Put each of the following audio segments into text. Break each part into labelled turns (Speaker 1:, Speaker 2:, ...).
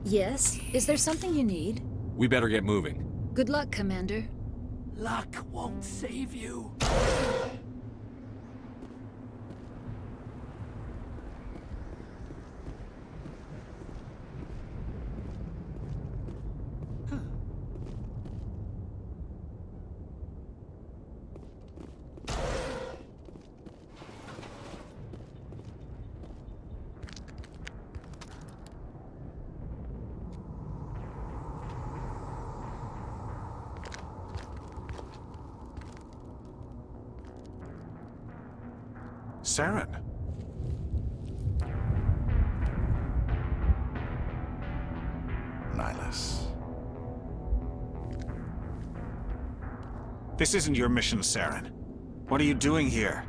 Speaker 1: Yes? Is there something you need?
Speaker 2: We better get moving.
Speaker 1: Good luck, Commander.
Speaker 3: Luck won't save you.
Speaker 4: Saren. Nihilus. This isn't your mission, Saren. What are you doing here?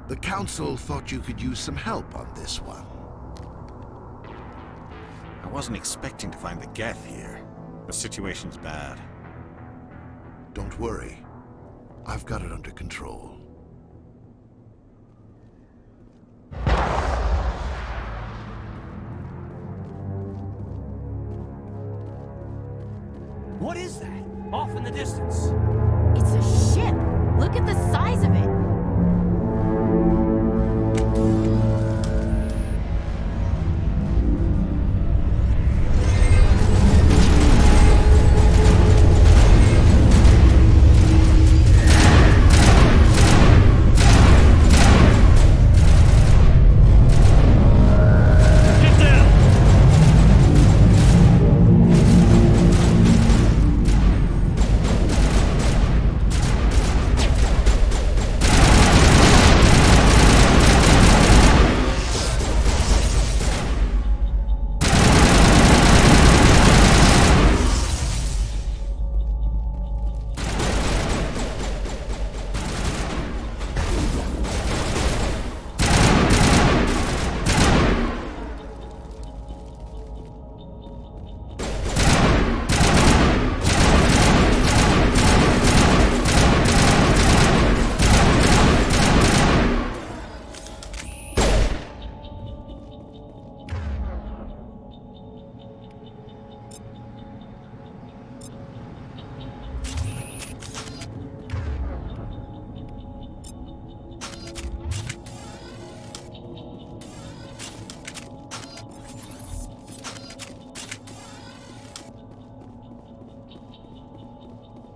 Speaker 5: The Council thought you could use some help on this one.
Speaker 4: I wasn't expecting to find the Geth here. The situation's bad.
Speaker 5: Don't worry. I've got it under control.
Speaker 3: What is that? Off in the distance.
Speaker 6: It's a ship! Look at the size of it!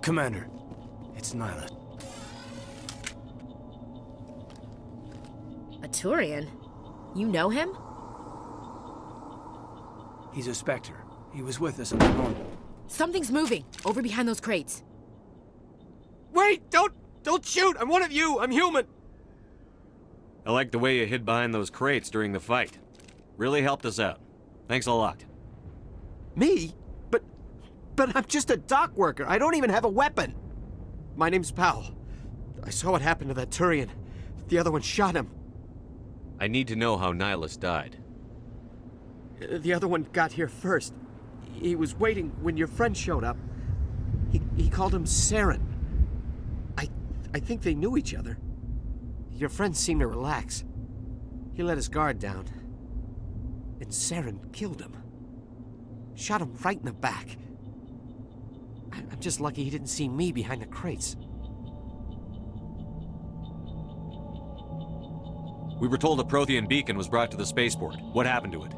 Speaker 3: Commander, it's Nyla.
Speaker 6: A Turian? You know him?
Speaker 3: He's a Spectre. He was with us on the normal.
Speaker 6: Something's moving, over behind those crates.
Speaker 3: Wait! Don't shoot! I'm one of you! I'm human!
Speaker 2: I like the way you hid behind those crates during the fight. Really helped us out. Thanks a lot.
Speaker 3: Me? But I'm just a dock worker. I don't even have a weapon. My name's Powell. I saw what happened to that Turian. The other one shot him.
Speaker 2: I need to know how Nihilus died.
Speaker 3: The other one got here first. He was waiting when your friend showed up. He called him Saren. I think they knew each other. Your friend seemed to relax. He let his guard down. And Saren killed him. Shot him right in the back. I'm just lucky he didn't see me behind the crates.
Speaker 2: We were told a Prothean beacon was brought to the spaceport. What happened to it?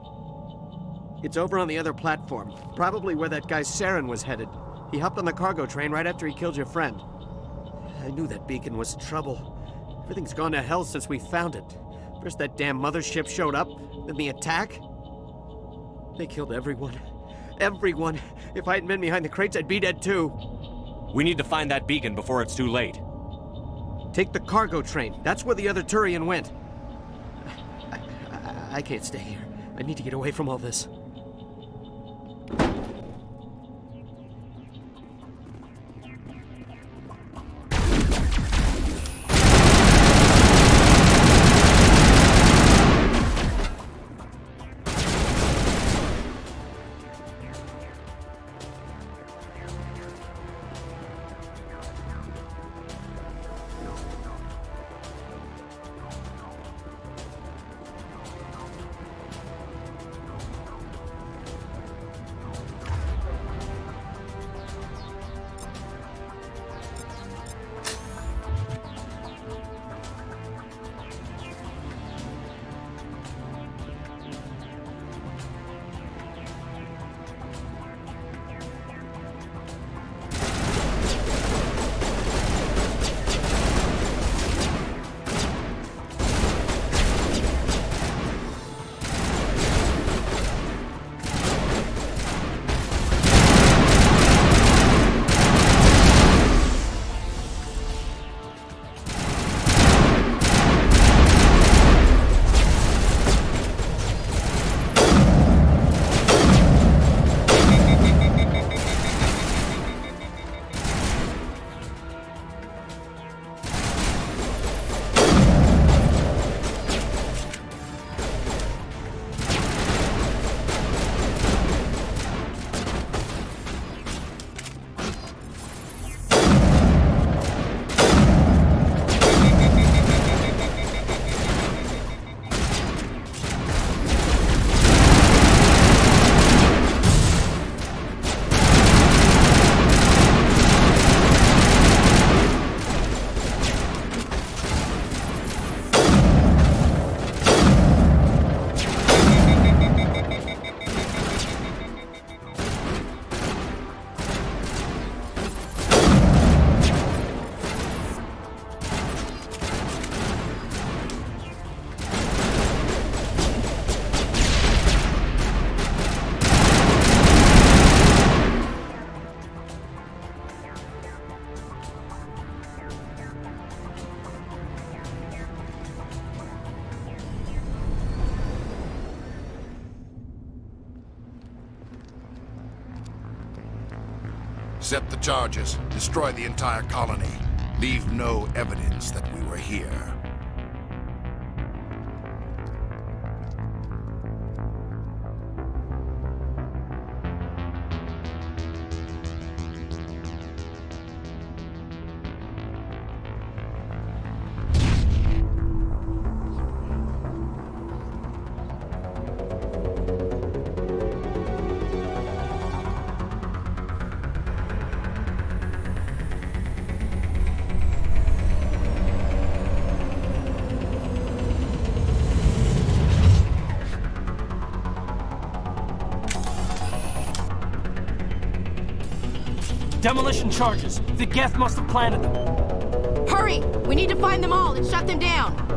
Speaker 3: It's over on the other platform. Probably where that guy Saren was headed. He hopped on the cargo train right after he killed your friend. I knew that beacon was trouble. Everything's gone to hell since we found it. First that damn mothership showed up, then the attack. They killed everyone. Everyone. If I hadn't been behind the crates, I'd be dead too.
Speaker 2: We need to find that beacon before it's too late.
Speaker 3: Take the cargo train. That's where the other Turian went. I can't stay here. I need to get away from all this.
Speaker 5: Set the charges. Destroy the entire colony. Leave no evidence that we were here.
Speaker 7: Demolition charges. The Geth must have planted them.
Speaker 6: Hurry! We need to find them all and shut them down.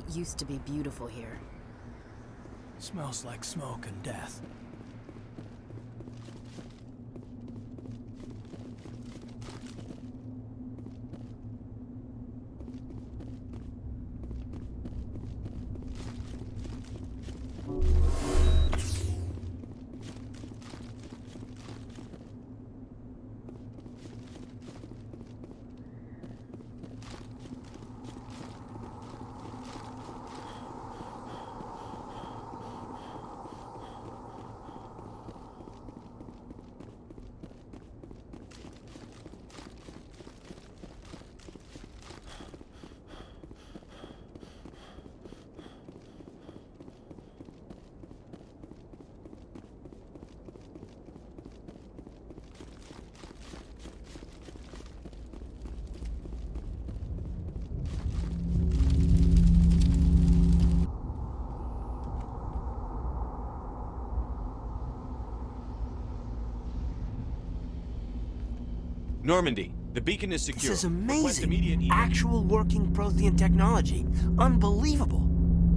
Speaker 6: It used to be beautiful here.
Speaker 7: Smells like smoke and death.
Speaker 2: Normandy, the beacon is secure.
Speaker 8: This is
Speaker 2: Request immediate
Speaker 8: amazing. Actual working Prothean technology. Unbelievable.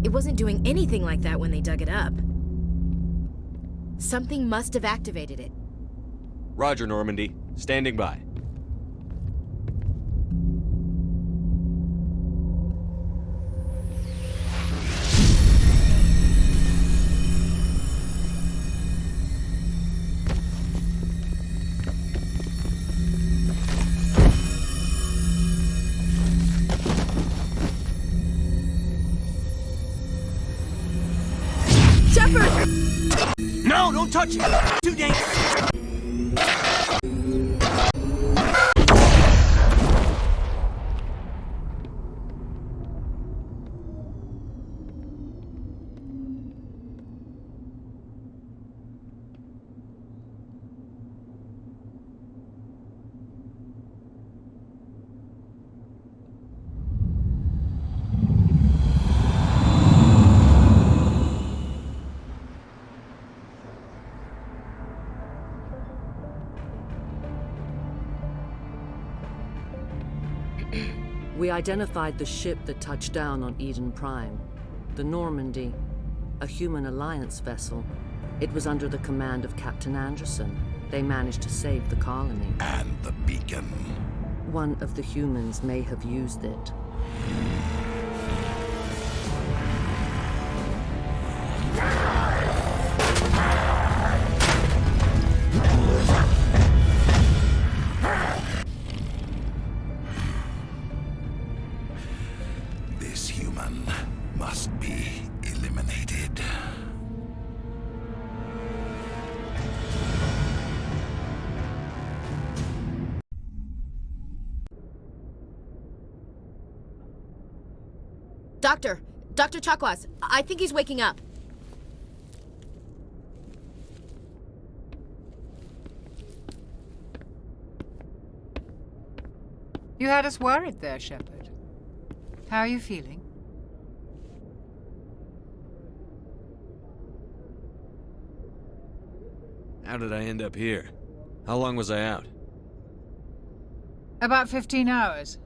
Speaker 6: It wasn't doing anything like that when they dug it up. Something must have activated it.
Speaker 2: Roger, Normandy. Standing by.
Speaker 8: No, don't touch it! Too dangerous!
Speaker 9: We identified the ship that touched down on Eden Prime, the Normandy, a human alliance vessel. It was under the command of Captain Anderson. They managed to save the colony.
Speaker 5: And the beacon.
Speaker 9: One of the humans may have used it.
Speaker 5: This human must be eliminated.
Speaker 6: Dr. Chakwas, I think he's waking up.
Speaker 10: You had us worried there, Shepard. How are you feeling?
Speaker 2: How did I end up here? How long was I out?
Speaker 10: About 15 hours.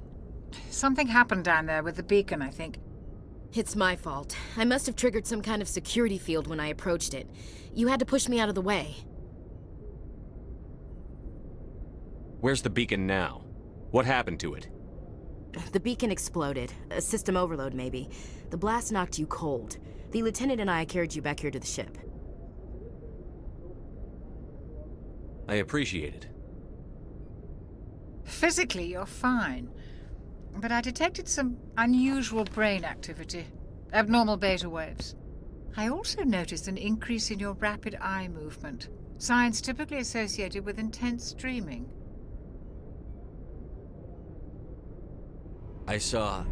Speaker 10: Something happened down there with the beacon, I think.
Speaker 6: It's my fault. I must have triggered some kind of security field when I approached it. You had to push me out of the way.
Speaker 2: Where's the beacon now? What happened to it?
Speaker 6: The beacon exploded. A system overload, maybe. The blast knocked you cold. The lieutenant and I carried you back here to the ship.
Speaker 2: I appreciate it.
Speaker 10: Physically, you're fine. But I detected some unusual brain activity. Abnormal beta waves. I also noticed an increase in your rapid eye movement. Signs typically associated with intense dreaming.
Speaker 2: I saw...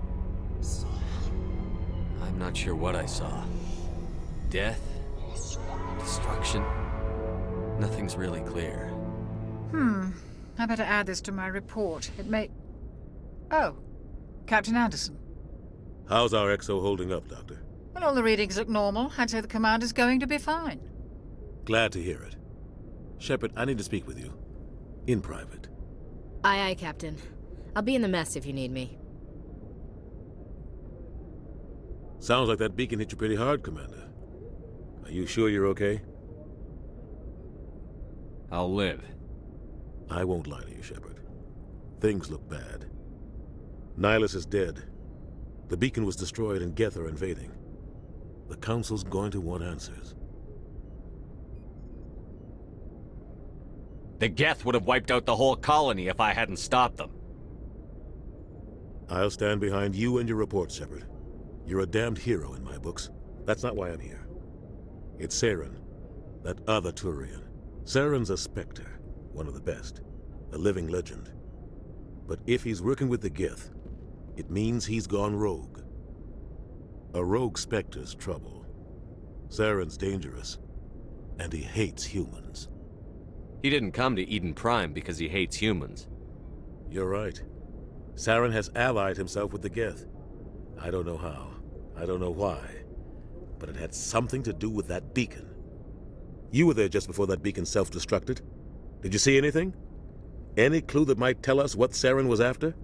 Speaker 2: I'm not sure what I saw. Death? Destruction? Nothing's really clear.
Speaker 10: I better add this to my report. It may... Oh, Captain Anderson.
Speaker 11: How's our XO holding up, Doctor?
Speaker 10: Well, all the readings look normal. I'd say the commander's going to be fine.
Speaker 11: Glad to hear it. Shepard, I need to speak with you. In private.
Speaker 6: Aye, Captain. I'll be in the mess if you need me.
Speaker 11: Sounds like that beacon hit you pretty hard, Commander. Are you sure you're okay?
Speaker 2: I'll live.
Speaker 11: I won't lie to you, Shepard. Things look bad. Nihilus is dead. The beacon was destroyed and Geth are invading. The Council's going to want answers.
Speaker 2: The Geth would have wiped out the whole colony if I hadn't stopped them.
Speaker 11: I'll stand behind you and your report, Shepard. You're a damned hero in my books. That's not why I'm here. It's Saren, that other Turian. Saren's a Spectre, one of the best, a living legend. But if he's working with the Geth, it means he's gone rogue. A rogue Spectre's trouble. Saren's dangerous, and he hates humans.
Speaker 2: He didn't come to Eden Prime because he hates humans.
Speaker 11: You're right. Saren has allied himself with the Geth. I don't know how. I don't know why. But it had something to do with that beacon. You were there just before that beacon self-destructed. Did you see anything? Any clue that might tell us what Saren was after?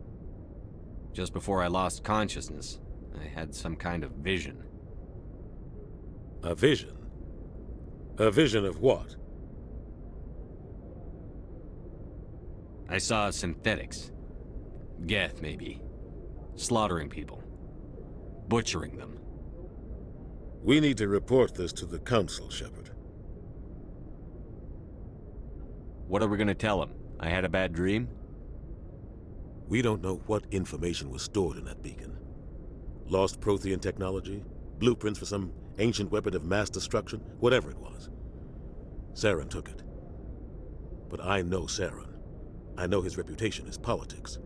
Speaker 2: Just before I lost consciousness, I had some kind of vision.
Speaker 11: A vision? A vision of what?
Speaker 2: I saw synthetics. Geth, maybe. Slaughtering people. Butchering them.
Speaker 11: We need to report this to the Council, Shepard.
Speaker 2: What are we gonna tell them? I had a bad dream?
Speaker 11: We don't know what information was stored in that beacon. Lost Prothean technology? Blueprints for some ancient weapon of mass destruction? Whatever it was. Saren took it. But I know Saren. I know his reputation is politics.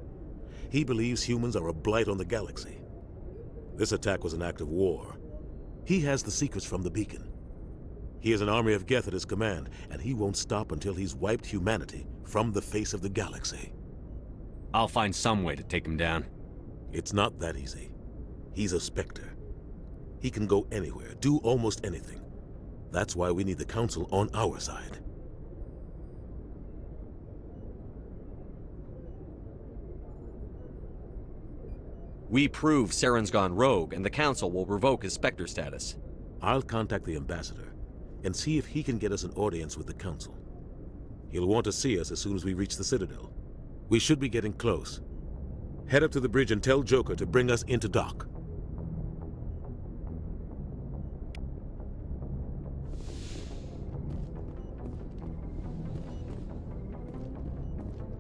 Speaker 11: He believes humans are a blight on the galaxy. This attack was an act of war. He has the secrets from the beacon. He has an army of Geth at his command, and he won't stop until he's wiped humanity from the face of the galaxy.
Speaker 2: I'll find some way to take him down.
Speaker 11: It's not that easy. He's a Spectre. He can go anywhere, do almost anything. That's why we need the Council on our side.
Speaker 2: We prove Saren's gone rogue, and the Council will revoke his Spectre status.
Speaker 11: I'll contact the Ambassador and see if he can get us an audience with the Council. He'll want to see us as soon as we reach the Citadel. We should be getting close. Head up to the bridge and tell Joker to bring us into dock.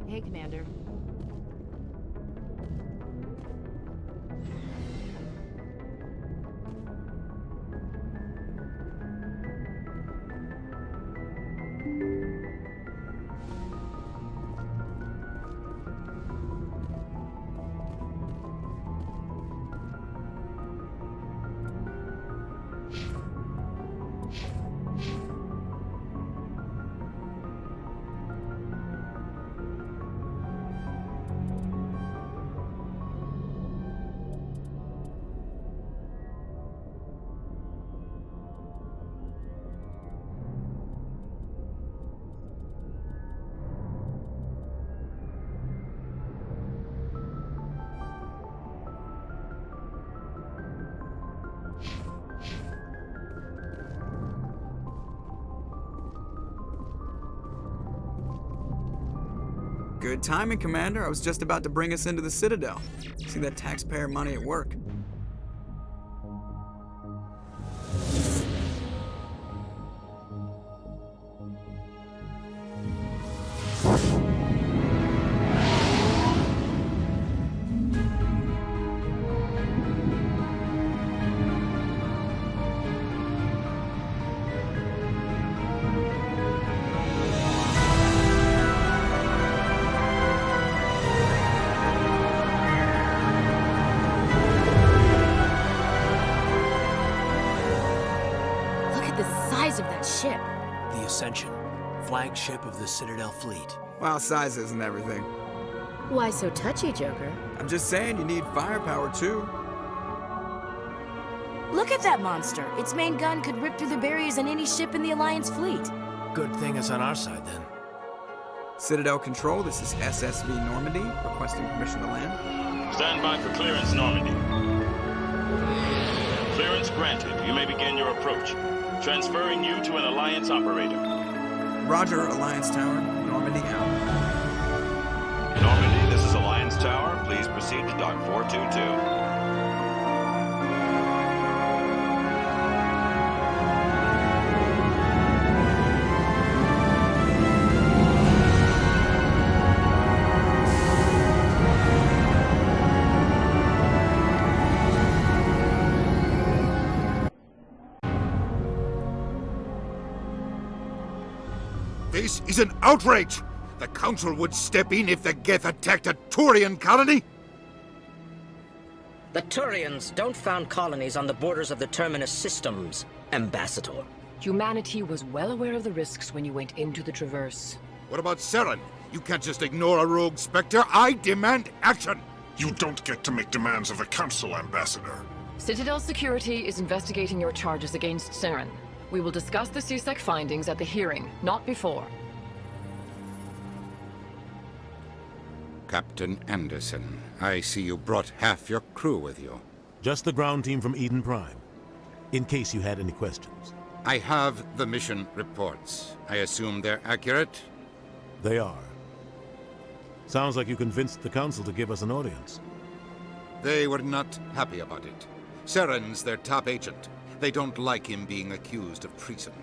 Speaker 6: Hey, Commander.
Speaker 12: Good timing, Commander. I was just about to bring us into the Citadel. See that taxpayer money at work.
Speaker 6: Of that ship.
Speaker 8: The Ascension, flagship of the Citadel fleet.
Speaker 12: Well, size isn't everything.
Speaker 6: Why so touchy, Joker?
Speaker 12: I'm just saying you need firepower, too.
Speaker 6: Look at that monster. Its main gun could rip through the barriers in any ship in the Alliance fleet.
Speaker 8: Good thing it's on our side, then.
Speaker 12: Citadel Control, this is SSV Normandy, requesting permission to land.
Speaker 13: Stand by for clearance, Normandy. Clearance granted. You may begin your approach. Transferring you to an Alliance operator.
Speaker 12: Roger, Alliance Tower. Normandy out.
Speaker 13: Normandy, this is Alliance Tower. Please proceed to Dock 422.
Speaker 5: This is an outrage! The Council would step in if the Geth attacked a Turian colony?
Speaker 14: The Turians don't found colonies on the borders of the Terminus systems, Ambassador.
Speaker 15: Humanity was well aware of the risks when you went into the Traverse.
Speaker 5: What about Saren? You can't just ignore a rogue Spectre. I demand action!
Speaker 16: You don't get to make demands of the Council, Ambassador.
Speaker 15: Citadel Security is investigating your charges against Saren. We will discuss the CSEC findings at the hearing, not before.
Speaker 17: Captain Anderson, I see you brought half your crew with you.
Speaker 11: Just the ground team from Eden Prime, in case you had any questions.
Speaker 17: I have the mission reports. I assume they're accurate?
Speaker 11: They are. Sounds like you convinced the Council to give us an audience.
Speaker 17: They were not happy about it. Saren's their top agent. They don't like him being accused of treason.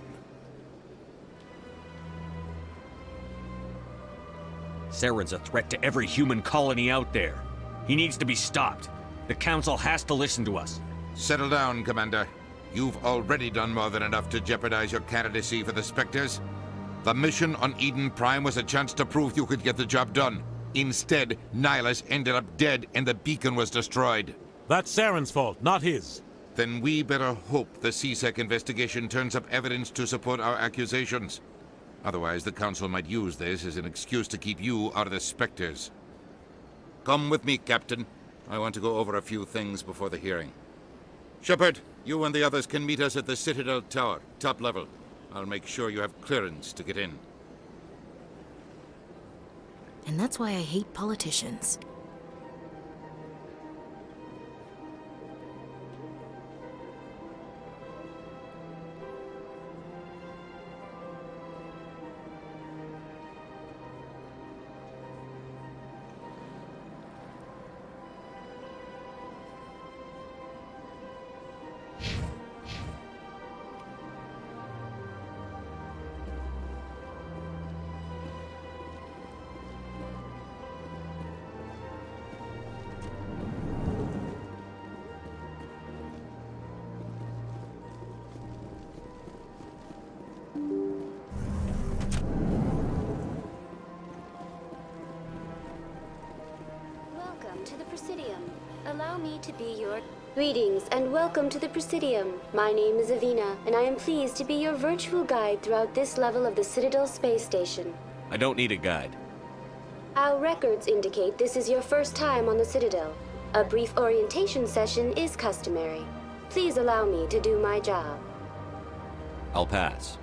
Speaker 18: Saren's a threat to every human colony out there. He needs to be stopped. The Council has to listen to us.
Speaker 17: Settle down, Commander. You've already done more than enough to jeopardize your candidacy for the Spectres. The mission on Eden Prime was a chance to prove you could get the job done. Instead, Nihilus ended up dead and the beacon was destroyed.
Speaker 11: That's Saren's fault, not his.
Speaker 17: Then we better hope the CSEC investigation turns up evidence to support our accusations. Otherwise, the Council might use this as an excuse to keep you out of the Spectres. Come with me, Captain. I want to go over a few things before the hearing. Shepard, you and the others can meet us at the Citadel Tower, top level. I'll make sure you have clearance to get in.
Speaker 6: And that's why I hate politicians.
Speaker 19: To the Presidium. Allow me to be your... Greetings and welcome to the Presidium. My name is Avina, and I am pleased to be your virtual guide throughout this level of the Citadel space station.
Speaker 2: I don't need a guide.
Speaker 19: Our records indicate this is your first time on the Citadel. A brief orientation session is customary. Please allow me to do my job.
Speaker 2: I'll pass.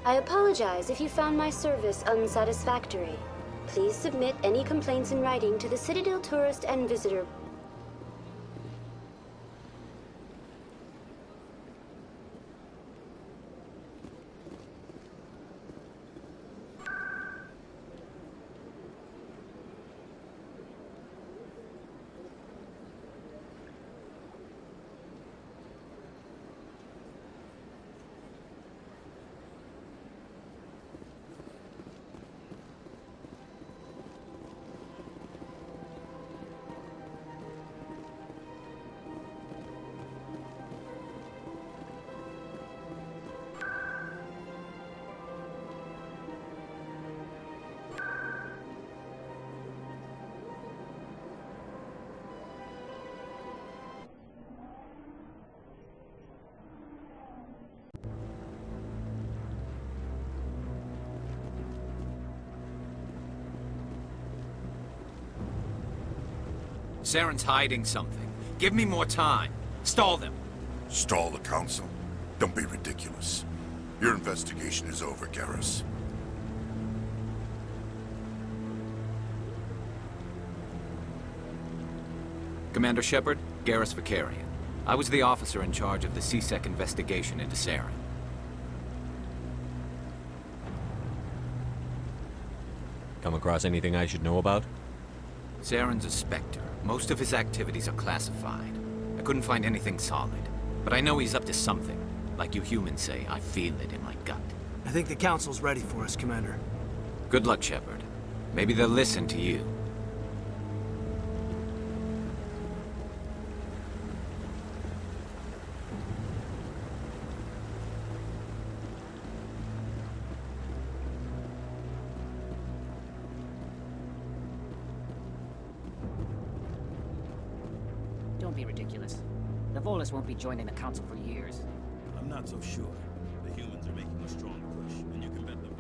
Speaker 19: I apologize if you found my service unsatisfactory. Please submit any complaints in writing to the Citadel Tourist and Visitor.
Speaker 8: Saren's hiding something. Give me more time. Stall them.
Speaker 5: Stall the Council? Don't be ridiculous. Your investigation is over, Garrus.
Speaker 8: Commander Shepard, Garrus Vicarian. I was the officer in charge of the CSEC investigation into Saren.
Speaker 18: Come across anything I should know about?
Speaker 8: Saren's a Spectre. Most of his activities are classified. I couldn't find anything solid. But I know he's up to something. Like you humans say, I feel it in my gut.
Speaker 7: I think the Council's ready for us, Commander.
Speaker 8: Good luck, Shepard. Maybe they'll listen to you.
Speaker 20: Don't be ridiculous. The Volus won't be joining the Council for years.
Speaker 11: I'm not so sure. The humans are making a strong push, and you can bet them.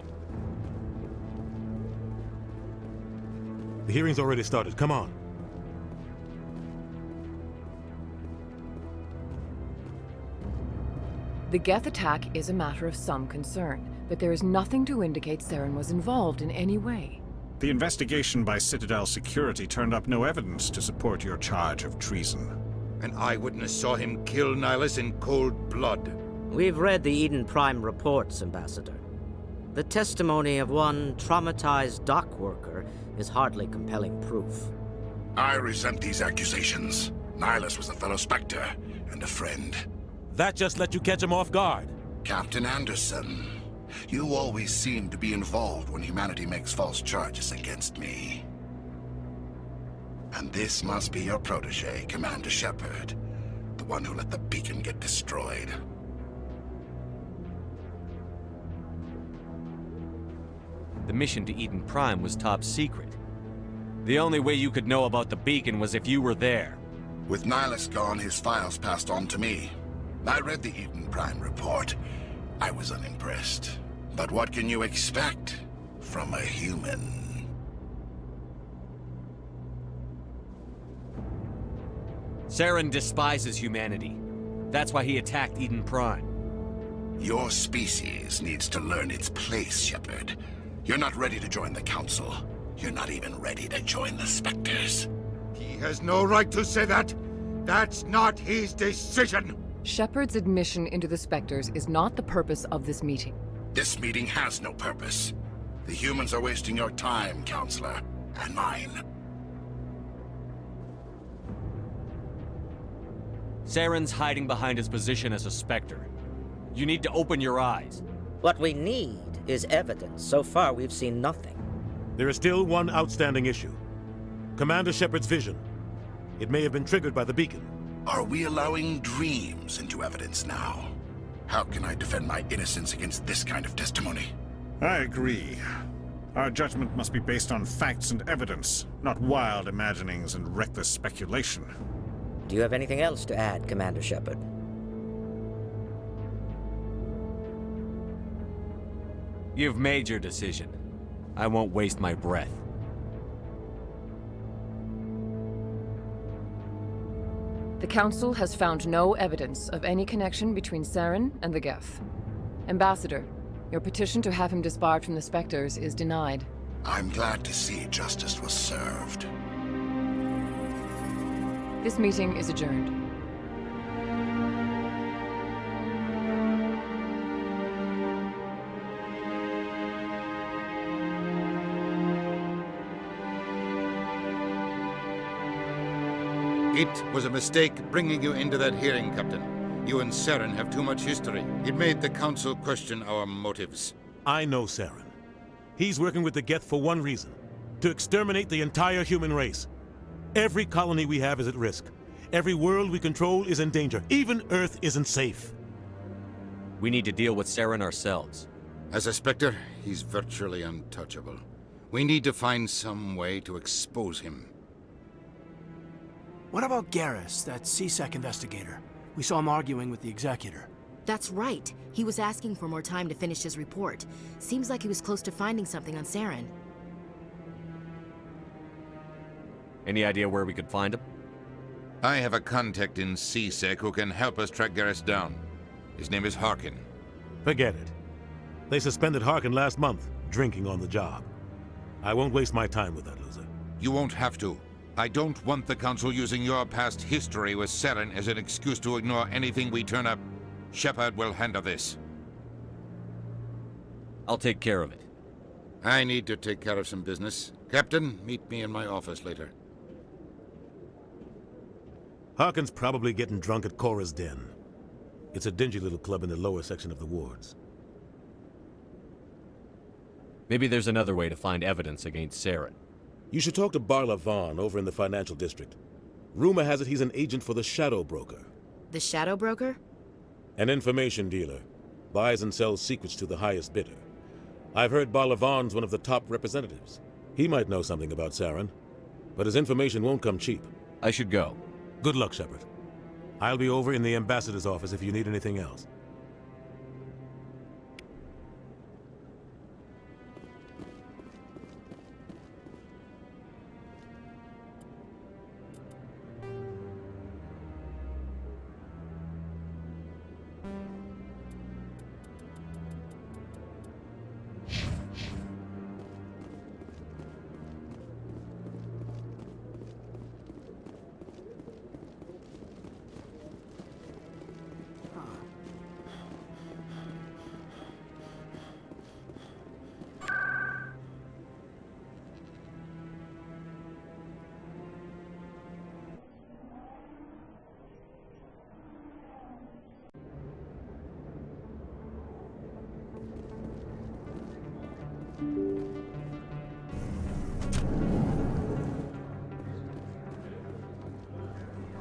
Speaker 11: The hearing's already started. Come on.
Speaker 15: The Geth attack is a matter of some concern, but there is nothing to indicate Saren was involved in any way.
Speaker 16: The investigation by Citadel Security turned up no evidence to support your charge of treason.
Speaker 17: An eyewitness saw him kill Nihilus in cold blood.
Speaker 14: We've read the Eden Prime reports, Ambassador. The testimony of one traumatized dock worker is hardly compelling proof.
Speaker 16: I resent these accusations. Nihilus was a fellow Spectre and a friend.
Speaker 11: That just let you catch him off guard.
Speaker 16: Captain Anderson, you always seem to be involved when humanity makes false charges against me. And this must be your protege, Commander Shepard, the one who let the beacon get destroyed.
Speaker 18: The mission to Eden Prime was top secret. The only way you could know about the beacon was if you were there.
Speaker 16: With Nihilus gone, his files passed on to me. I read the Eden Prime report. I was unimpressed. But what can you expect from a human?
Speaker 18: Saren despises humanity. That's why he attacked Eden Prime.
Speaker 16: Your species needs to learn its place, Shepard. You're not ready to join the Council. You're not even ready to join the Spectres.
Speaker 5: He has no right to say that. That's not his decision.
Speaker 15: Shepard's admission into the Spectres is not the purpose of this meeting.
Speaker 16: This meeting has no purpose. The humans are wasting your time, Counselor, and mine.
Speaker 18: Saren's hiding behind his position as a Spectre. You need to open your eyes.
Speaker 14: What we need is evidence. So far, we've seen nothing.
Speaker 11: There is still one outstanding issue. Commander Shepard's vision. It may have been triggered by the beacon.
Speaker 16: Are we allowing dreams into evidence now? How can I defend my innocence against this kind of testimony?
Speaker 5: I agree. Our judgment must be based on facts and evidence, not wild imaginings and reckless speculation.
Speaker 14: Do you have anything else to add, Commander Shepard?
Speaker 18: You've made your decision. I won't waste my breath.
Speaker 15: The Council has found no evidence of any connection between Saren and the Geth. Ambassador, your petition to have him disbarred from the Spectres is denied.
Speaker 16: I'm glad to see justice was served.
Speaker 15: This meeting is adjourned.
Speaker 17: It was a mistake bringing you into that hearing, Captain. You and Saren have too much history. It made the Council question our motives.
Speaker 11: I know Saren. He's working with the Geth for one reason. To exterminate the entire human race. Every colony we have is at risk. Every world we control is in danger. Even Earth isn't safe.
Speaker 18: We need to deal with Saren ourselves.
Speaker 17: As a Spectre, he's virtually untouchable. We need to find some way to expose him.
Speaker 7: What about Garrus, that CSEC investigator? We saw him arguing with the Executor.
Speaker 6: That's right. He was asking for more time to finish his report. Seems like he was close to finding something on Saren.
Speaker 18: Any idea where we could find him?
Speaker 17: I have a contact in CSEC who can help us track Garrus down. His name is Harkin.
Speaker 11: Forget it. They suspended Harkin last month, drinking on the job. I won't waste my time with that loser.
Speaker 17: You won't have to. I don't want the Council using your past history with Saren as an excuse to ignore anything we turn up. Shepard will handle this.
Speaker 18: I'll take care of it.
Speaker 17: I need to take care of some business. Captain, meet me in my office later.
Speaker 11: Harkin's probably getting drunk at Cora's Den. It's a dingy little club in the lower section of the wards.
Speaker 18: Maybe there's another way to find evidence against Saren.
Speaker 11: You should talk to Barla Vaughn over in the financial district. Rumor has it he's an agent for the Shadow Broker.
Speaker 6: The Shadow Broker?
Speaker 11: An information dealer. Buys and sells secrets to the highest bidder. I've heard Barla Vaughn's one of the top representatives. He might know something about Saren, but his information won't come cheap.
Speaker 18: I should go.
Speaker 11: Good luck, Shepard. I'll be over in the ambassador's office if you need anything else.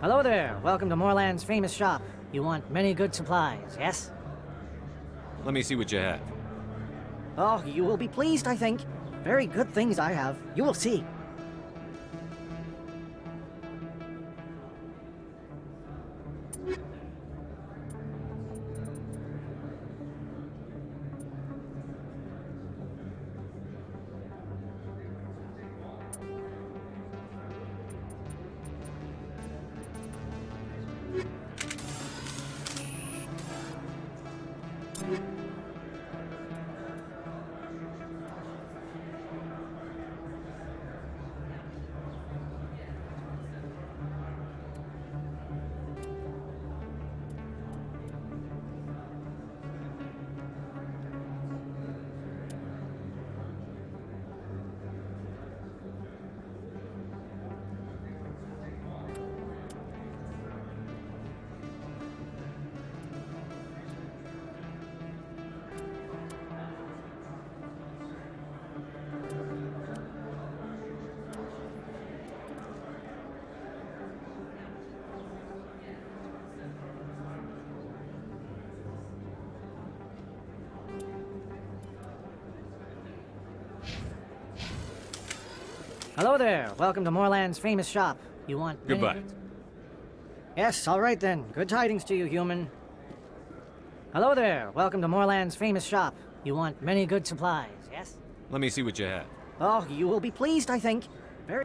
Speaker 20: Hello there. Welcome to Moorland's famous shop. You want many good supplies, yes?
Speaker 18: Let me see what you have.
Speaker 20: Oh, you will be pleased, I think. Very good things I have. You will see. Hello there. Welcome to Moorland's famous shop. You want many
Speaker 18: Goodbye.
Speaker 20: Yes, all right then. Good tidings to you, human. Hello there. Welcome to Moorland's famous shop. You want many good supplies, yes?
Speaker 18: Let me see what you have.
Speaker 20: Oh, you will be pleased, I think. Very...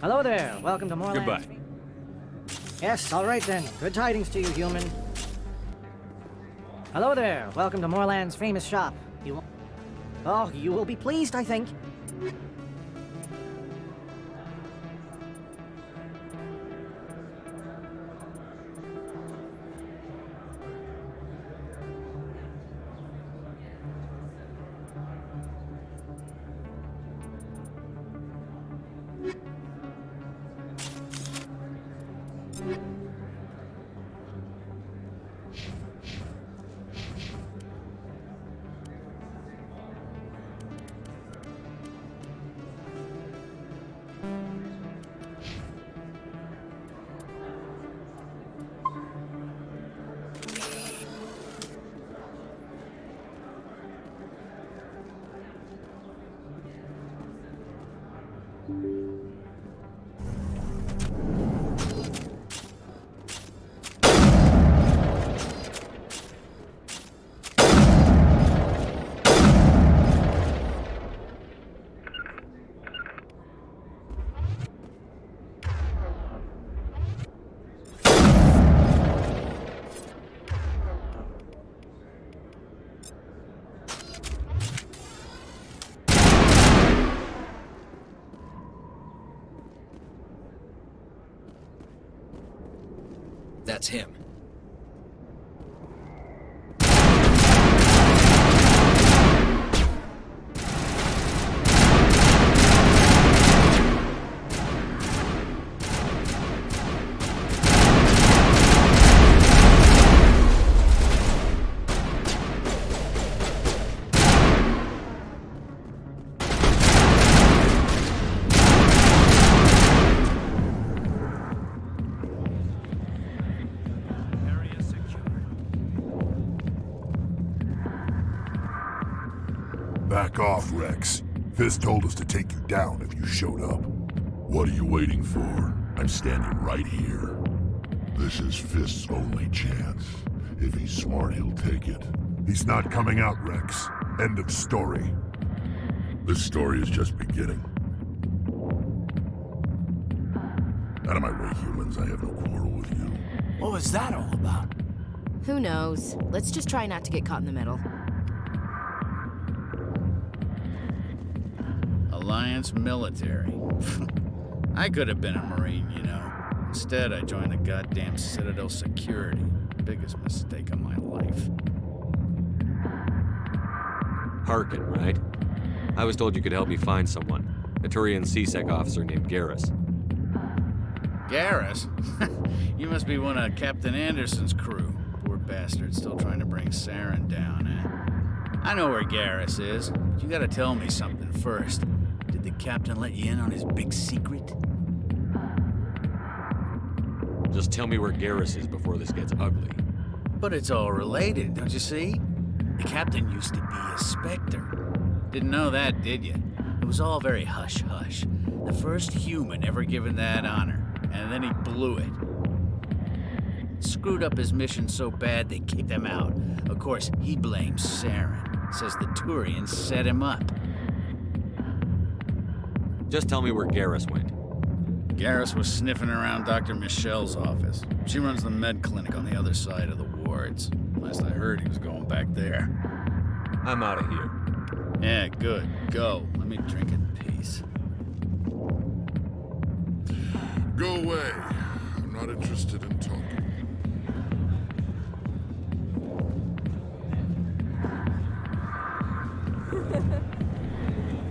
Speaker 20: Hello there. Welcome to Moorland's...
Speaker 18: Goodbye.
Speaker 20: Yes, all right then. Good tidings to you, human. Hello there. Welcome to Moorland's famous shop. You want... Oh, you will be pleased, I think.
Speaker 21: That's him.
Speaker 22: Back off, Rex. Fist told us to take you down if you showed up. What are you waiting for? I'm standing right here. This is Fist's only chance. If he's smart, he'll take it. He's not coming out, Rex. End of story. This story is just beginning. Out of my way, humans. I have no quarrel with you.
Speaker 7: What was that all about?
Speaker 6: Who knows? Let's just try not to get caught in the middle.
Speaker 23: Alliance military. I could have been a Marine, you know. Instead, I joined the goddamn Citadel security. Biggest mistake of my life.
Speaker 18: Harkin, right? I was told you could help me find someone. A Turian C-Sec officer named Garrus.
Speaker 23: Garrus? You must be one of Captain Anderson's crew. Poor bastard still trying to bring Saren down, eh? I know where Garrus is, but you gotta tell me something first. Did the captain let you in on his big secret?
Speaker 18: Just tell me where Garrus is before this gets ugly.
Speaker 23: But it's all related, don't you see? The captain used to be a Spectre. Didn't know that, did you? It was all very hush-hush. The first human ever given that honor, and then he blew it. Screwed up his mission so bad they kicked him out. Of course, he blames Saren. Says the Turians set him up.
Speaker 18: Just tell me where Garrus went.
Speaker 23: Garrus was sniffing around Dr. Michelle's office. She runs the med clinic on the other side of the wards. Last I heard, he was going back there.
Speaker 18: I'm out of here.
Speaker 23: Yeah, good. Go. Let me drink in peace.
Speaker 22: Go away. I'm not interested in talking.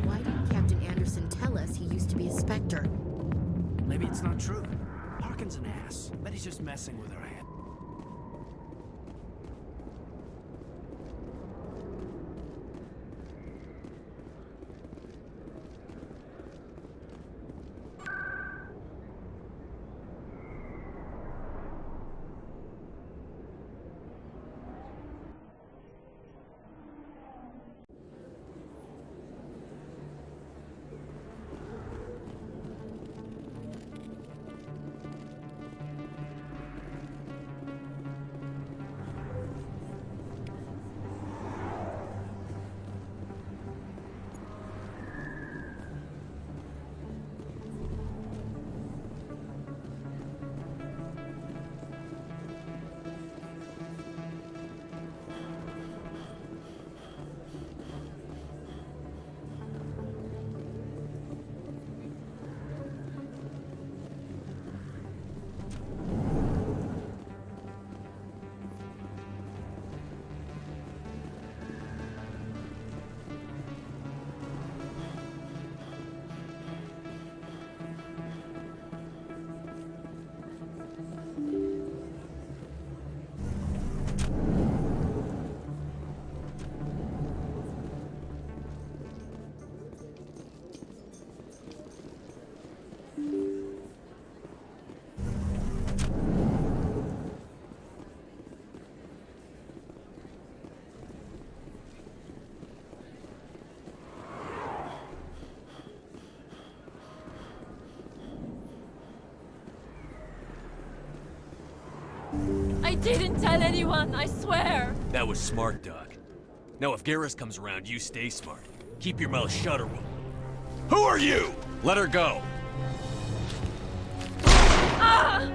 Speaker 6: Why didn't Captain Anderson tell us he used to be a Spectre?
Speaker 7: Maybe it's not true. Harkin's an ass. Bet he's just messing with her head.
Speaker 24: I didn't tell anyone, I swear!
Speaker 18: That was smart, Doc. Now if Garrus comes around, you stay smart. Keep your mouth shut or we'll... Who are you? Let her go.
Speaker 24: Ah!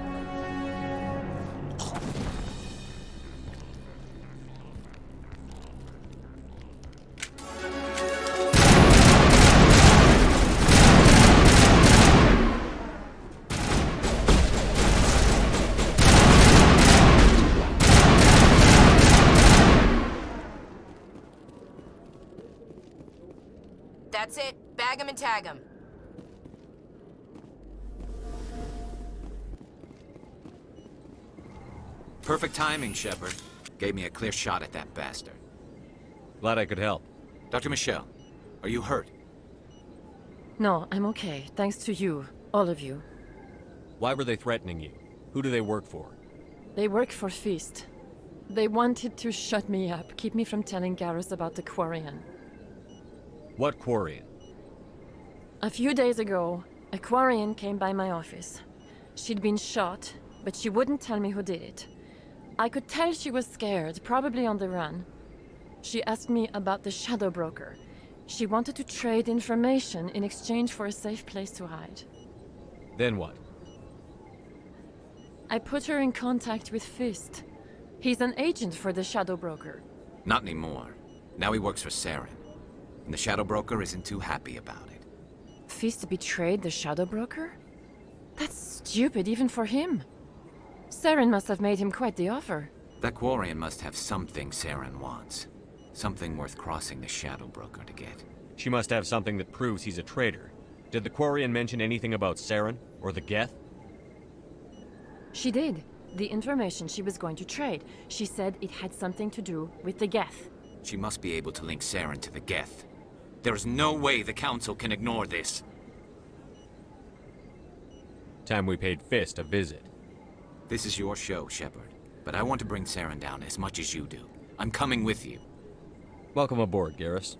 Speaker 6: That's it. Bag him and tag him.
Speaker 8: Perfect timing, Shepard. Gave me a clear shot at that bastard.
Speaker 18: Glad I could help.
Speaker 8: Dr. Michelle, are you hurt?
Speaker 15: No, I'm okay. Thanks to you. All of you.
Speaker 18: Why were they threatening you? Who do they work for?
Speaker 15: They work for Feast. They wanted to shut me up, keep me from telling Garrus about the Quarian.
Speaker 18: What Quarian?
Speaker 15: A few days ago, a Quarian came by my office. She'd been shot, but she wouldn't tell me who did it. I could tell she was scared, probably on the run. She asked me about the Shadow Broker. She wanted to trade information in exchange for a safe place to hide.
Speaker 18: Then what?
Speaker 15: I put her in contact with Fist. He's an agent for the Shadow Broker.
Speaker 8: Not anymore. Now he works for Saren. And the Shadow Broker isn't too happy about it.
Speaker 15: Fist betrayed the Shadow Broker? That's stupid even for him. Saren must have made him quite the offer.
Speaker 8: That Quarian must have something Saren wants. Something worth crossing the Shadow Broker to get.
Speaker 18: She must have something that proves he's a traitor. Did the Quarian mention anything about Saren or the Geth?
Speaker 15: She did. The information she was going to trade. She said it had something to do with the Geth.
Speaker 8: She must be able to link Saren to the Geth. There is no way the Council can ignore this.
Speaker 18: Time we paid Fist a visit.
Speaker 8: This is your show, Shepard. But I want to bring Saren down as much as you do. I'm coming with you.
Speaker 18: Welcome aboard, Garrus.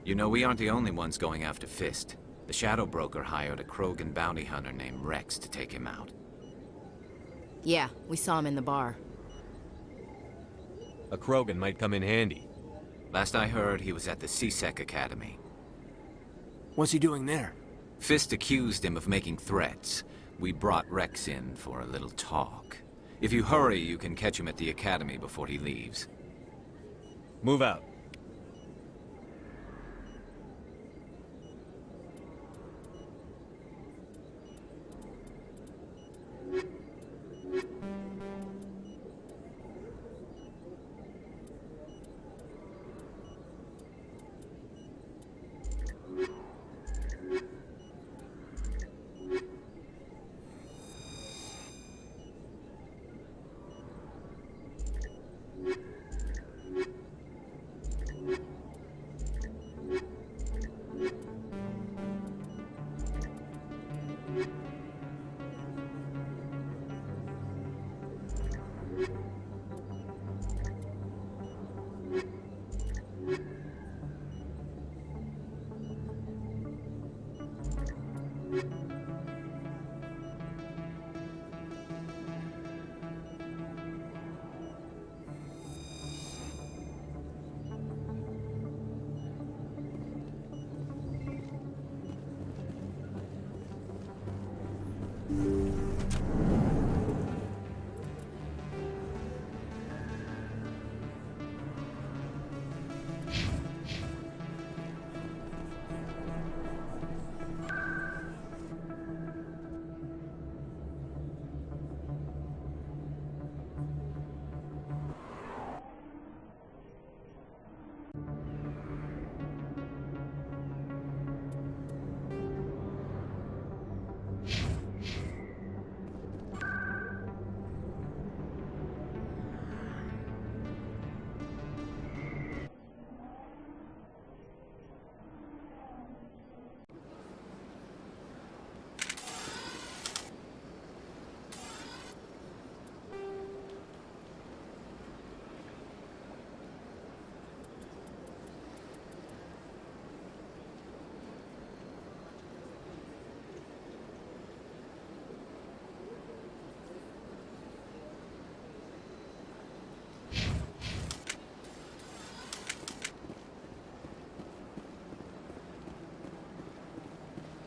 Speaker 8: You know, we aren't the only ones going after Fist. The Shadow Broker hired a Krogan bounty hunter named Rex to take him out.
Speaker 6: Yeah, we saw him in the bar.
Speaker 18: A Krogan might come in handy.
Speaker 8: Last I heard, he was at the CSEC Academy.
Speaker 7: What's he doing there?
Speaker 8: Fist accused him of making threats. We brought Rex in for a little talk. If you hurry, you can catch him at the Academy before he leaves.
Speaker 18: Move out.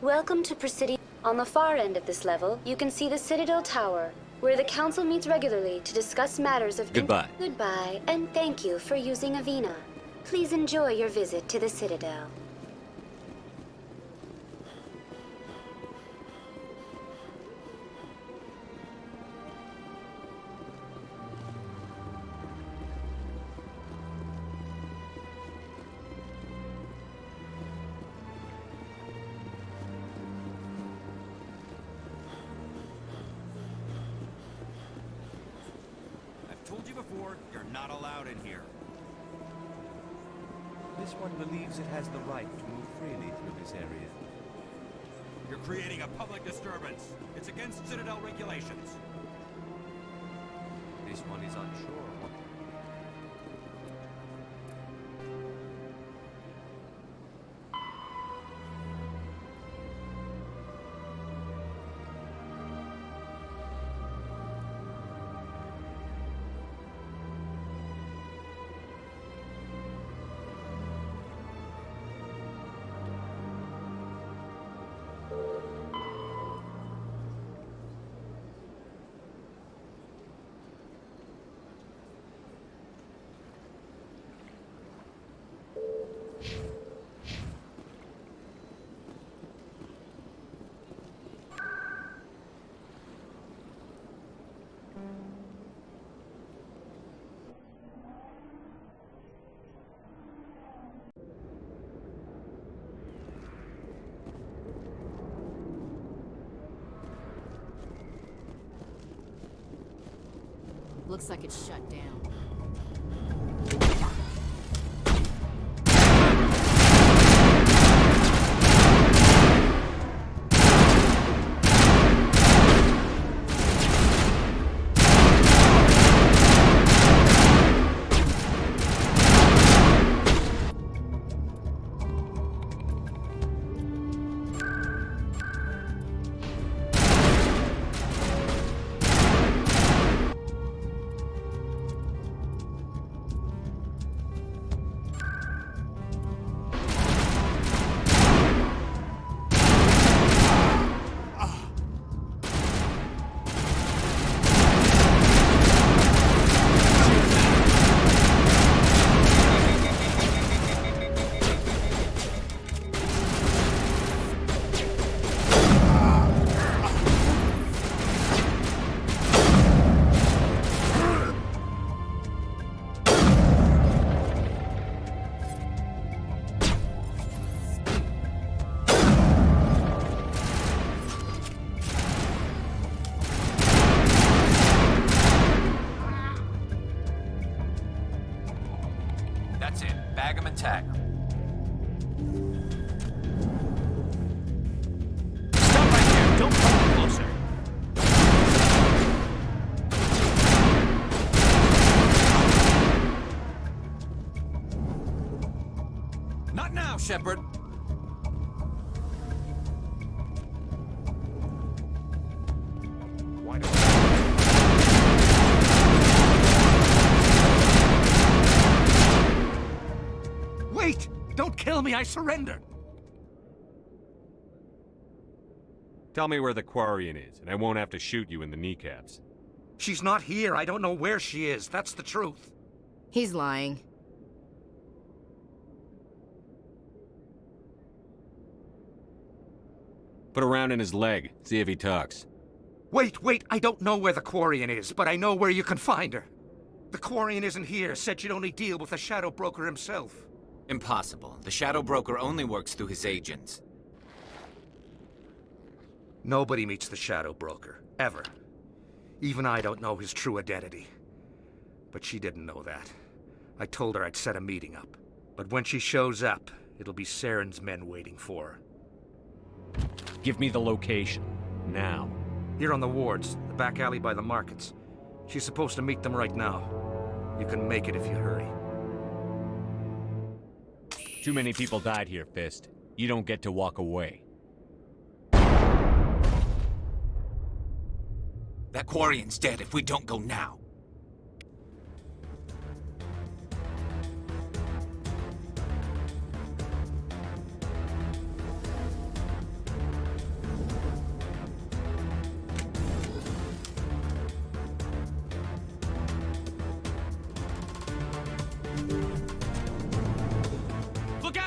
Speaker 19: Welcome to Presidium. On the far end of this level, you can see the Citadel Tower, where the Council meets regularly to discuss matters of...
Speaker 18: Goodbye.
Speaker 19: Goodbye, and thank you for using Avina. Please enjoy your visit to the Citadel.
Speaker 1: Shepard, you're not allowed in here.
Speaker 3: This one believes it has the right to move freely through this area.
Speaker 1: You're creating a public disturbance. It's against Citadel regulations.
Speaker 3: This one is unsure.
Speaker 6: Looks like it's shut down.
Speaker 8: That's it. Bag 'em and tag 'em.
Speaker 1: Stop right there! Don't come any closer! Not now, Shepard! Why don't
Speaker 4: Wait! Don't kill me, I surrender!
Speaker 18: Tell me where the Quarian is, and I won't have to shoot you in the kneecaps.
Speaker 4: She's not here. I don't know where she is. That's the truth.
Speaker 6: He's lying.
Speaker 18: Put a round in his leg, see if he talks.
Speaker 4: Wait, I don't know where the Quarian is, but I know where you can find her. The Quarian isn't here, said she'd only deal with the Shadow Broker himself.
Speaker 8: Impossible. The Shadow Broker only works through his agents.
Speaker 4: Nobody meets the Shadow Broker, ever. Even I don't know his true identity. But she didn't know that. I told her I'd set a meeting up. But when she shows up, it'll be Saren's men waiting for her.
Speaker 18: Give me the location. Now.
Speaker 4: Here on the wards, the back alley by the markets. She's supposed to meet them right now. You can make it if you hurry.
Speaker 18: Too many people died here, Fist. You don't get to walk away.
Speaker 8: That Quarian's dead if we don't go now.
Speaker 1: Look out!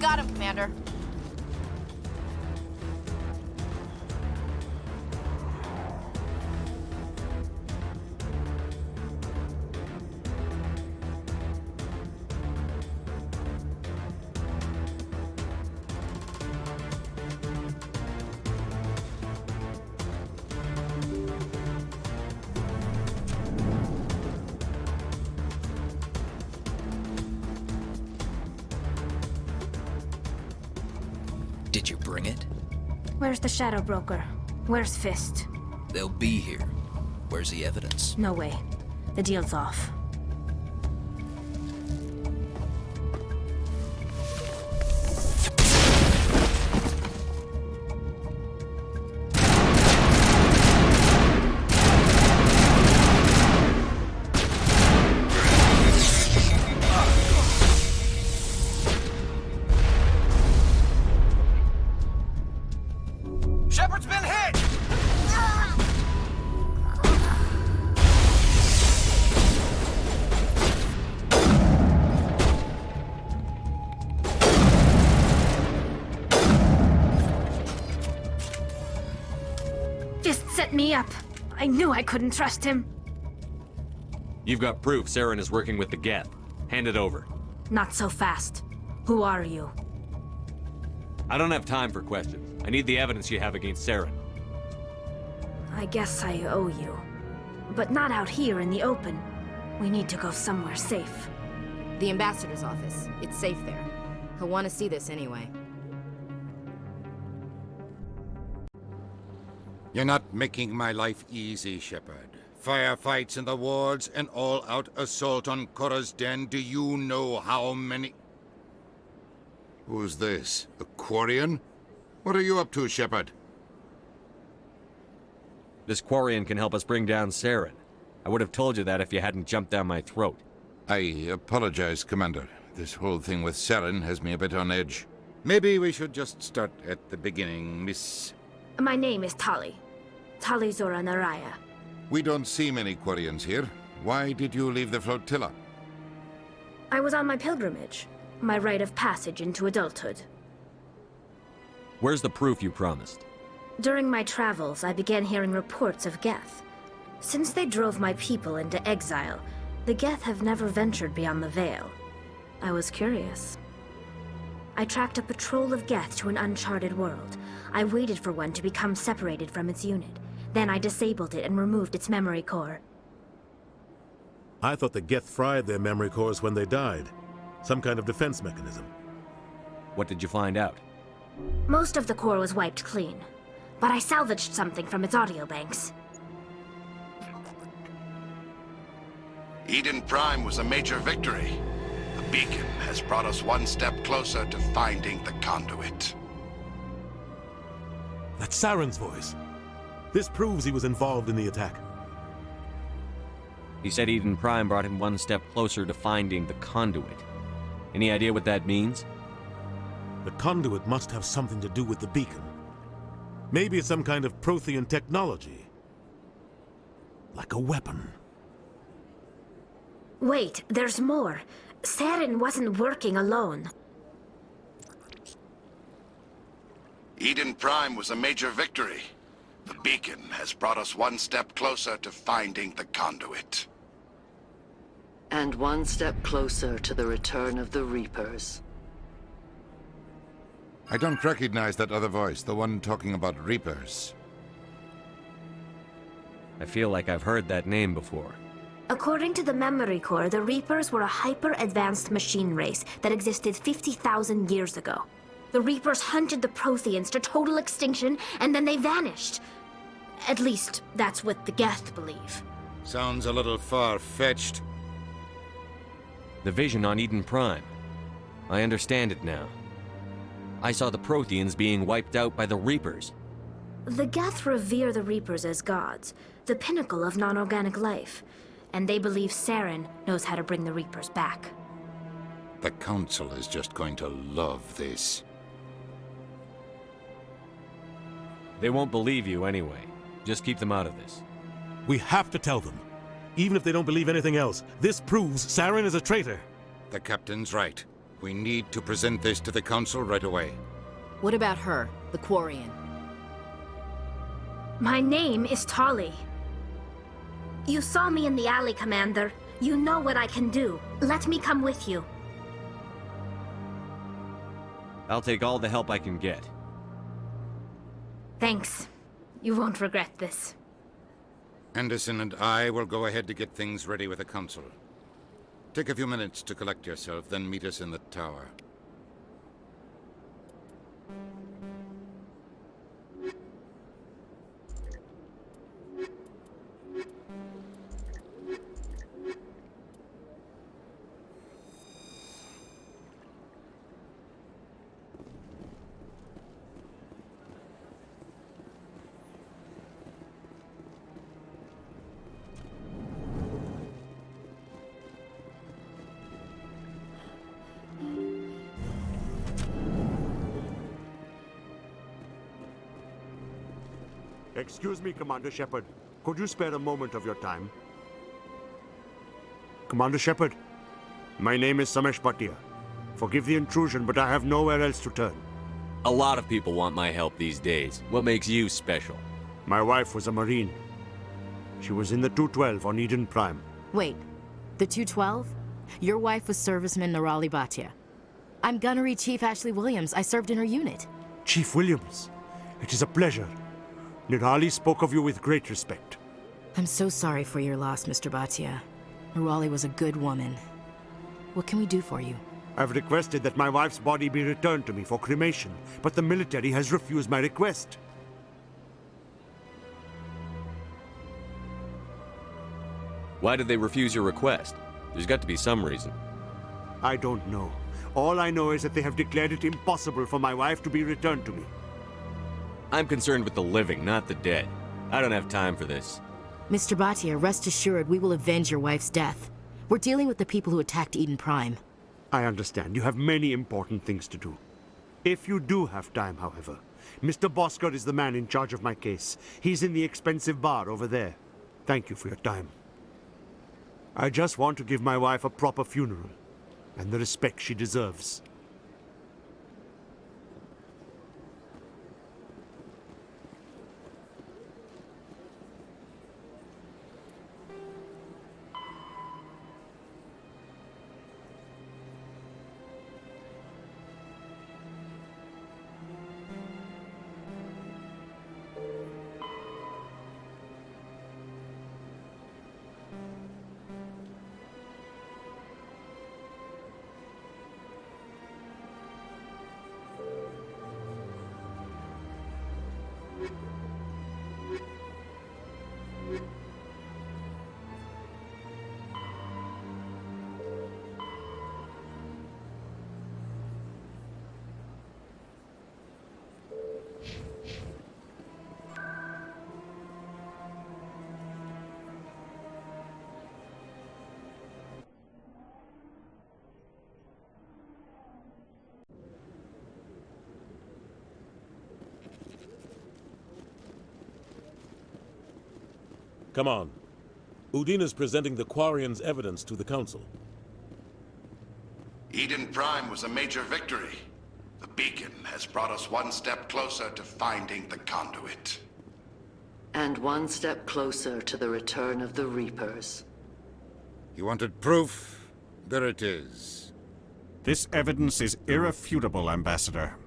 Speaker 6: got him, Commander.
Speaker 9: Did you bring it?
Speaker 10: Where's the Shadow Broker? Where's Fist?
Speaker 9: They'll be here. Where's the evidence?
Speaker 10: No way. The deal's off.
Speaker 1: Shepard's been hit!
Speaker 10: Fist set me up. I knew I couldn't trust him.
Speaker 18: You've got proof Saren is working with the Geth. Hand it over.
Speaker 10: Not so fast. Who are you?
Speaker 18: I don't have time for questions. I need the evidence you have against Saren.
Speaker 10: I guess I owe you. But not out here in the open. We need to go somewhere safe.
Speaker 6: The ambassador's office. It's safe there. He'll want to see this anyway.
Speaker 17: You're not making my life easy, Shepard. Firefights in the wards, an all-out assault on Korra's den. Do you know how many... Who's this? A Quarian? What are you up to, Shepard?
Speaker 18: This Quarian can help us bring down Saren. I would have told you that if you hadn't jumped down my throat.
Speaker 17: I apologize, Commander. This whole thing with Saren has me a bit on edge. Maybe we should just start at the beginning, Miss...
Speaker 10: My name is Tali. Tali Zora Naraya.
Speaker 17: We don't see many Quarians here. Why did you leave the flotilla?
Speaker 10: I was on my pilgrimage. My rite of passage into adulthood.
Speaker 18: Where's the proof you promised?
Speaker 10: During my travels, I began hearing reports of Geth. Since they drove my people into exile, the Geth have never ventured beyond the Veil. I was curious. I tracked a patrol of Geth to an uncharted world. I waited for one to become separated from its unit. Then I disabled it and removed its memory core.
Speaker 11: I thought the Geth fried their memory cores when they died. Some kind of defense mechanism.
Speaker 18: What did you find out?
Speaker 10: Most of the core was wiped clean, but I salvaged something from its audio banks.
Speaker 16: Eden Prime was a major victory. The beacon has brought us one step closer to finding the conduit.
Speaker 11: That's Saren's voice. This proves he was involved in the attack.
Speaker 18: He said Eden Prime brought him one step closer to finding the conduit. Any idea what that means?
Speaker 11: The conduit must have something to do with the beacon. Maybe it's some kind of Prothean technology. Like a weapon.
Speaker 10: Wait, there's more. Saren wasn't working alone.
Speaker 16: Eden Prime was a major victory. The beacon has brought us one step closer to finding the conduit.
Speaker 12: And one step closer to the return of the Reapers.
Speaker 17: I don't recognize that other voice, the one talking about Reapers.
Speaker 18: I feel like I've heard that name before.
Speaker 10: According to the memory core, the Reapers were a hyper-advanced machine race that existed 50,000 years ago. The Reapers hunted the Protheans to total extinction, and then they vanished. At least, that's what the Geth believe.
Speaker 17: Sounds a little far-fetched.
Speaker 18: The vision on Eden Prime. I understand it now. I saw the Protheans being wiped out by the Reapers.
Speaker 10: The Geth revere the Reapers as gods, the pinnacle of non-organic life. And they believe Saren knows how to bring the Reapers back.
Speaker 17: The Council is just going to love this.
Speaker 18: They won't believe you anyway. Just keep them out of this.
Speaker 11: We have to tell them. Even if they don't believe anything else, this proves Saren is a traitor.
Speaker 17: The captain's right. We need to present this to the Council right away.
Speaker 6: What about her, the Quarian?
Speaker 10: My name is Tolly. You saw me in the alley, Commander. You know what I can do. Let me come with you.
Speaker 18: I'll take all the help I can get.
Speaker 10: Thanks. You won't regret this.
Speaker 17: Anderson and I will go ahead to get things ready with the Council. Take a few minutes to collect yourself, then meet us in the tower.
Speaker 2: Excuse me, Commander Shepard. Could you spare a moment of your time? Commander Shepard, my name is Samesh Bhatia. Forgive the intrusion, but I have nowhere else to turn.
Speaker 18: A lot of people want my help these days. What makes you special?
Speaker 2: My wife was a Marine. She was in the 212 on Eden Prime.
Speaker 6: Wait, the 212? Your wife was serviceman Nirali Bhatia. I'm Gunnery Chief Ashley Williams. I served in her unit.
Speaker 2: Chief Williams, it is a pleasure. Nirali spoke of you with great respect.
Speaker 6: I'm so sorry for your loss, Mr. Bhatia. Nirali was a good woman. What can we do for you?
Speaker 2: I've requested that my wife's body be returned to me for cremation, but the military has refused my request.
Speaker 18: Why did they refuse your request? There's got to be some reason.
Speaker 2: I don't know. All I know is that they have declared it impossible for my wife to be returned to me.
Speaker 18: I'm concerned with the living, not the dead. I don't have time for this.
Speaker 6: Mr. Bhatia, rest assured we will avenge your wife's death. We're dealing with the people who attacked Eden Prime.
Speaker 2: I understand. You have many important things to do. If you do have time, however, Mr. Bosker is the man in charge of my case. He's in the expensive bar over there. Thank you for your time. I just want to give my wife a proper funeral, and the respect she deserves.
Speaker 11: Come on. Udina's presenting the Quarian's evidence to the Council.
Speaker 16: Eden Prime was a major victory. The beacon has brought us one step closer to finding the conduit.
Speaker 12: And one step closer to the return of the Reapers.
Speaker 17: You wanted proof? There it is.
Speaker 1: This evidence is irrefutable, Ambassador.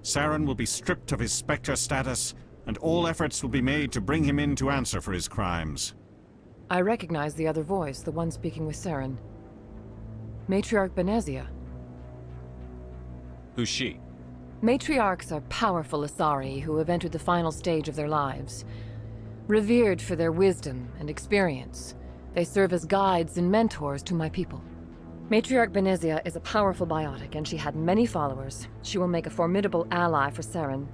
Speaker 1: Saren will be stripped of his Spectre status, and all efforts will be made to bring him in to answer for his crimes.
Speaker 15: I recognize the other voice, the one speaking with Saren. Matriarch Benezia.
Speaker 18: Who's she?
Speaker 15: Matriarchs are powerful Asari who have entered the final stage of their lives. Revered for their wisdom and experience, they serve as guides and mentors to my people. Matriarch Benezia is a powerful biotic, and she had many followers. She will make a formidable ally for Saren.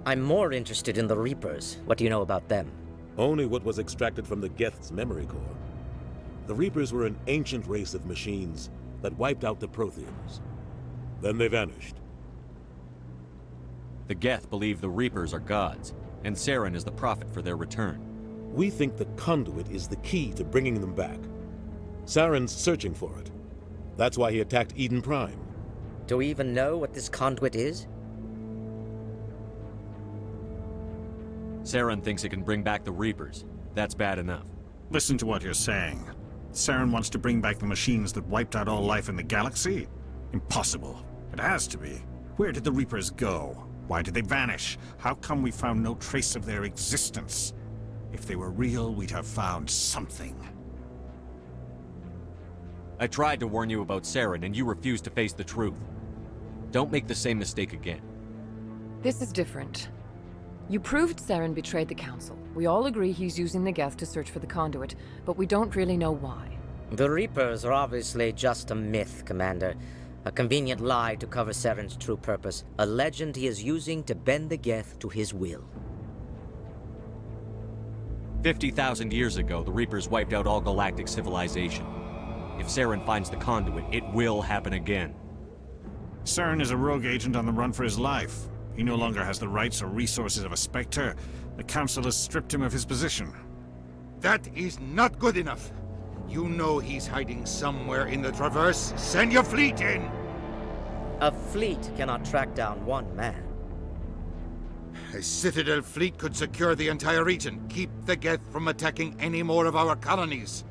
Speaker 14: I'm more interested in the Reapers. What do you know about them?
Speaker 11: Only what was extracted from the Geth's memory core. The Reapers were an ancient race of machines that wiped out the Protheans. Then they vanished.
Speaker 18: The Geth believe the Reapers are gods, and Saren is the prophet for their return.
Speaker 11: We think the conduit is the key to bringing them back. Saren's searching for it. That's why he attacked Eden Prime.
Speaker 14: Do we even know what this conduit is?
Speaker 18: Saren thinks it can bring back the Reapers. That's bad enough.
Speaker 1: Listen to what you're saying. Saren wants to bring back the machines that wiped out all life in the galaxy? Impossible. It has to be. Where did the Reapers go? Why did they vanish? How come we found no trace of their existence? If they were real, we'd have found something.
Speaker 18: I tried to warn you about Saren, and you refused to face the truth. Don't make the same mistake again.
Speaker 5: This is different. You proved Saren betrayed the Council. We all agree he's using the Geth to search for the conduit, but we don't really know why.
Speaker 14: The Reapers are obviously just a myth, Commander. A convenient lie to cover Saren's true purpose. A legend he is using to bend the Geth to his will.
Speaker 18: 50,000 years ago, the Reapers wiped out all galactic civilization. If Saren finds the conduit, it will happen again.
Speaker 1: Saren is a rogue agent on the run for his life. He no longer has the rights or resources of a Spectre. The Council has stripped him of his position.
Speaker 17: That is not good enough. You know he's hiding somewhere in the Traverse. Send your fleet in!
Speaker 14: A fleet cannot track down one man.
Speaker 17: A Citadel fleet could secure the entire region, keep the Geth from attacking any more of our colonies.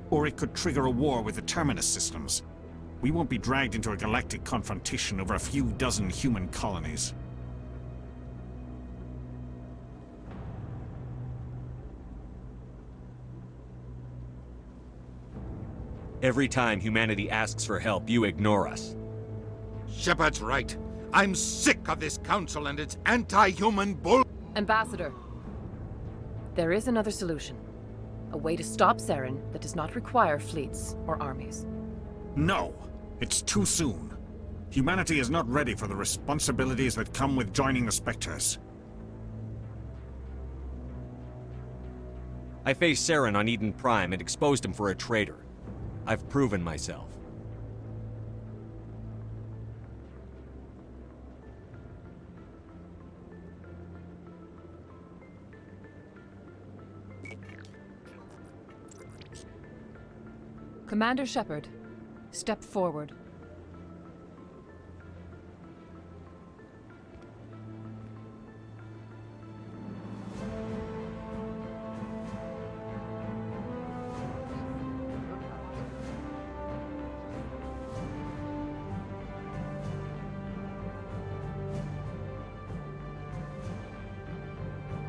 Speaker 1: Or it could trigger a war with the Terminus systems. We won't be dragged into a galactic confrontation over a few dozen human colonies.
Speaker 18: Every time humanity asks for help, you ignore us.
Speaker 17: Shepard's right. I'm sick of this council and its anti-human bull—
Speaker 5: Ambassador, there is another solution. A way to stop Saren that does not require fleets or armies.
Speaker 1: No! It's too soon. Humanity is not ready for the responsibilities that come with joining the Spectres.
Speaker 18: I faced Saren on Eden Prime and exposed him for a traitor. I've proven myself.
Speaker 5: Commander Shepard, step forward.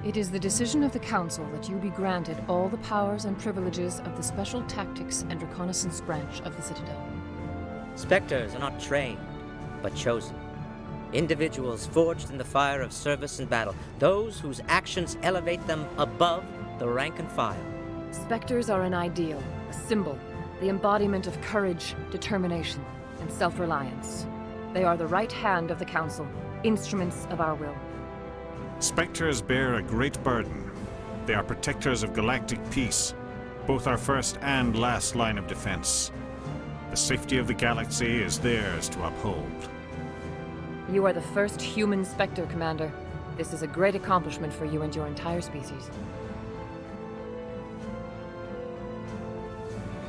Speaker 5: It is the decision of the Council that you be granted all the powers and privileges of the Special Tactics and Reconnaissance branch of the Citadel.
Speaker 14: Spectres are not trained, but chosen. Individuals forged in the fire of service and battle. Those whose actions elevate them above the rank and file.
Speaker 5: Spectres are an ideal, a symbol, the embodiment of courage, determination, and self-reliance. They are the right hand of the Council, instruments of our will.
Speaker 1: Spectres bear a great burden. They are protectors of galactic peace, both our first and last line of defense. The safety of the galaxy is theirs to uphold.
Speaker 5: You are the first human Spectre, Commander. This is a great accomplishment for you and your entire species.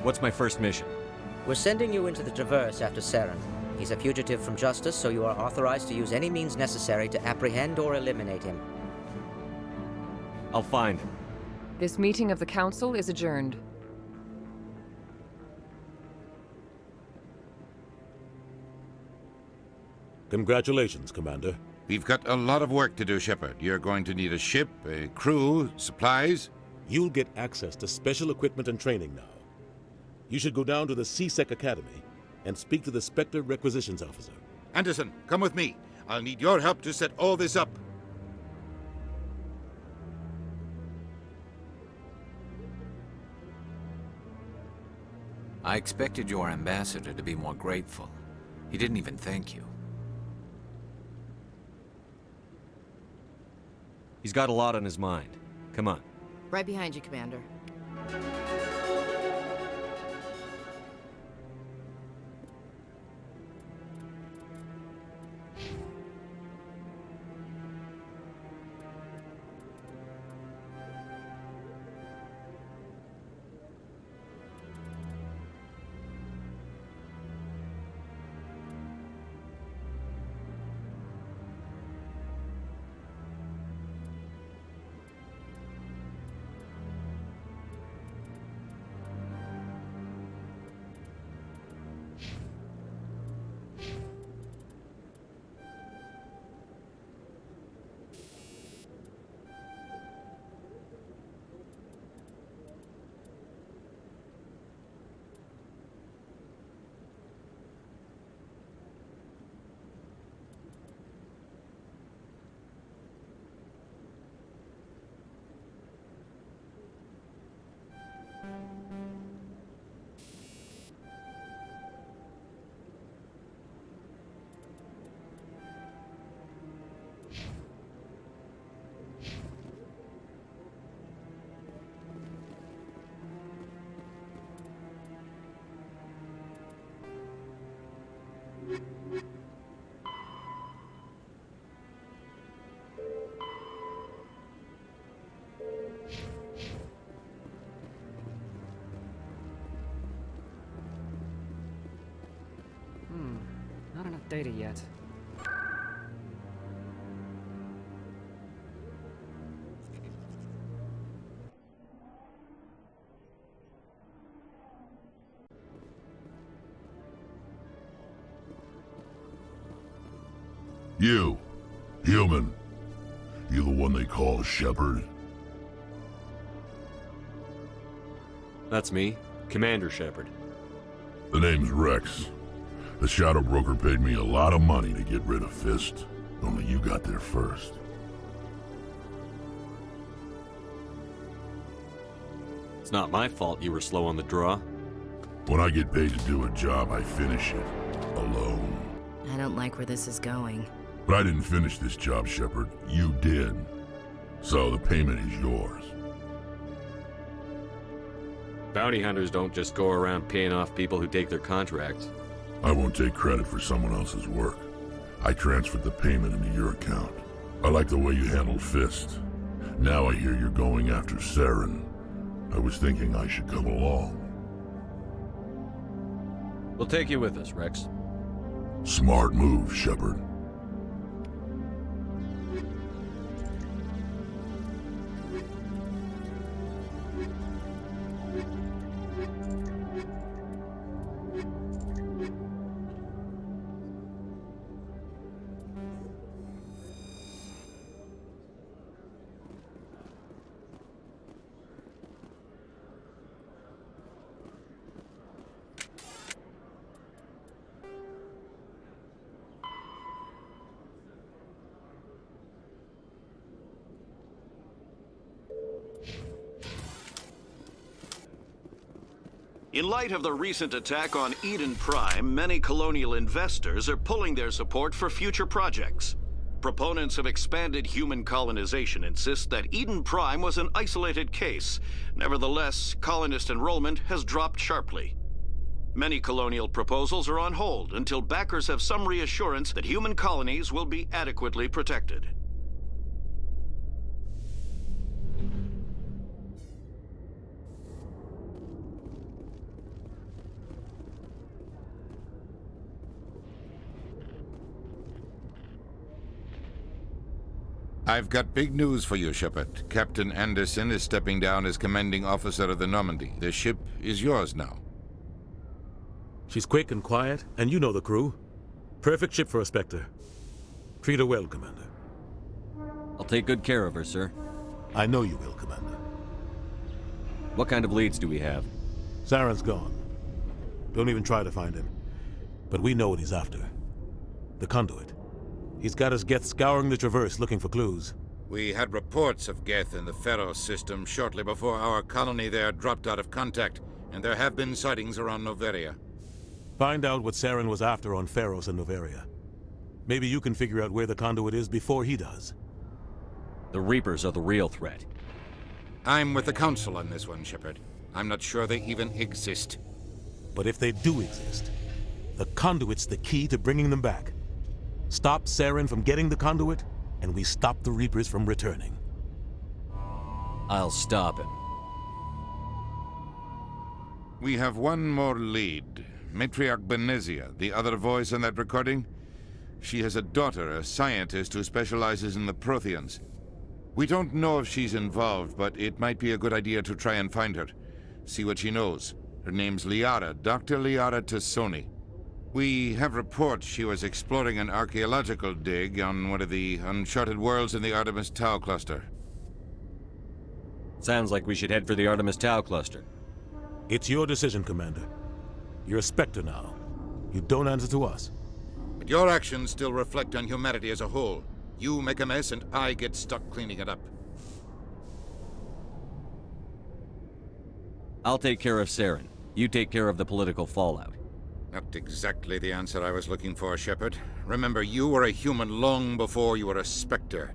Speaker 18: What's my first mission?
Speaker 14: We're sending you into the Traverse after Saren. He's a fugitive from justice, so you are authorized to use any means necessary to apprehend or eliminate him.
Speaker 18: I'll find him.
Speaker 5: This meeting of the Council is adjourned.
Speaker 11: Congratulations, Commander.
Speaker 17: We've got a lot of work to do, Shepard. You're going to need a ship, a crew, supplies.
Speaker 11: You'll get access to special equipment and training now. You should go down to the CSEC Academy and speak to the Spectre Requisitions Officer.
Speaker 17: Anderson, come with me. I'll need your help to set all this up.
Speaker 8: I expected your ambassador to be more grateful. He didn't even thank you.
Speaker 18: He's got a lot on his mind. Come on.
Speaker 6: Right behind you, Commander.
Speaker 13: Not enough data yet.
Speaker 22: You, human. You the one they call Shepard?
Speaker 18: That's me, Commander Shepard.
Speaker 22: The name's Rex. The Shadow Broker paid me a lot of money to get rid of Fist. Only you got there first.
Speaker 18: It's not my fault you were slow on the draw.
Speaker 22: When I get paid to do a job, I finish it. Alone.
Speaker 6: I don't like where this is going.
Speaker 22: But I didn't finish this job, Shepard. You did. So the payment is yours.
Speaker 18: Bounty hunters don't just go around paying off people who take their contracts.
Speaker 22: I won't take credit for someone else's work. I transferred the payment into your account. I like the way you handled Fist. Now I hear you're going after Saren. I was thinking I should come along.
Speaker 18: We'll take you with us, Rex.
Speaker 22: Smart move, Shepard.
Speaker 20: In light of the recent attack on Eden Prime, many colonial investors are pulling their support for future projects. Proponents of expanded human colonization insist that Eden Prime was an isolated case. Nevertheless, colonist enrollment has dropped sharply. Many colonial proposals are on hold until backers have some reassurance that human colonies will be adequately protected.
Speaker 17: I've got big news for you, Shepard. Captain Anderson is stepping down as commanding officer of the Normandy. The ship is yours now.
Speaker 11: She's quick and quiet, and you know the crew. Perfect ship for a Spectre. Treat her well, Commander.
Speaker 18: I'll take good care of her, sir.
Speaker 11: I know you will, Commander.
Speaker 18: What kind of leads do we have?
Speaker 11: Saren's gone. Don't even try to find him. But we know what he's after. The conduit. He's got us Geth scouring the Traverse looking for clues.
Speaker 17: We had reports of Geth in the Pharos system shortly before our colony there dropped out of contact, and there have been sightings around Noveria.
Speaker 11: Find out what Saren was after on Pharos and Noveria. Maybe you can figure out where the conduit is before he does.
Speaker 18: The Reapers are the real threat.
Speaker 17: I'm with the Council on this one, Shepard. I'm not sure they even exist.
Speaker 11: But if they do exist, the conduit's the key to bringing them back. Stop Saren from getting the conduit, and we stop the Reapers from returning.
Speaker 18: I'll stop him.
Speaker 17: We have one more lead. Matriarch Benezia, the other voice on that recording. She has a daughter, a scientist who specializes in the Protheans. We don't know if she's involved, but it might be a good idea to try and find her. See what she knows. Her name's Liara, Dr. Liara Tassoni. We have reports she was exploring an archaeological dig on one of the uncharted worlds in the Artemis Tau cluster.
Speaker 18: Sounds like we should head for the Artemis Tau cluster.
Speaker 11: It's your decision, Commander. You're a Spectre now. You don't answer to us.
Speaker 17: But your actions still reflect on humanity as a whole. You make a mess and I get stuck cleaning it up.
Speaker 18: I'll take care of Saren. You take care of the political fallout.
Speaker 17: Not exactly the answer I was looking for, Shepard. Remember, you were a human long before you were a Spectre.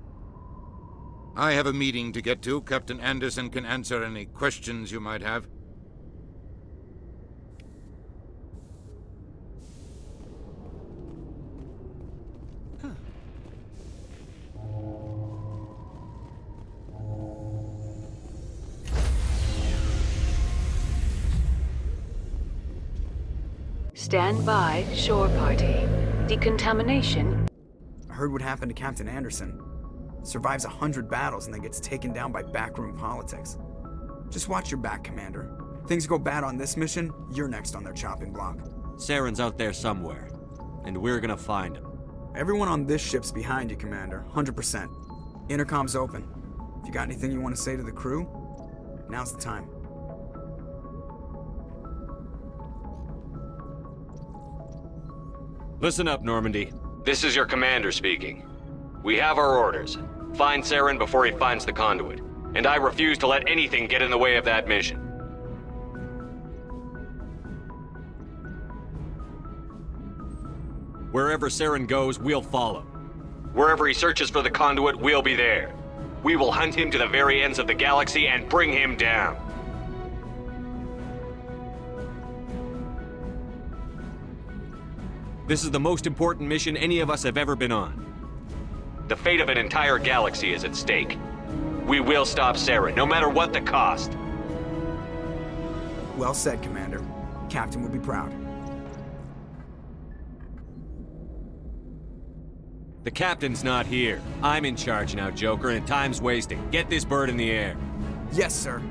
Speaker 17: I have a meeting to get to. Captain Anderson can answer any questions you might have.
Speaker 13: Stand by, shore party. Decontamination.
Speaker 21: I heard what happened to Captain Anderson. Survives 100 battles and then gets taken down by backroom politics. Just watch your back, Commander. Things go bad on this mission, you're next on their chopping block.
Speaker 18: Saren's out there somewhere, and we're gonna find him.
Speaker 21: Everyone on this ship's behind you, Commander. 100%. Intercom's open. If you got anything you want to say to the crew, now's the time.
Speaker 18: Listen up, Normandy. This is your commander speaking. We have our orders. Find Saren before he finds the conduit. And I refuse to let anything get in the way of that mission. Wherever Saren goes, we'll follow. Wherever he searches for the conduit, we'll be there. We will hunt him to the very ends of the galaxy and bring him down. This is the most important mission any of us have ever been on. The fate of an entire galaxy is at stake. We will stop Saren, no matter what the cost.
Speaker 21: Well said, Commander. Captain will be proud.
Speaker 18: The captain's not here. I'm in charge now, Joker, and time's wasting. Get this bird in the air.
Speaker 21: Yes, sir.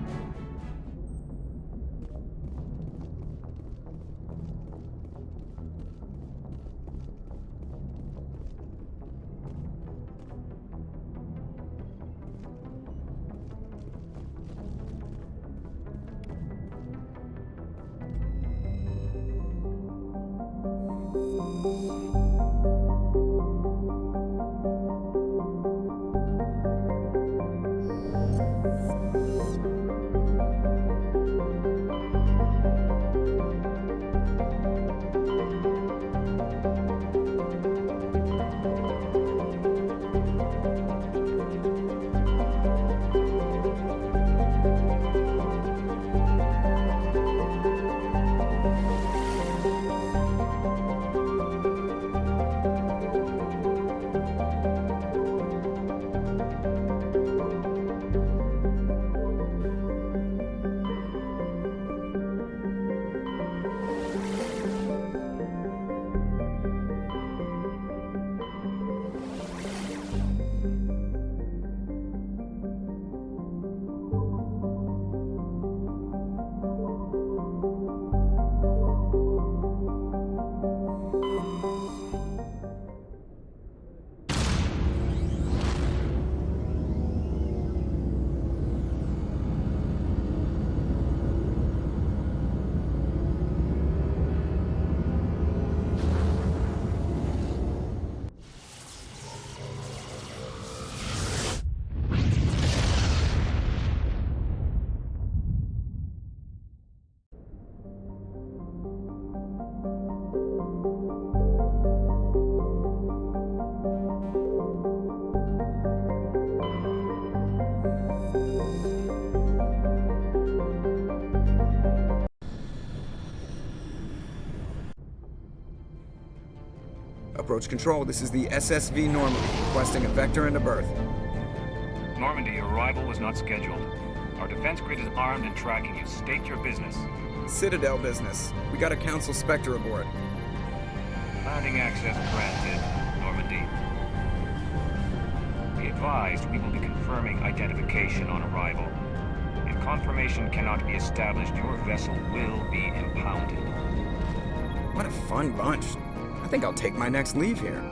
Speaker 21: Approach control, this is the SSV Normandy, requesting a vector and a berth.
Speaker 23: Normandy, your arrival was not scheduled. Our defense grid is armed and tracking you. State your business.
Speaker 21: Citadel business. We got a Council Spectre aboard.
Speaker 23: Landing access granted, Normandy. Be advised, we will be confirming identification on arrival. If confirmation cannot be established, your vessel will be impounded.
Speaker 21: What a fun bunch. I think I'll take my next leave here.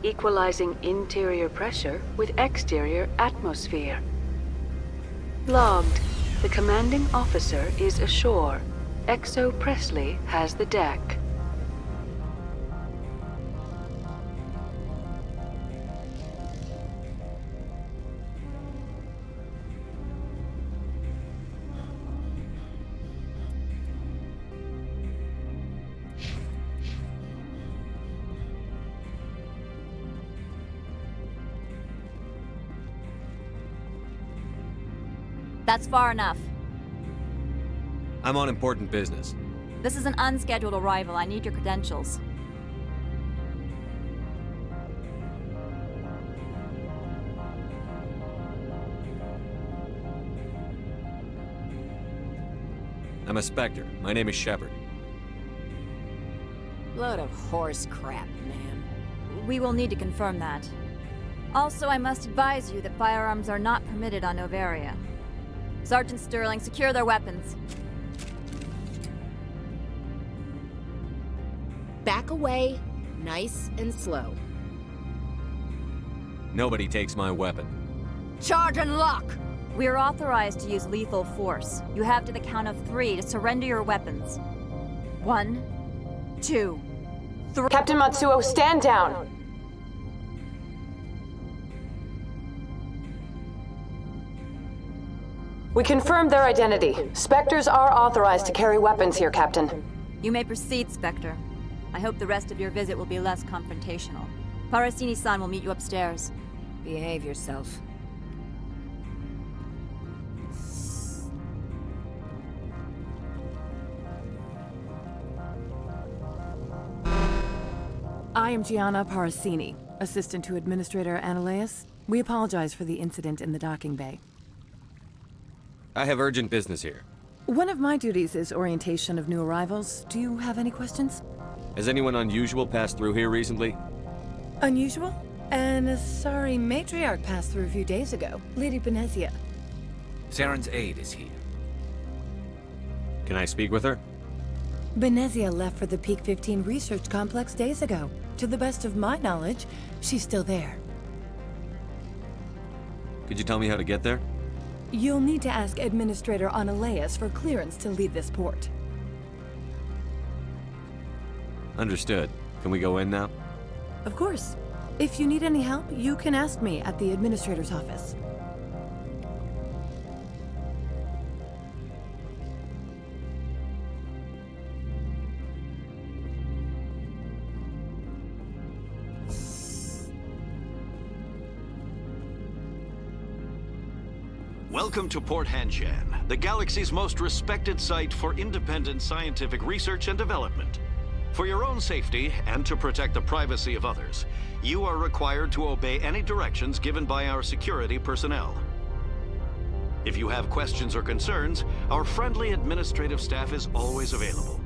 Speaker 13: Equalizing interior pressure with exterior atmosphere. Logged. The commanding officer is ashore. Exo Presley has the deck.
Speaker 3: That's far enough.
Speaker 7: I'm on important business.
Speaker 3: This is an unscheduled arrival. I need your credentials.
Speaker 7: I'm a Spectre. My name is Shepard.
Speaker 3: Load of horse crap, man. We will need to confirm that. Also, I must advise you that firearms are not permitted on Novaria. Sergeant Sterling, secure their weapons.
Speaker 6: Back away, nice and slow.
Speaker 7: Nobody takes my weapon.
Speaker 3: Charge and lock! We are authorized to use lethal force. You have to the count of 3 to surrender your weapons. 1, 2, 3.
Speaker 13: Captain Matsuo, stand down! We confirmed their identity. Spectres are authorized to carry weapons here, Captain.
Speaker 3: You may proceed, Spectre. I hope the rest of your visit will be less confrontational. Parasini-san will meet you upstairs.
Speaker 6: Behave yourself.
Speaker 19: I am Gianna Parasini, assistant to Administrator Ananias. We apologize for the incident in the docking bay.
Speaker 7: I have urgent business here.
Speaker 19: One of my duties is orientation of new arrivals. Do you have any questions?
Speaker 7: Has anyone unusual passed through here recently?
Speaker 19: Unusual? And a sorry matriarch passed through a few days ago. Lady Benezia.
Speaker 8: Saren's aide is here.
Speaker 7: Can I speak with her?
Speaker 19: Benezia left for the Peak 15 research complex days ago. To the best of my knowledge, she's still there.
Speaker 7: Could you tell me how to get there?
Speaker 19: You'll need to ask Administrator Ananias for clearance to leave this port.
Speaker 7: Understood. Can we go in now?
Speaker 19: Of course. If you need any help, you can ask me at the Administrator's office.
Speaker 20: Welcome to Port Hanshan, the galaxy's most respected site for independent scientific research and development. For your own safety and to protect the privacy of others, you are required to obey any directions given by our security personnel. If you have questions or concerns, our friendly administrative staff is always available.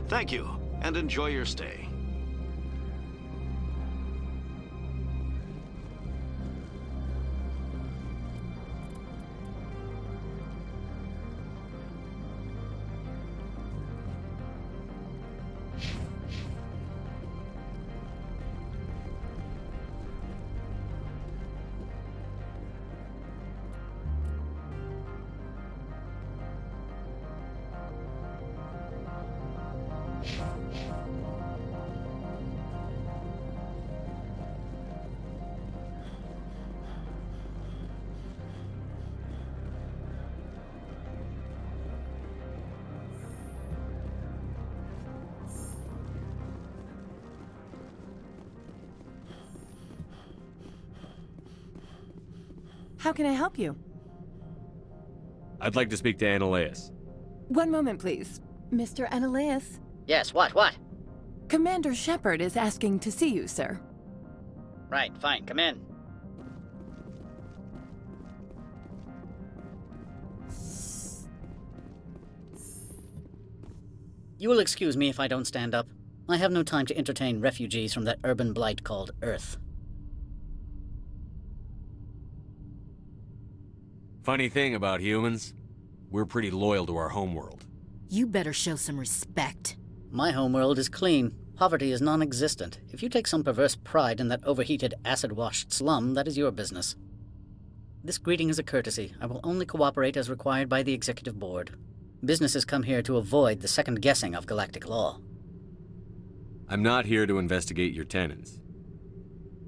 Speaker 20: Thank you, and enjoy your stay.
Speaker 19: How can I help you?
Speaker 7: I'd like to speak to Ananias.
Speaker 19: One moment, please. Mr. Ananias?
Speaker 24: Yes, what?
Speaker 19: Commander Shepard is asking to see you, sir.
Speaker 24: Right, fine, come in. You will excuse me if I don't stand up. I have no time to entertain refugees from that urban blight called Earth.
Speaker 7: Funny thing about humans, we're pretty loyal to our homeworld.
Speaker 6: You better show some respect.
Speaker 24: My homeworld is clean. Poverty is non-existent. If you take some perverse pride in that overheated, acid-washed slum, that is your business. This greeting is a courtesy. I will only cooperate as required by the Executive Board. Businesses come here to avoid the second guessing of galactic law.
Speaker 7: I'm not here to investigate your tenants.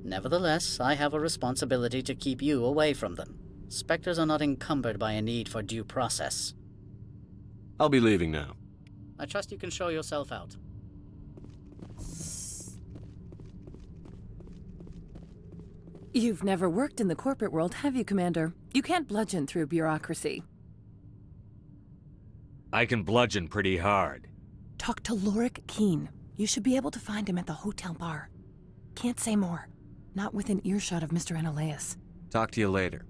Speaker 24: Nevertheless, I have a responsibility to keep you away from them. Spectres are not encumbered by a need for due process.
Speaker 7: I'll be leaving now.
Speaker 24: I trust you can show yourself out.
Speaker 2: You've never worked in the corporate world, have you, Commander? You can't bludgeon through bureaucracy.
Speaker 7: I can bludgeon pretty hard.
Speaker 2: Talk to Lorik Keen. You should be able to find him at the hotel bar. Can't say more. Not within earshot of Mr. Analaeus.
Speaker 7: Talk to you later.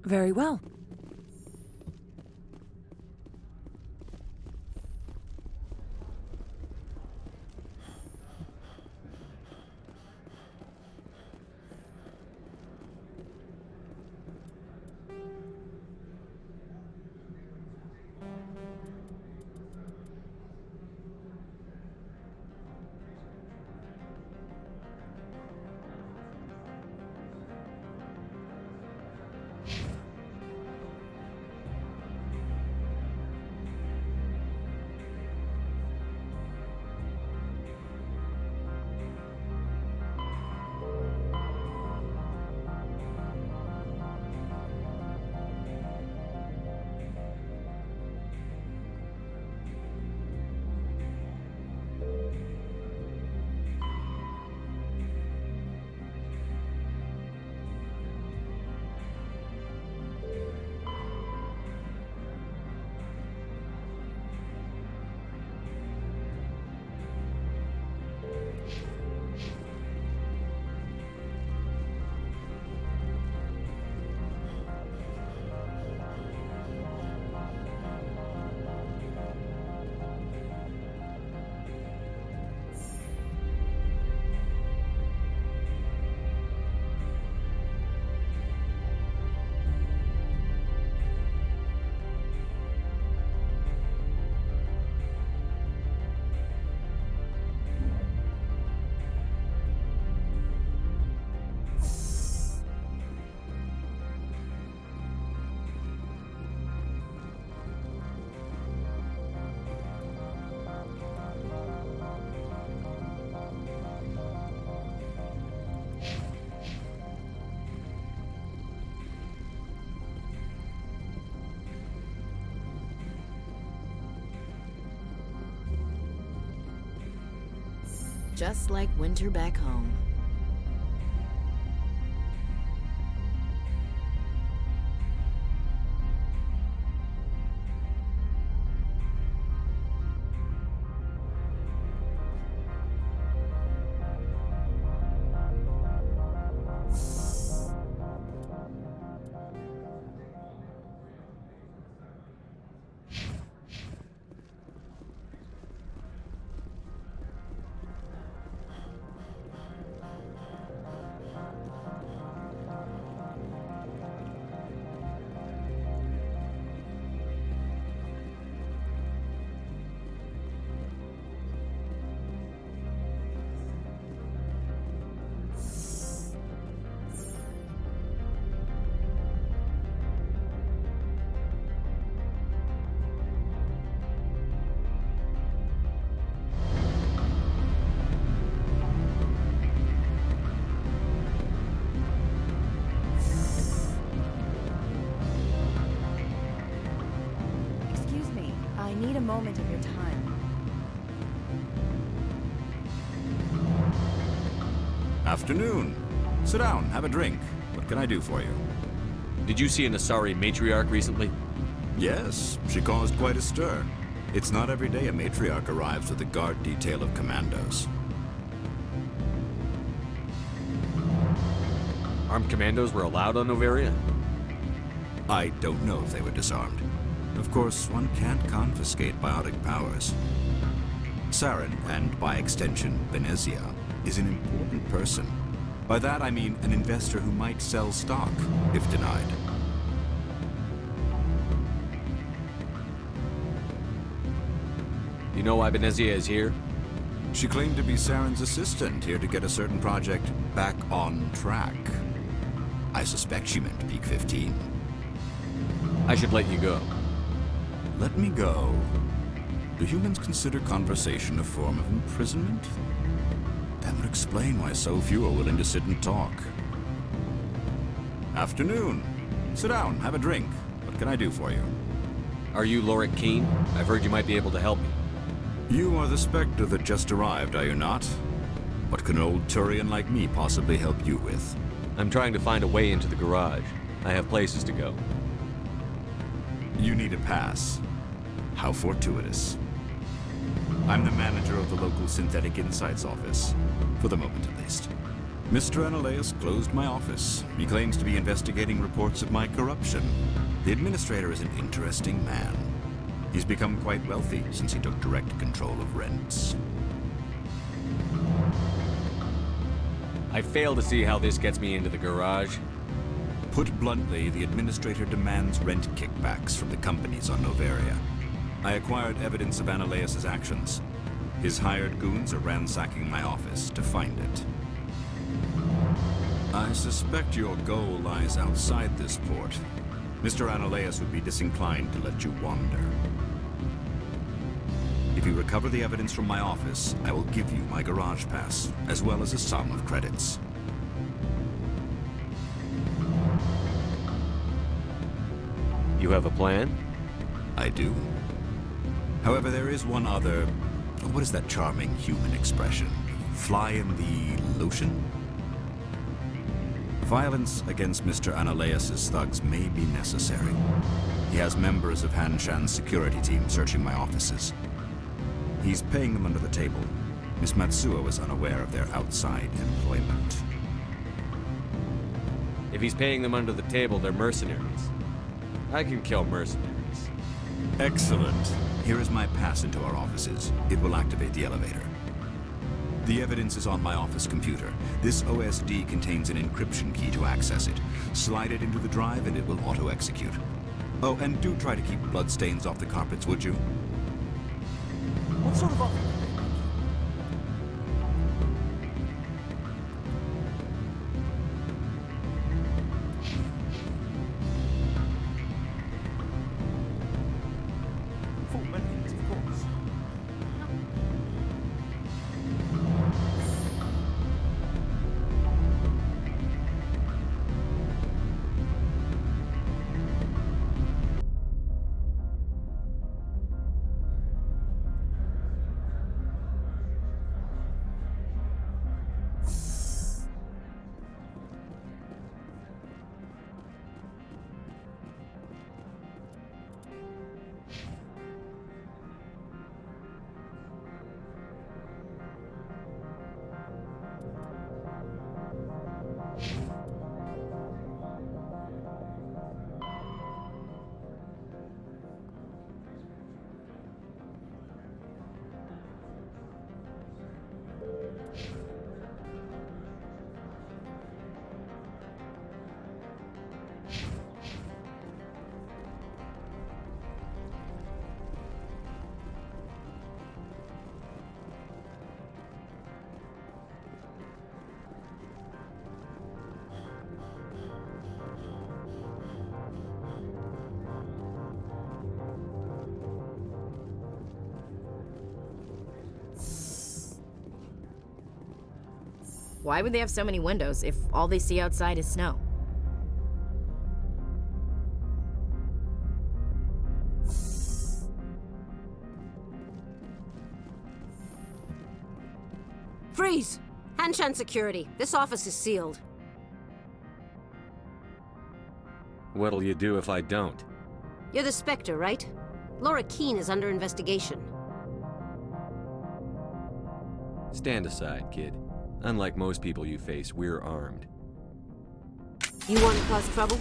Speaker 2: Very well.
Speaker 6: Just like winter back home. Moment of your time.
Speaker 4: Afternoon. Sit down, have a drink. What can I do for you?
Speaker 7: Did you see an Asari matriarch recently?
Speaker 4: Yes, she caused quite a stir. It's not every day a matriarch arrives with a guard detail of commandos.
Speaker 7: Armed commandos were allowed on Noveria?
Speaker 4: I don't know if they were disarmed. Of course, one can't confiscate biotic powers. Saren, and by extension, Venezia, is an important person. By that I mean an investor who might sell stock, if denied.
Speaker 7: You know why Venezia is here?
Speaker 4: She claimed to be Saren's assistant, here to get a certain project back on track. I suspect she meant Peak 15.
Speaker 7: I should let you go.
Speaker 4: Let me go. Do humans consider conversation a form of imprisonment? That would explain why so few are willing to sit and talk. Afternoon. Sit down, have a drink. What can I do for you?
Speaker 7: Are you Lorik Keene? I've heard you might be able to help me.
Speaker 4: You are the Spectre that just arrived, are you not? What can an old Turian like me possibly help you with?
Speaker 7: I'm trying to find a way into the garage. I have places to go.
Speaker 4: You need a pass. How fortuitous. I'm the manager of the local Synthetic Insights office. For the moment, at least. Mr. Analaeus closed my office. He claims to be investigating reports of my corruption. The administrator is an interesting man. He's become quite wealthy since he took direct control of rents.
Speaker 7: I fail to see how this gets me into the garage.
Speaker 4: Put bluntly, the administrator demands rent kickbacks from the companies on Noveria. I acquired evidence of Analaeus' actions. His hired goons are ransacking my office to find it. I suspect your goal lies outside this port. Mr. Analaeus would be disinclined to let you wander. If you recover the evidence from my office, I will give you my garage pass, as well as a sum of credits.
Speaker 7: You have a plan?
Speaker 4: I do. However, there is one other... What is that charming human expression? Fly in the lotion? Violence against Mr. Analaeus' thugs may be necessary. He has members of Han Shan's security team searching my offices. He's paying them under the table. Miss Matsuo was unaware of their outside employment.
Speaker 7: If he's paying them under the table, they're mercenaries. I can kill mercenaries.
Speaker 4: Excellent. Here is my pass into our offices. It will activate the elevator. The evidence is on my office computer. This OSD contains an encryption key to access it. Slide it into the drive and it will auto-execute. Oh, and do try to keep bloodstains off the carpets, would you?
Speaker 1: What sort of offer? Full benefits, of course.
Speaker 6: Why would they have so many windows if all they see outside is snow?
Speaker 9: Freeze! Hanshan security. This office is sealed.
Speaker 7: What'll you do if I don't?
Speaker 9: You're the Spectre, right? Lorik Keene is under investigation.
Speaker 7: Stand aside, kid. Unlike most people you face, we're armed.
Speaker 9: You want to cause trouble?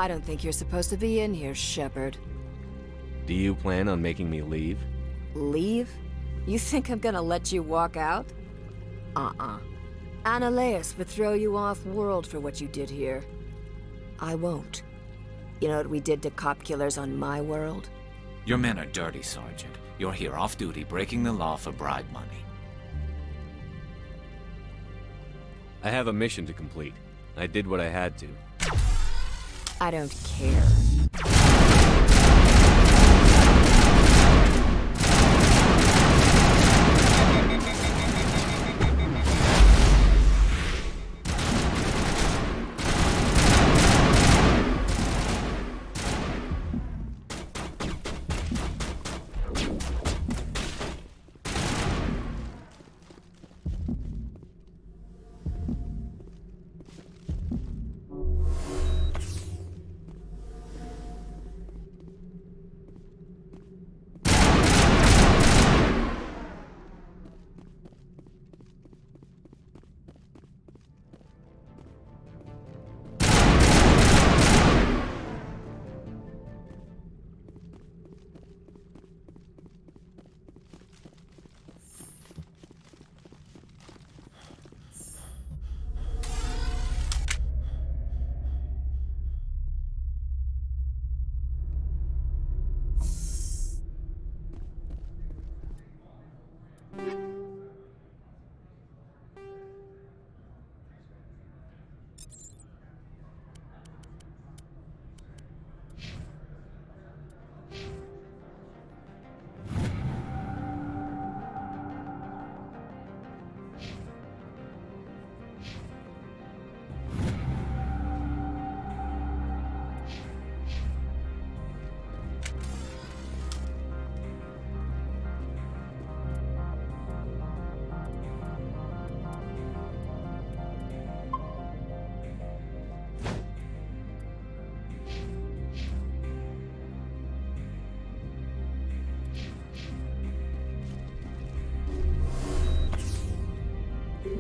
Speaker 10: I don't think you're supposed to be in here, Shepard.
Speaker 7: Do you plan on making me leave?
Speaker 10: Leave? You think I'm gonna let you walk out? Annaleus would throw you off-world for what you did here. I won't. You know what we did to cop killers on my world?
Speaker 8: Your men are dirty, Sergeant. You're here off-duty, breaking the law for bribe money.
Speaker 7: I have a mission to complete. I did what I had to.
Speaker 10: I don't care.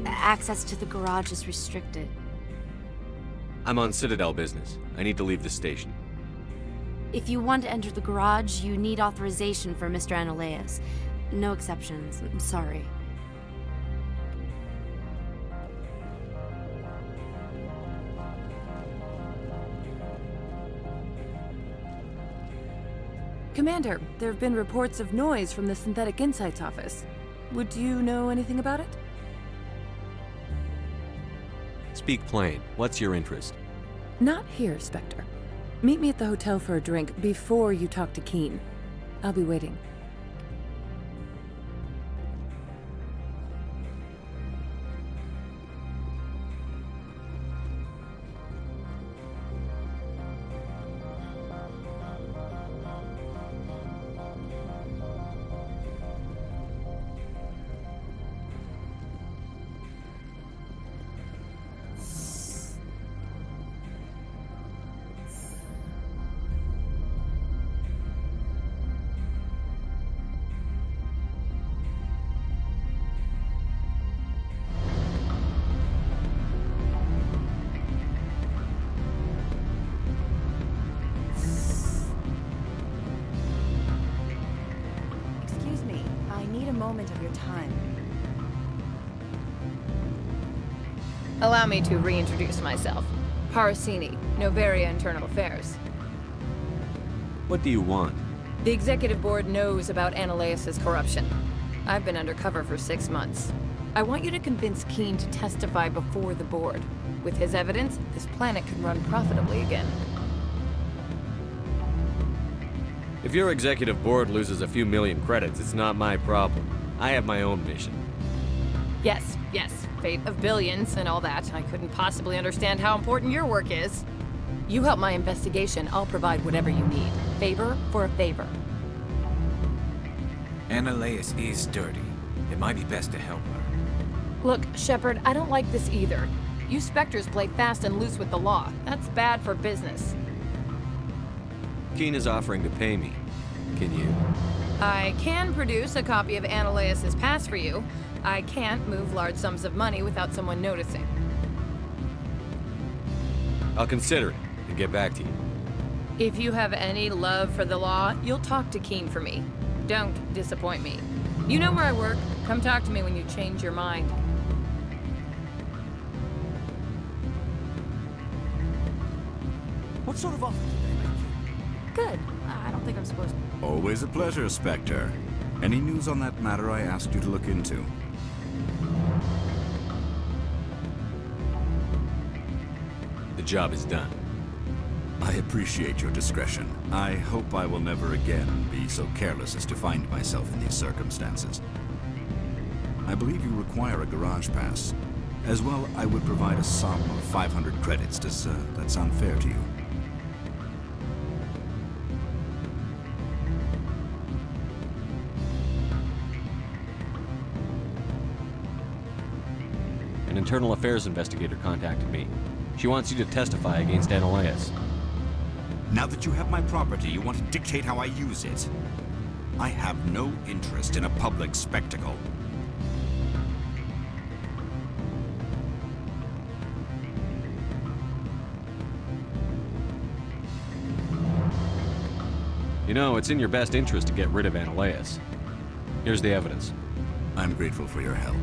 Speaker 6: Access to the garage is restricted.
Speaker 7: I'm on Citadel business. I need to leave the station.
Speaker 6: If you want to enter the garage, you need authorization for Mr. Annaleus. No exceptions. I'm sorry.
Speaker 2: Commander, there have been reports of noise from the Synthetic Insights office. Would you know anything about it?
Speaker 7: Speak plain. What's your interest?
Speaker 2: Not here, Spectre. Meet me at the hotel for a drink before you talk to Keen. I'll be waiting.
Speaker 10: Moment of your time.
Speaker 5: Allow me to reintroduce myself. Parasini, Novaria Internal Affairs.
Speaker 7: What do you want?
Speaker 5: The Executive Board knows about Annaleus' corruption. I've been undercover for 6 months. I want you to convince Keen to testify before the Board. With his evidence, this planet could run profitably again.
Speaker 7: If your executive board loses a few million credits, it's not my problem. I have my own mission.
Speaker 5: Yes, fate of billions and all that. I couldn't possibly understand how important your work is. You help my investigation, I'll provide whatever you need. Favor for a favor.
Speaker 8: Annaleus is dirty. It might be best to help her.
Speaker 5: Look, Shepard, I don't like this either. You Spectres play fast and loose with the law. That's bad for business.
Speaker 7: Keen is offering to pay me. Can you?
Speaker 5: I can produce a copy of Annaleus' pass for you. I can't move large sums of money without someone noticing.
Speaker 7: I'll consider it and get back to you.
Speaker 5: If you have any love for the law, you'll talk to Keene for me. Don't disappoint me. You know where I work. Come talk to me when you change your mind.
Speaker 12: What sort of offer did they make you?
Speaker 3: Good. I don't think I'm supposed to.
Speaker 4: Always a pleasure, Spectre. Any news on that matter I asked you to look into?
Speaker 7: The job is done.
Speaker 4: I appreciate your discretion. I hope I will never again be so careless as to find myself in these circumstances. I believe you require a garage pass. As well, I would provide a sum of 500 credits. Does that sound fair to you?
Speaker 7: An internal affairs investigator contacted me. She wants you to testify against Analeus.
Speaker 4: Now that you have my property, you want to dictate how I use it. I have no interest in a public spectacle.
Speaker 7: You know, it's in your best interest to get rid of Analeus. Here's the evidence.
Speaker 4: I'm grateful for your help.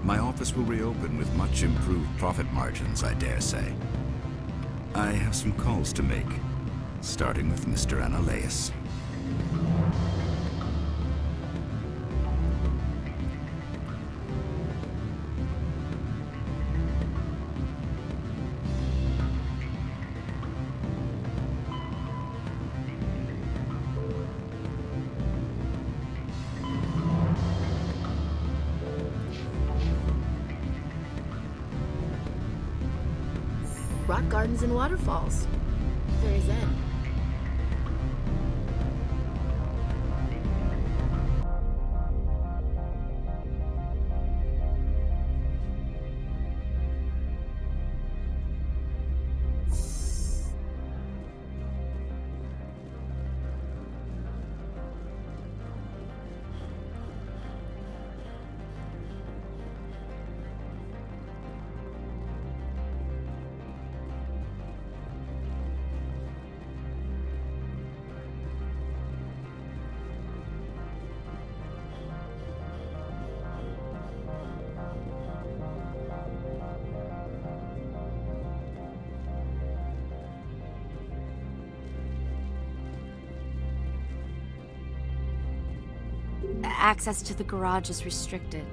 Speaker 4: My office will reopen with much improved profit margins, I dare say. I have some calls to make, starting with Mr. Analeus.
Speaker 6: Rock gardens and waterfalls. Very zen.
Speaker 14: Access to the garage is restricted.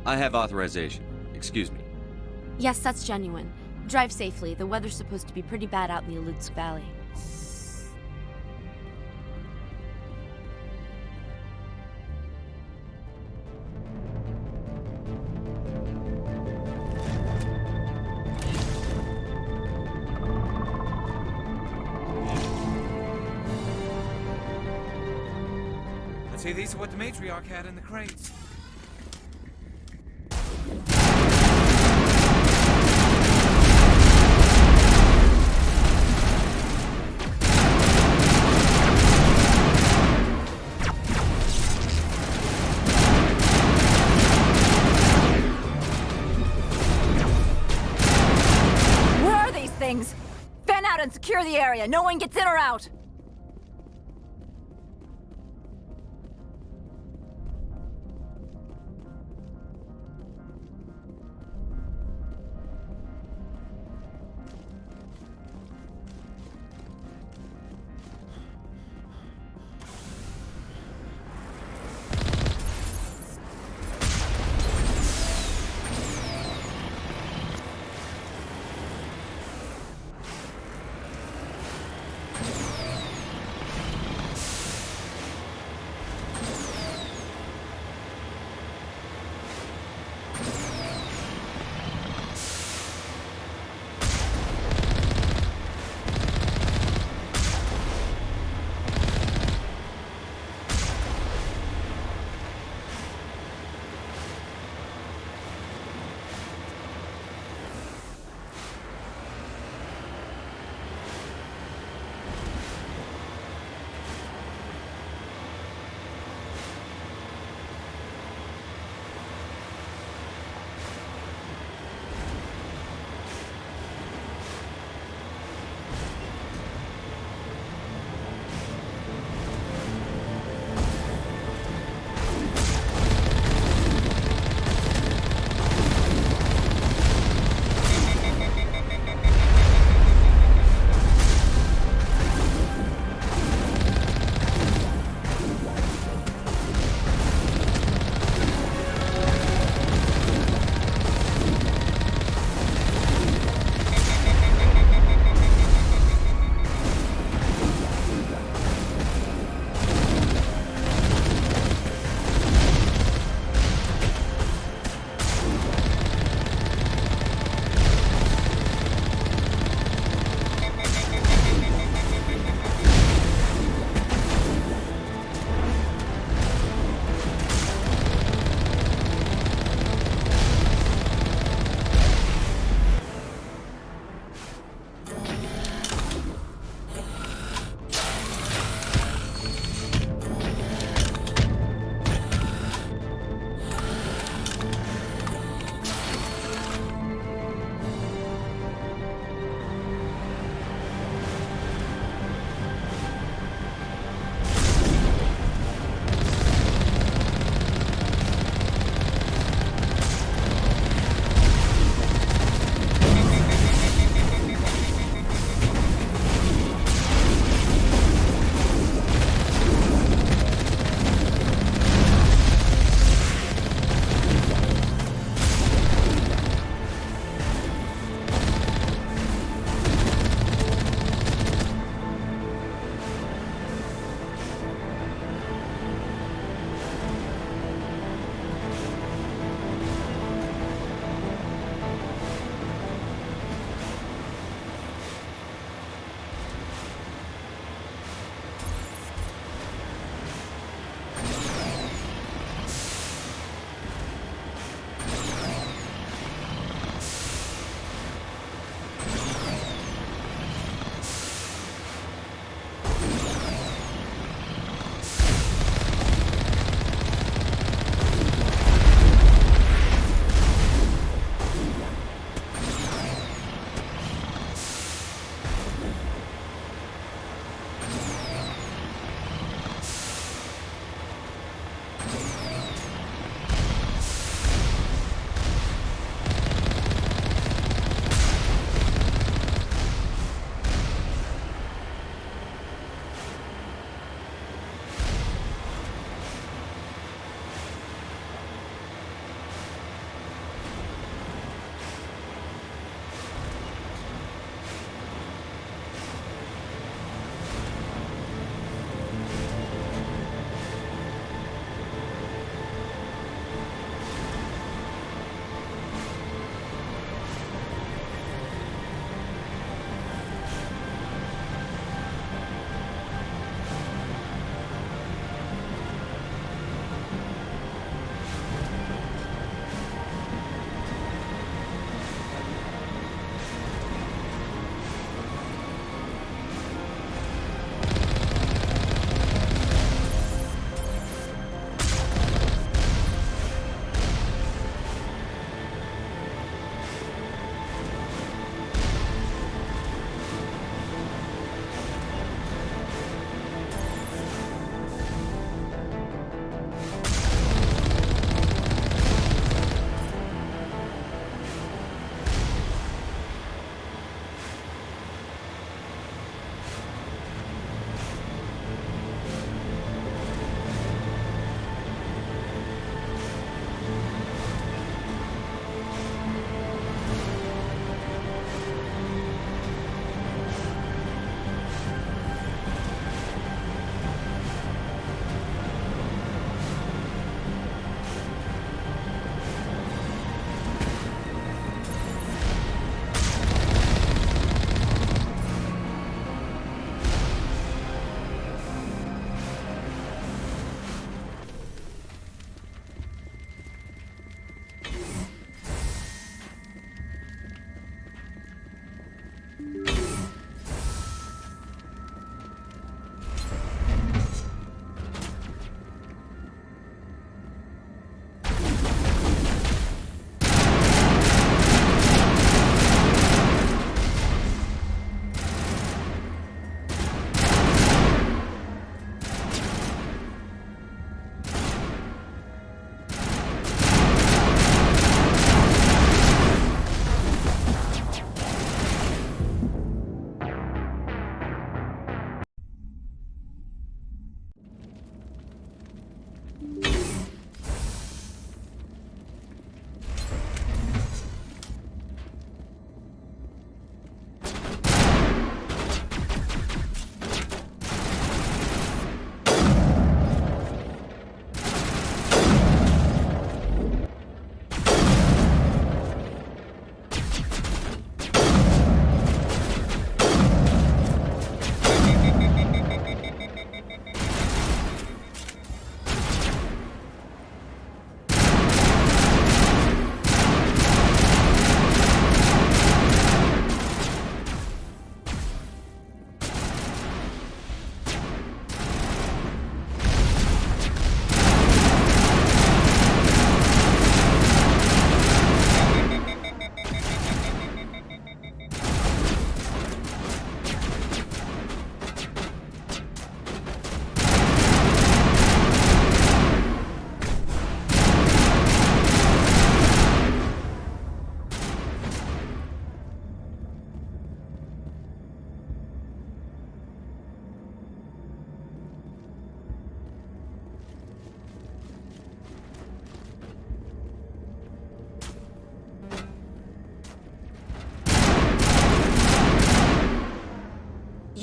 Speaker 7: I have authorization. Excuse me.
Speaker 14: Yes, that's genuine. Drive safely. The weather's supposed to be pretty bad out in the Alutsk Valley.
Speaker 8: See, these are what the matriarch had in the crates.
Speaker 3: Where are these things? Fan out and secure the area. No one gets in or out.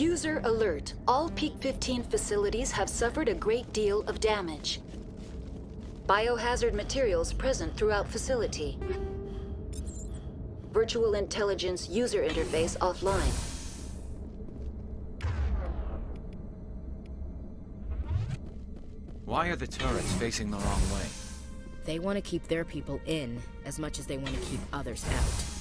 Speaker 11: User alert. All Peak 15 facilities have suffered a great deal of damage. Biohazard materials present throughout facility. Virtual intelligence user interface offline.
Speaker 8: Why are the turrets facing the wrong way?
Speaker 6: They want to keep their people in as much as they want to keep others out.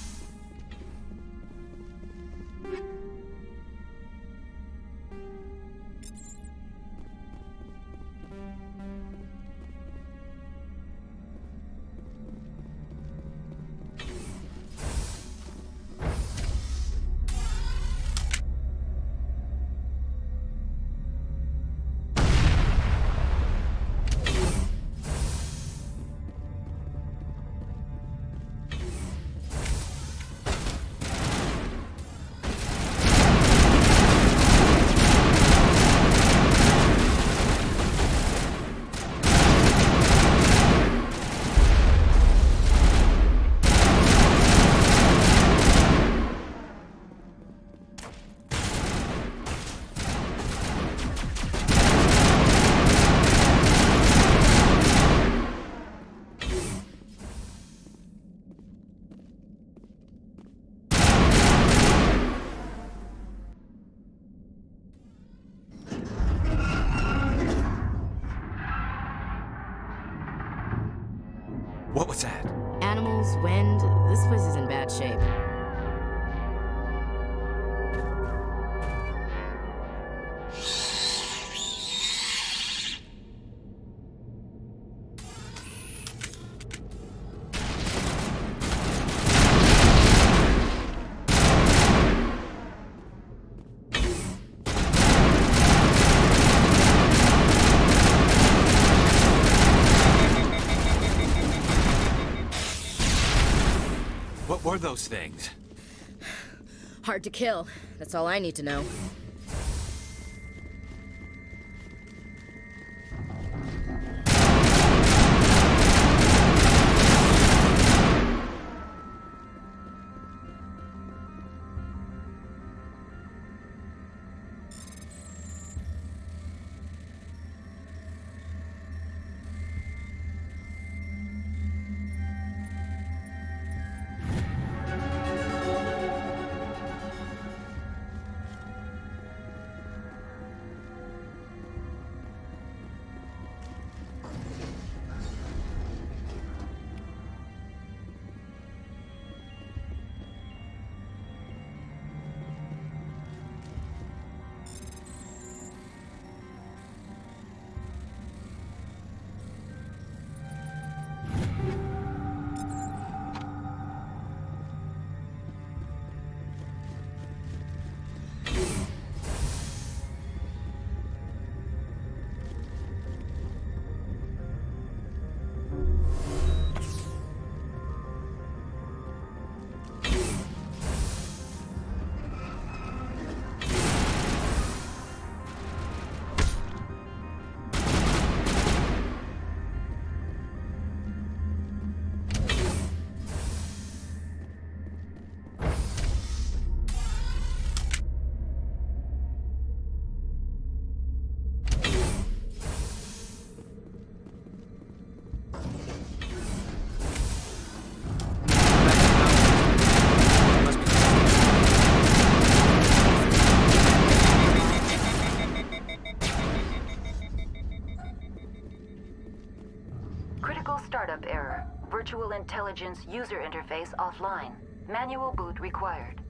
Speaker 8: What was that?
Speaker 6: Animals, wind, this place is in bad shape.
Speaker 8: What were those things?
Speaker 6: Hard to kill. That's all I need to know.
Speaker 11: Intelligence user interface offline. Manual boot required.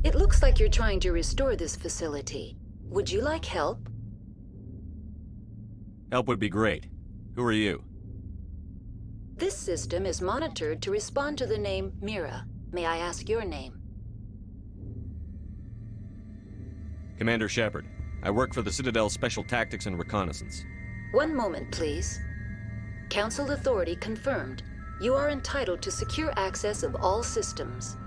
Speaker 11: It looks like you're trying to restore this facility. Would you like help?
Speaker 7: Help would be great. Who are you?
Speaker 11: This system is monitored to respond to the name Mira. May I ask your name?
Speaker 7: Commander Shepard. I work for the Citadel Special Tactics and Reconnaissance.
Speaker 11: One moment, please. Council authority confirmed. You are entitled to secure access of all systems.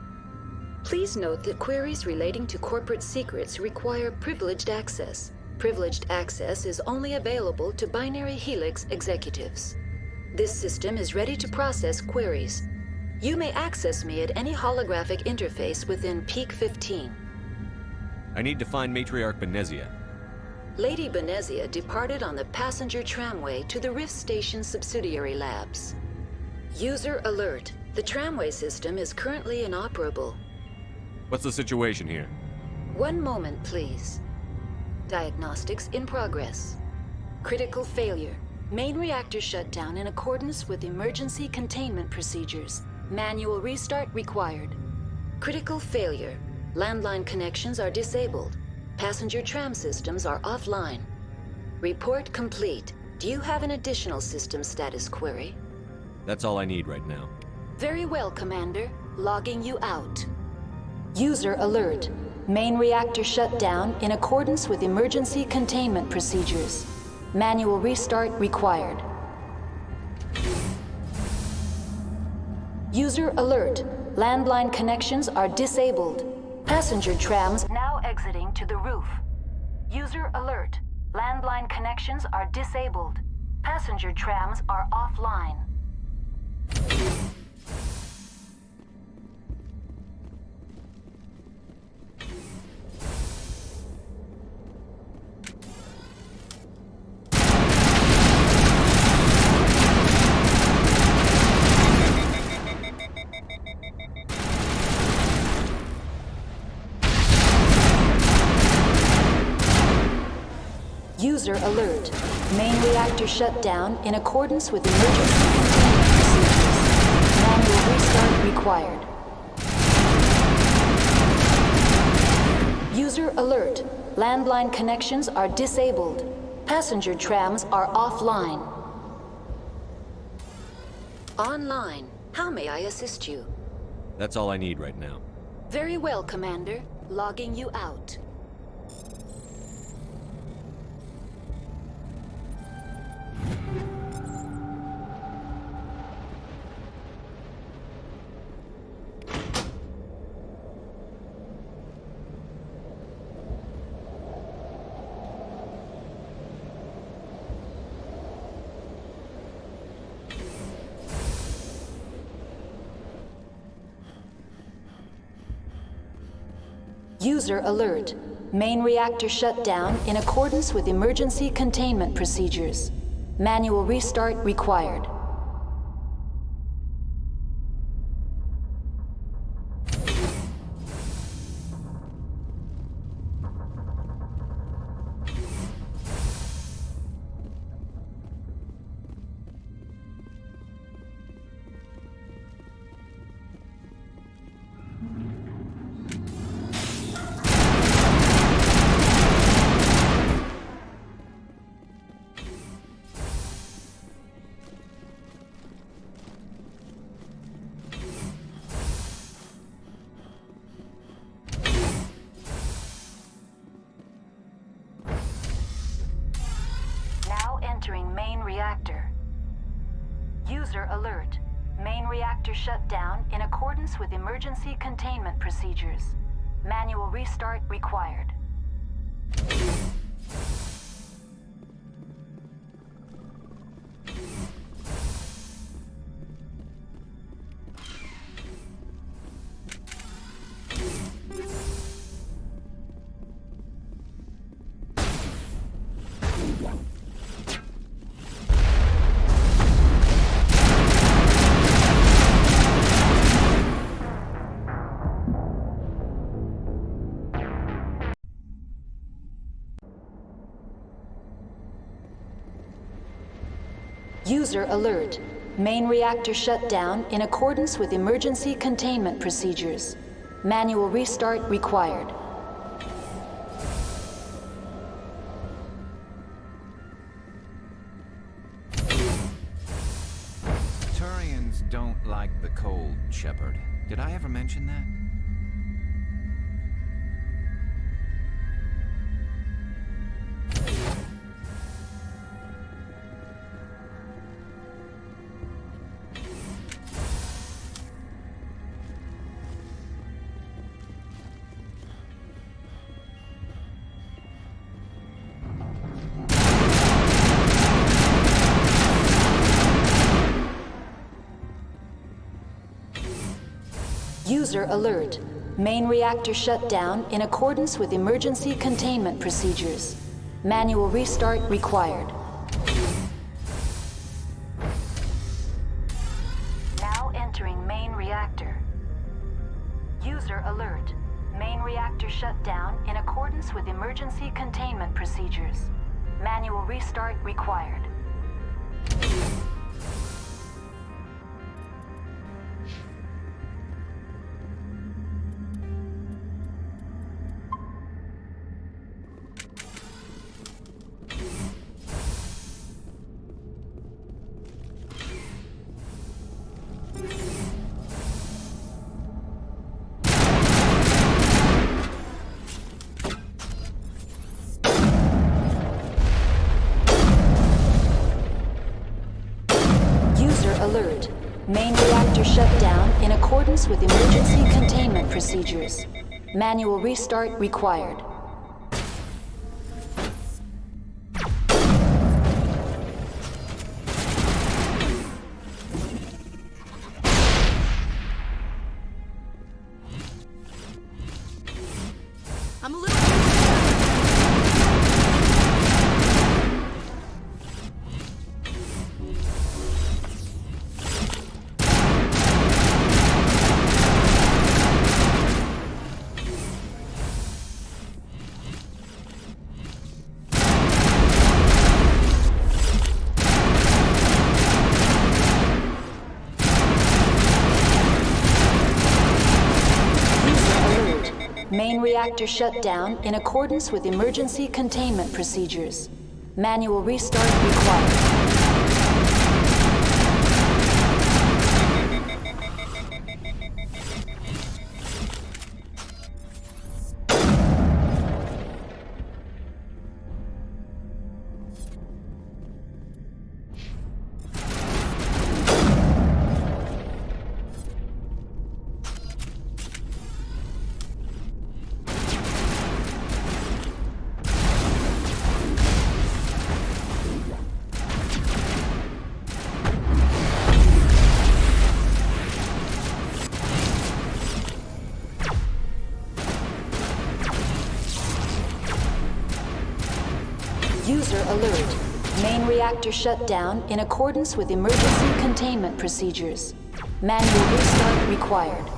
Speaker 11: Please note that queries relating to corporate secrets require privileged access. Privileged access is only available to Binary Helix executives. This system is ready to process queries. You may access me at any holographic interface within Peak 15.
Speaker 7: I need to find Matriarch Benezia.
Speaker 11: Lady Benezia departed on the passenger tramway to the Rift Station subsidiary labs. User alert. The tramway system is currently inoperable.
Speaker 7: What's the situation here?
Speaker 11: One moment, please. Diagnostics in progress. Critical failure. Main reactor shutdown in accordance with emergency containment procedures. Manual restart required. Critical failure. Landline connections are disabled. Passenger tram systems are offline. Report complete. Do you have an additional system status query?
Speaker 7: That's all I need right now.
Speaker 11: Very well, Commander. Logging you out. User alert. Main reactor shut down in accordance with emergency containment procedures. Manual restart required. User alert. Landline connections are disabled. Passenger trams now exiting to the roof. User alert. Landline connections are disabled. Passenger trams are offline. User alert. Main reactor shut down in accordance with emergency containment procedures. Manual restart required. User alert. Landline connections are disabled. Passenger trams are offline. Online. How may I assist you?
Speaker 7: That's all I need right now.
Speaker 11: Very well, Commander. Logging you out. User alert. Main reactor shut down in accordance with emergency containment procedures. Manual restart required. Entering main reactor. User alert. Main reactor shut down in accordance with emergency containment procedures. Manual restart required. User alert. Main reactor shut down in accordance with emergency containment procedures. Manual restart required.
Speaker 8: Turians don't like the cold, Shepard. Did I ever mention that?
Speaker 11: User alert. Main reactor shut down in accordance with emergency containment procedures. Manual restart required. Now entering main reactor. User alert. Main reactor shut down in accordance with emergency containment procedures. Manual restart required. Alert. Main reactor shut down in accordance with emergency containment procedures. Manual restart required.
Speaker 6: I'm a little...
Speaker 11: reactor shut down in accordance with emergency containment procedures. Manual restart required. User alert. Main reactor shut down in accordance with emergency containment procedures. Manual restart required.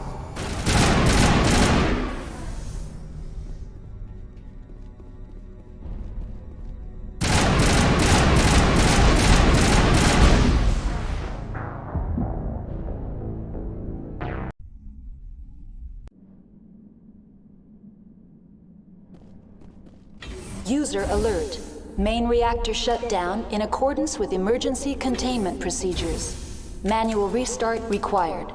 Speaker 11: User alert. Main reactor shut down in accordance with emergency containment procedures. Manual restart required.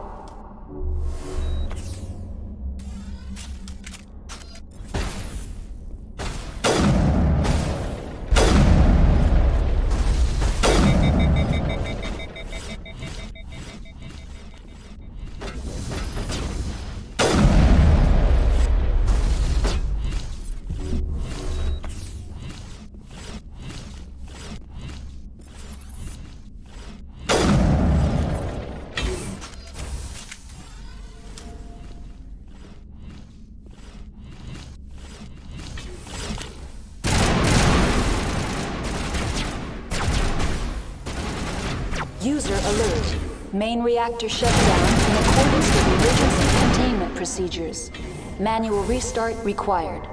Speaker 11: User alert. Main reactor shut down in accordance with emergency containment procedures. Manual restart required.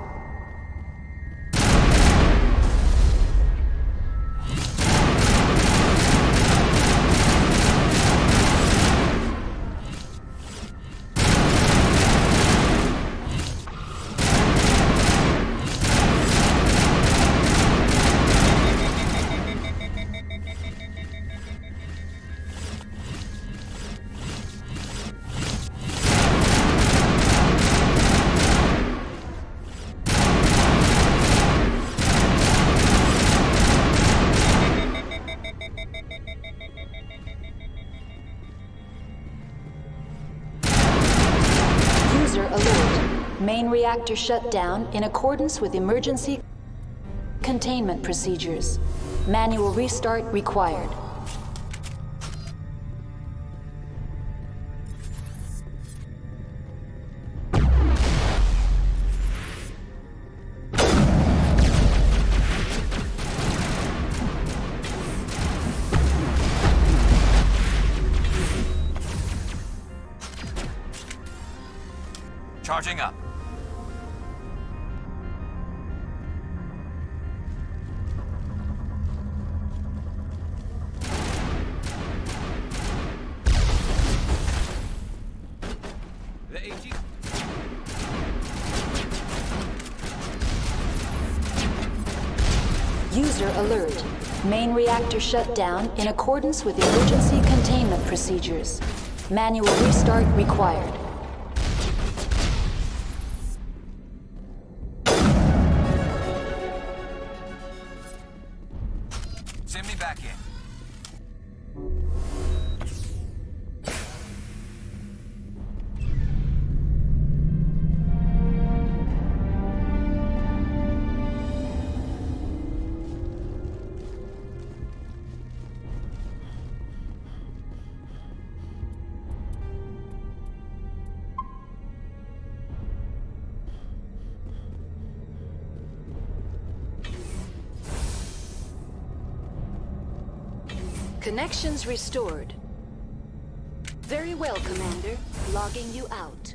Speaker 11: User alert. Main reactor shut down in accordance with emergency containment procedures. Manual restart required.
Speaker 8: Charging up. The AG.
Speaker 11: User alert. Main reactor shut down in accordance with emergency containment procedures. Manual restart required.
Speaker 8: Send me back in.
Speaker 11: Connections restored. Very well, Commander. Logging you out.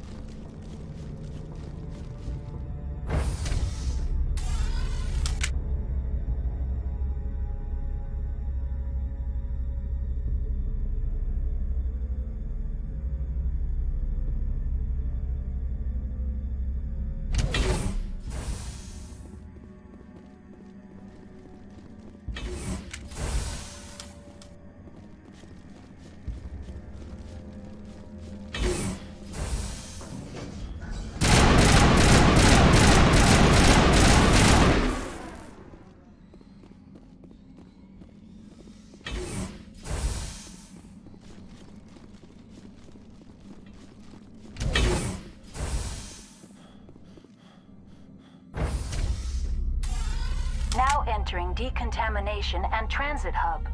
Speaker 11: entering decontamination and transit hub.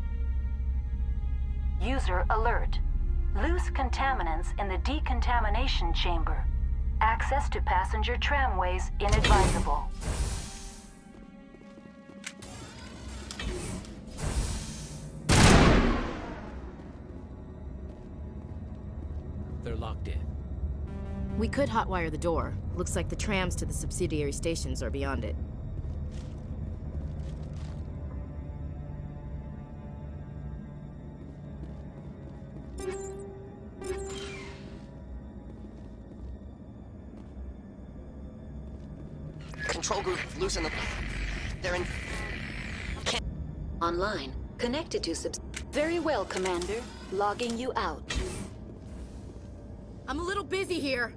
Speaker 11: User alert. Loose contaminants in the decontamination chamber. Access to passenger tramways inadvisable.
Speaker 15: They're locked in.
Speaker 6: We could hotwire the door. Looks like the trams to the subsidiary stations are beyond it.
Speaker 16: Control group, loosen the... They're in...
Speaker 11: Online. Connected to Very well, Commander. Logging you out.
Speaker 6: I'm a little busy here.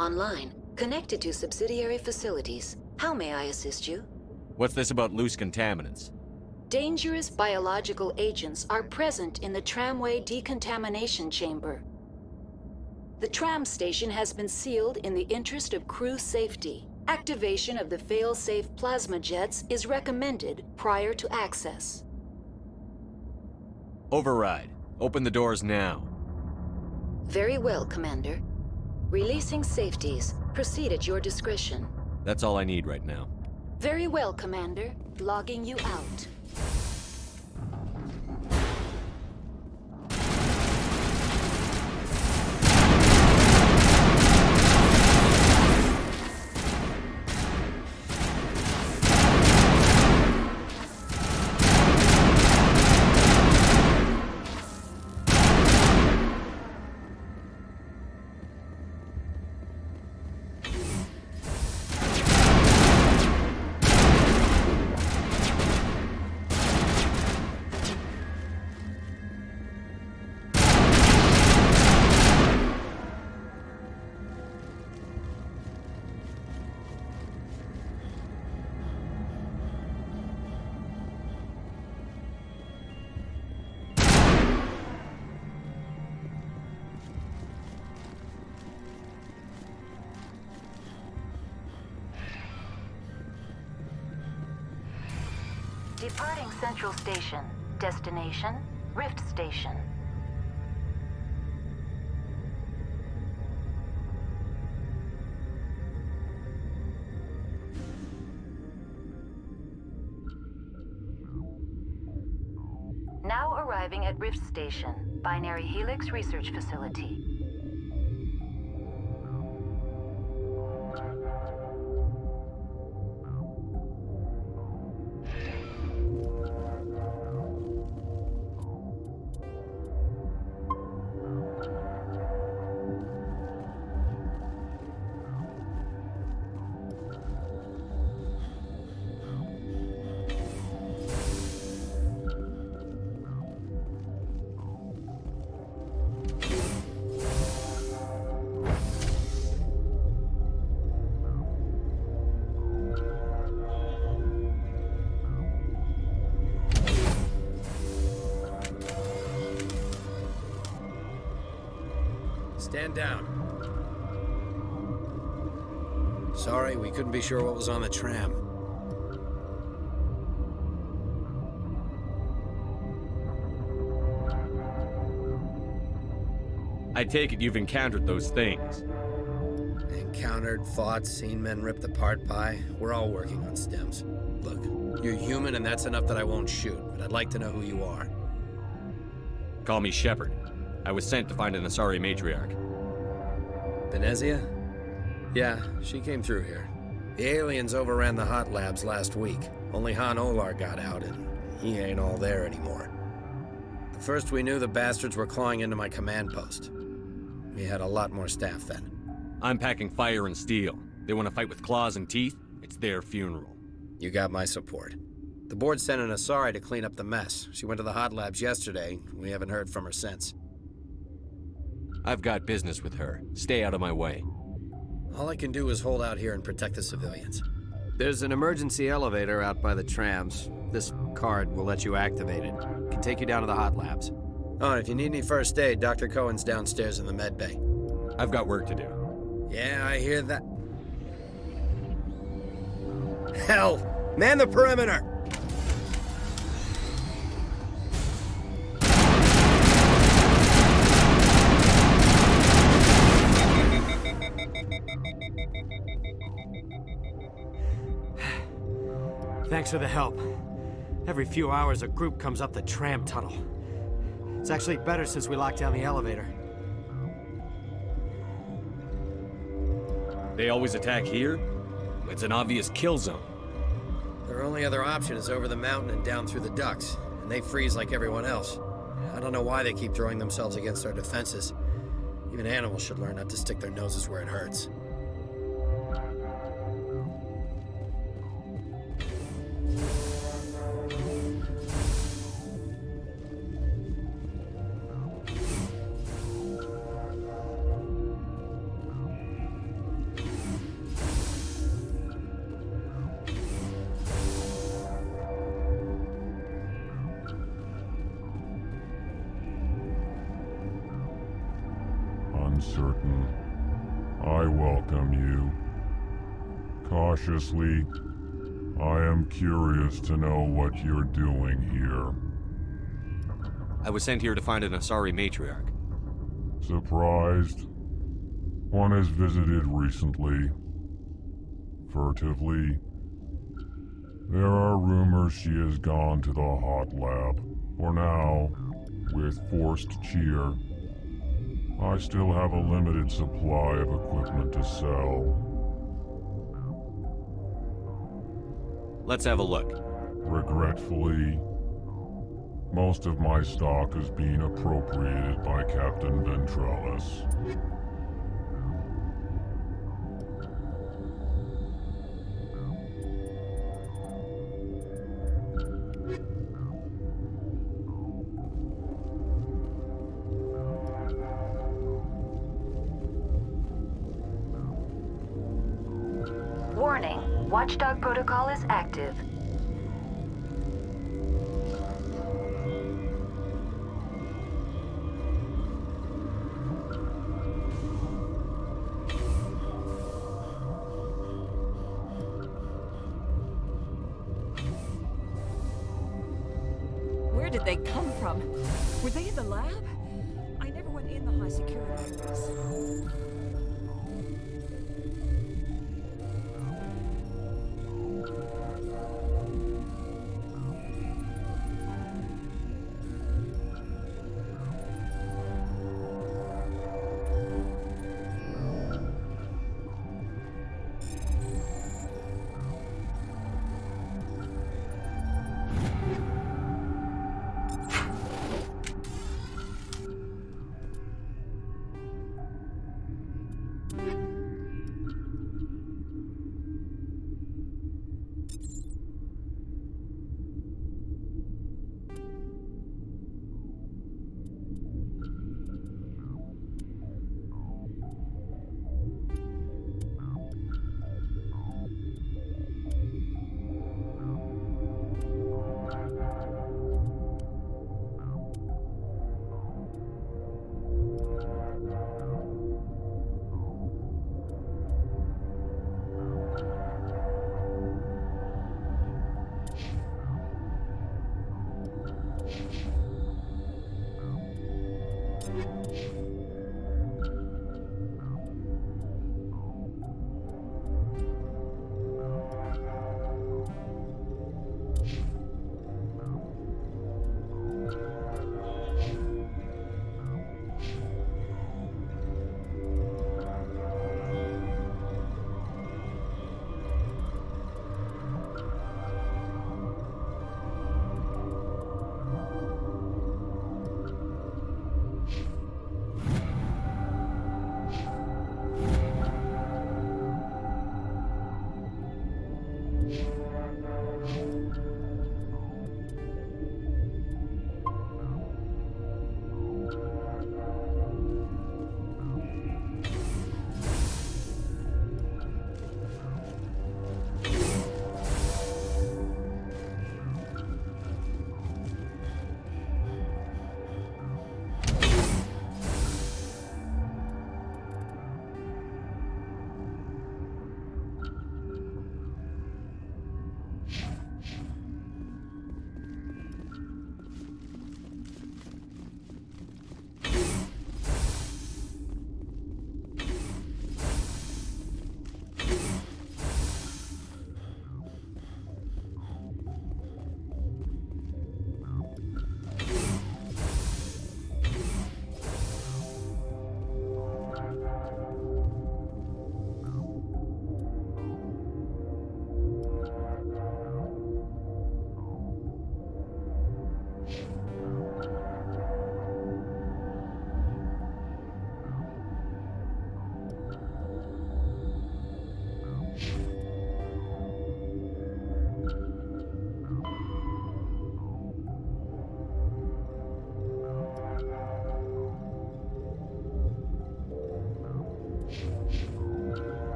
Speaker 11: Online. Connected to subsidiary facilities. How may I assist you?
Speaker 7: What's this about loose contaminants?
Speaker 11: Dangerous biological agents are present in the tramway decontamination chamber. The tram station has been sealed in the interest of crew safety. Activation of the fail-safe plasma jets is recommended prior to access.
Speaker 7: Override. Open the doors now.
Speaker 11: Very well, Commander. Releasing safeties. Proceed at your discretion.
Speaker 7: That's all I need right now.
Speaker 11: Very well, Commander. Logging you out. Departing Central Station. Destination, Rift Station. Now arriving at Rift Station, Binary Helix Research Facility.
Speaker 15: Stand down. Sorry, we couldn't be sure what was on the tram.
Speaker 7: I take it you've encountered those things.
Speaker 15: Encountered, fought, seen men ripped apart by. We're all working on stems. Look, you're human and that's enough that I won't shoot, but I'd like to know who you are.
Speaker 7: Call me Shepard. I was sent to find an Asari matriarch.
Speaker 15: Venezia? Yeah, she came through here. The aliens overran the hot labs last week. Only Han Olar got out, and he ain't all there anymore. The first we knew, the bastards were clawing into my command post. We had a lot more staff then.
Speaker 7: I'm packing fire and steel. They want to fight with claws and teeth? It's their funeral.
Speaker 15: You got my support. The board sent an Asari to clean up the mess. She went to the hot labs yesterday. We haven't heard from her since.
Speaker 7: I've got business with her. Stay out of my way.
Speaker 15: All I can do is hold out here and protect the civilians.
Speaker 17: There's an emergency elevator out by the trams. This card will let you activate it. Can take you down to the hot labs.
Speaker 15: Oh, and if you need any first aid, Dr. Cohen's downstairs in the med bay.
Speaker 7: I've got work to do.
Speaker 15: Yeah, I hear that. Hell! Man the perimeter!
Speaker 18: Thanks for the help. Every few hours, a group comes up the tram tunnel. It's actually better since we locked down the elevator.
Speaker 7: They always attack here? It's an obvious kill zone.
Speaker 15: Their only other option is over the mountain and down through the ducts, and they freeze like everyone else. I don't know why they keep throwing themselves against our defenses. Even animals should learn not to stick their noses where it hurts.
Speaker 22: Uncertain. I welcome you. Cautiously, I am curious to know what you're doing here.
Speaker 7: I was sent here to find an Asari matriarch.
Speaker 22: Surprised? One has visited recently. Furtively. There are rumors she has gone to the hot lab. For now, with forced cheer, I still have a limited supply of equipment to sell.
Speaker 7: Let's have a look.
Speaker 22: Regretfully, most of my stock is being appropriated by Captain Ventralis.
Speaker 11: Warning, Watchdog protocol is active.
Speaker 5: Where did they come from? Were they in the lab? I never went in the high security areas.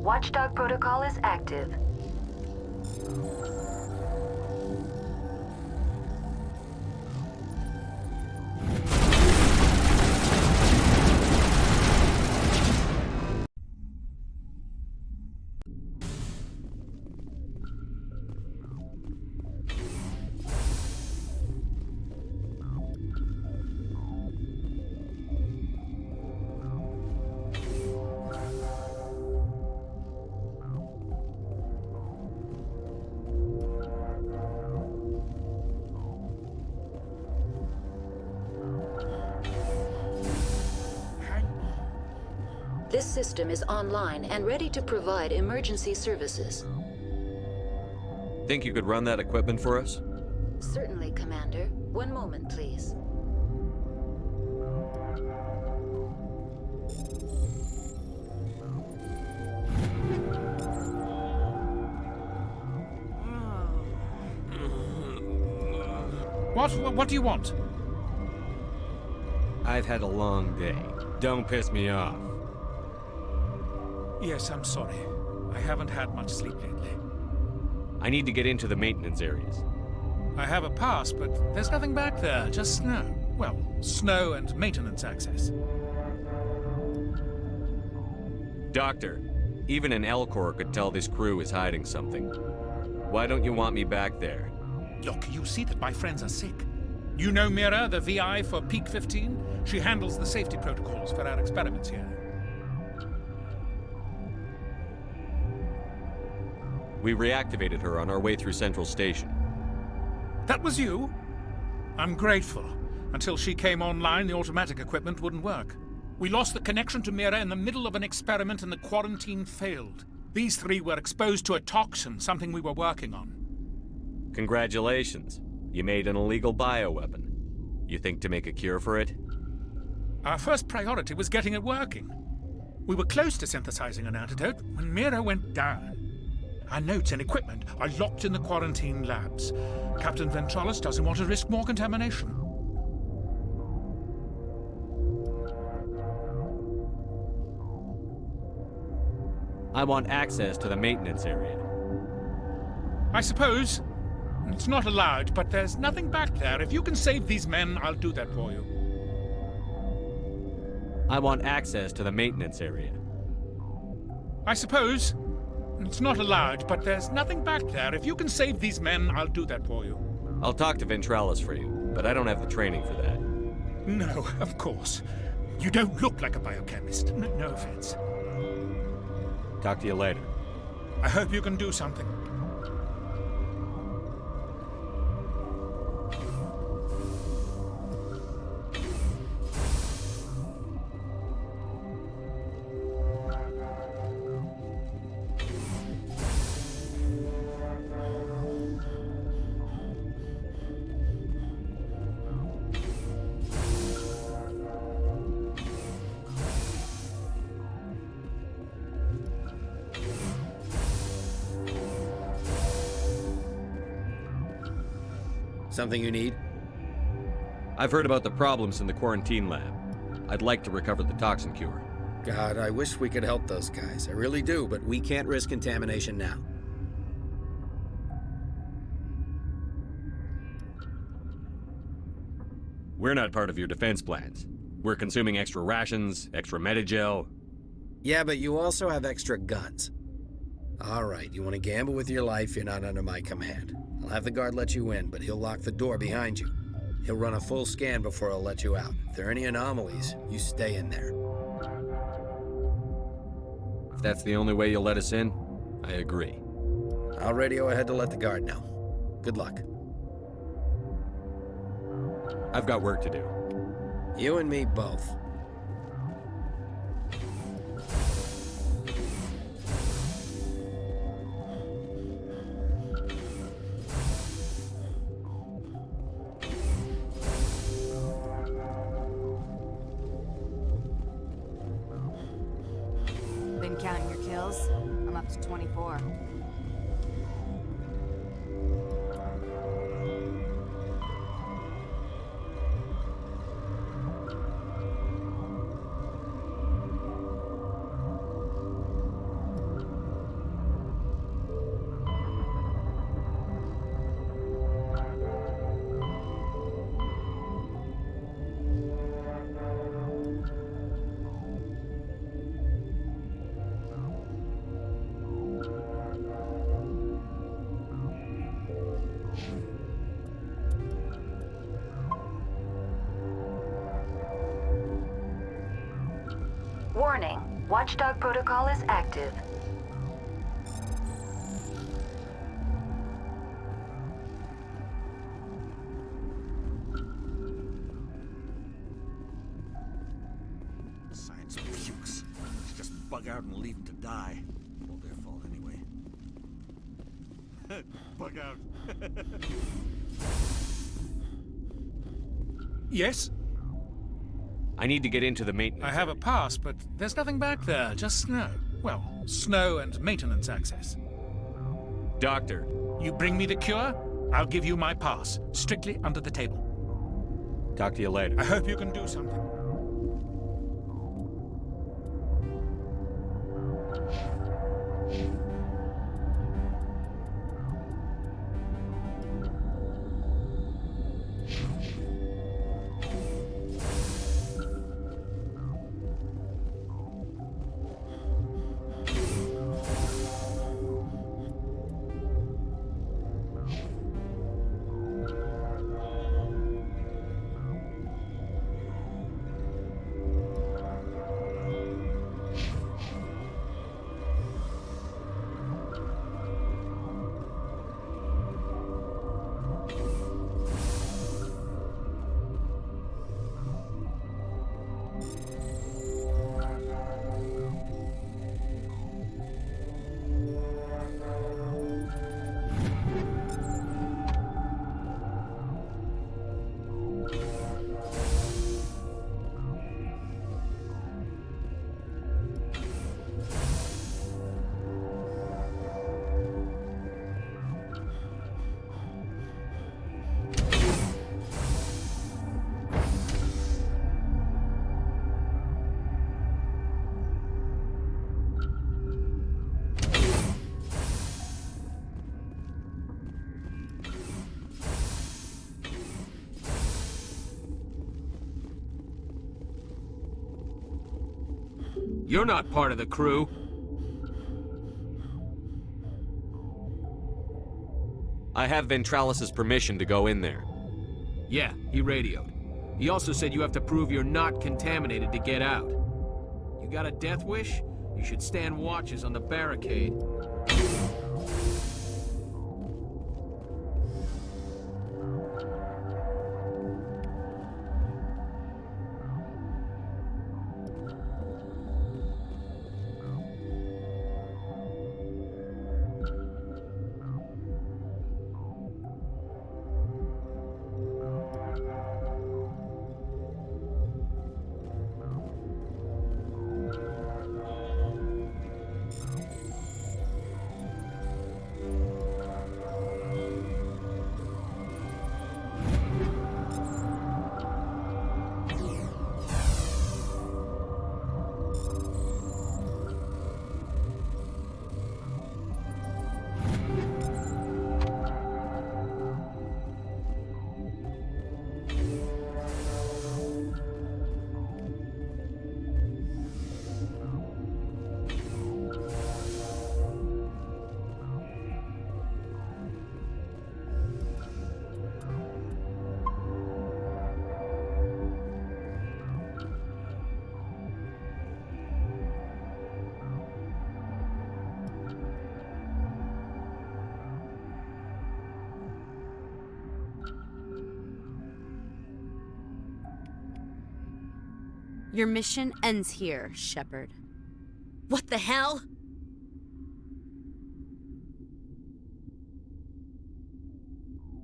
Speaker 11: Watchdog protocol is active. This system is online and ready to provide emergency services.
Speaker 7: Think you could run that equipment for us?
Speaker 11: Certainly, Commander. One moment, please.
Speaker 13: What do you want?
Speaker 7: I've had a long day. Don't piss me off.
Speaker 13: Yes, I'm sorry. I haven't had much sleep lately.
Speaker 7: I need to get into the maintenance areas.
Speaker 13: I have a pass, but there's nothing back there, just snow. Well, snow and maintenance access.
Speaker 7: Doctor, even an L-Corps could tell this crew is hiding something. Why don't you want me back there?
Speaker 13: Look, you see that my friends are sick. You know Mira, the VI for Peak 15? She handles the safety protocols for our experiments here.
Speaker 7: We reactivated her on our way through Central Station.
Speaker 13: That was you? I'm grateful. Until she came online, the automatic equipment wouldn't work. We lost the connection to Mira in the middle of an experiment and the quarantine failed. These three were exposed to a toxin, something we were working on.
Speaker 7: Congratulations. You made an illegal bioweapon. You think to make a cure for it?
Speaker 13: Our first priority was getting it working. We were close to synthesizing an antidote when Mira went down. Our notes and equipment are locked in the quarantine labs. Captain Ventralis doesn't want to risk more contamination.
Speaker 7: I want access to the maintenance area.
Speaker 13: I suppose it's not allowed, but there's nothing back there. If you can save these men, I'll do that for you.
Speaker 7: I want access to the maintenance area.
Speaker 13: I suppose it's not allowed, but there's nothing back there. If you can save these men, I'll do that for you.
Speaker 7: I'll talk to Ventralis for you, but I don't have the training for that.
Speaker 13: No, of course. You don't look like a biochemist. No offense.
Speaker 7: Talk to you later.
Speaker 13: I hope you can do something.
Speaker 17: Something you need?
Speaker 7: I've heard about the problems in the quarantine lab. I'd like to recover the toxin cure.
Speaker 17: God, I wish we could help those guys. I really do, but we can't risk contamination now.
Speaker 7: We're not part of your defense plans. We're consuming extra rations, extra Medigel.
Speaker 17: Yeah, but you also have extra guns. All right, you want to gamble with your life, you're not under my command. I'll have the guard let you in, but he'll lock the door behind you. He'll run a full scan before he'll let you out. If there are any anomalies, you stay in there.
Speaker 7: If that's the only way you'll let us in, I agree.
Speaker 17: I'll radio ahead to let the guard know. Good luck.
Speaker 7: I've got work to do.
Speaker 17: You and me both.
Speaker 20: Been counting your kills? I'm up to 24.
Speaker 11: Watchdog protocol is active.
Speaker 1: Science pukes. Just bug out and leave them to die. All their fault anyway. Bug out.
Speaker 13: Yes?
Speaker 7: I need to get into the maintenance.
Speaker 13: I have a pass, but there's nothing back there, just snow. Well, snow and maintenance access.
Speaker 7: Doctor.
Speaker 13: You bring me the cure, I'll give you my pass, strictly under the table.
Speaker 7: Talk to you later.
Speaker 13: I hope you can do something.
Speaker 8: You're not part of the crew.
Speaker 7: I have Ventralis's permission to go in there.
Speaker 8: Yeah, he radioed. He also said you have to prove you're not contaminated to get out. You got a death wish? You should stand watches on the barricade.
Speaker 14: Your mission ends here, Shepard.
Speaker 6: What the hell?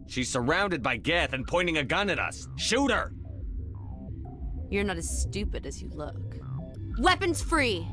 Speaker 7: She's surrounded by Geth and pointing a gun at us. Shoot her!
Speaker 14: You're not as stupid as you look. Weapons free!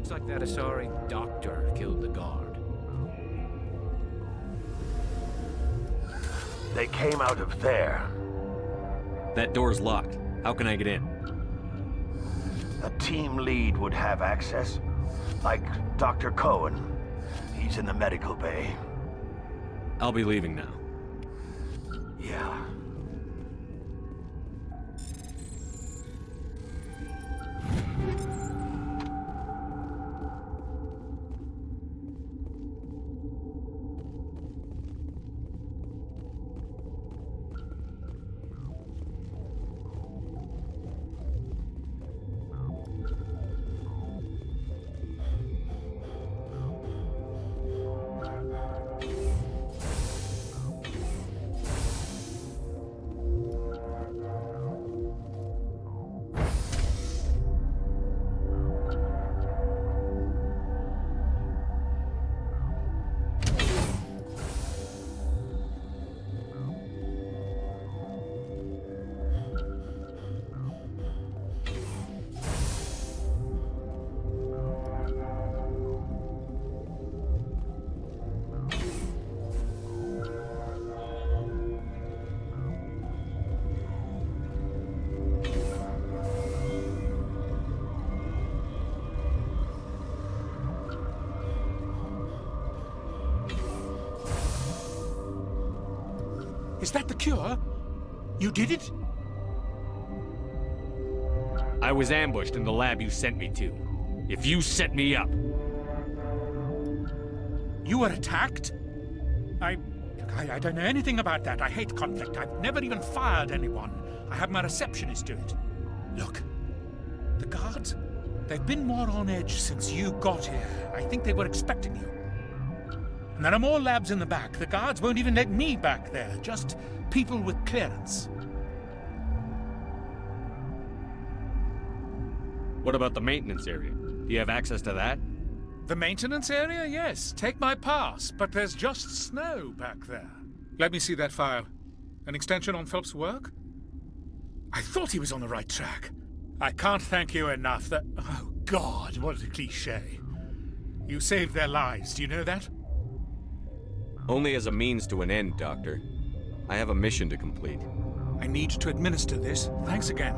Speaker 8: Looks like that Asari doctor killed the guard.
Speaker 19: They came out of there.
Speaker 7: That door's locked. How can I get in?
Speaker 19: A team lead would have access. Like Dr. Cohen. He's in the medical bay.
Speaker 7: I'll be leaving now.
Speaker 19: Yeah.
Speaker 13: Is that the cure? You did it?
Speaker 7: I was ambushed in the lab you sent me to. If you set me up...
Speaker 13: You were attacked? I don't know anything about that. I hate conflict. I've never even fired anyone. I have my receptionist do it. Look, the guards, they've been more on edge since you got here. I think they were expecting you. And there are more labs in the back. The guards won't even let me back there. Just people with clearance.
Speaker 7: What about the maintenance area? Do you have access to that?
Speaker 13: The maintenance area? Yes. Take my pass. But there's just snow back there. Let me see that file. An extension on Phelps' work? I thought he was on the right track. I can't thank you enough that... Oh, God, what a cliché. You saved their lives. Do you know that?
Speaker 7: Only as a means to an end, Doctor. I have a mission to complete.
Speaker 13: I need to administer this. Thanks again.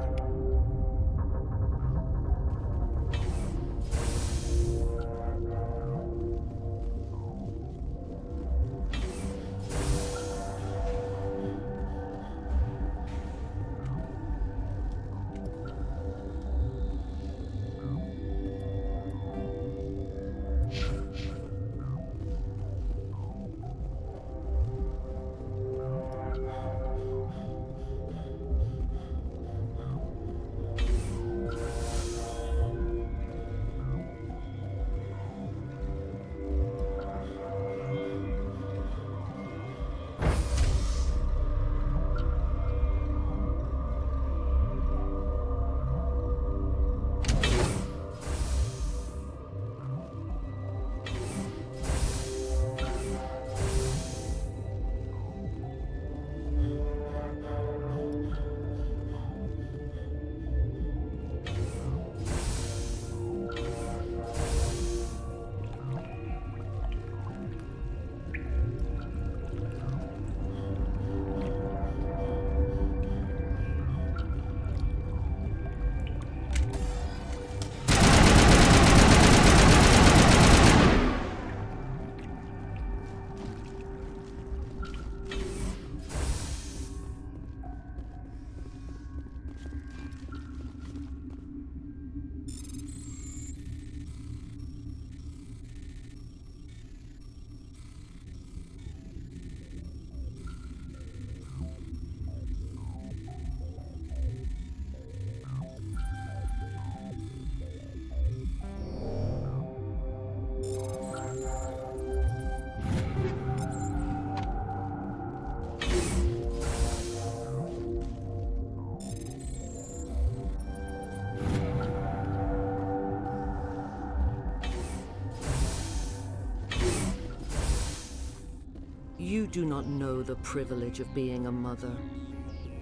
Speaker 21: You do not know the privilege of being a mother.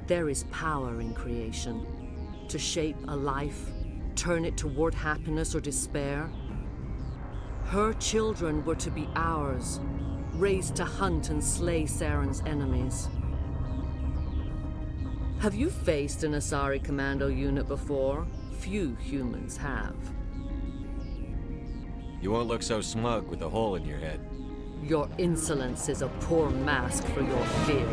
Speaker 21: There is power in creation. To shape a life, turn it toward happiness or despair, Her children were to be ours, raised to hunt and slay Saren's enemies. Have you faced an Asari commando unit before? Few humans have.
Speaker 7: You won't look so smug with a hole in your head.
Speaker 21: Your insolence is a poor mask for your fear.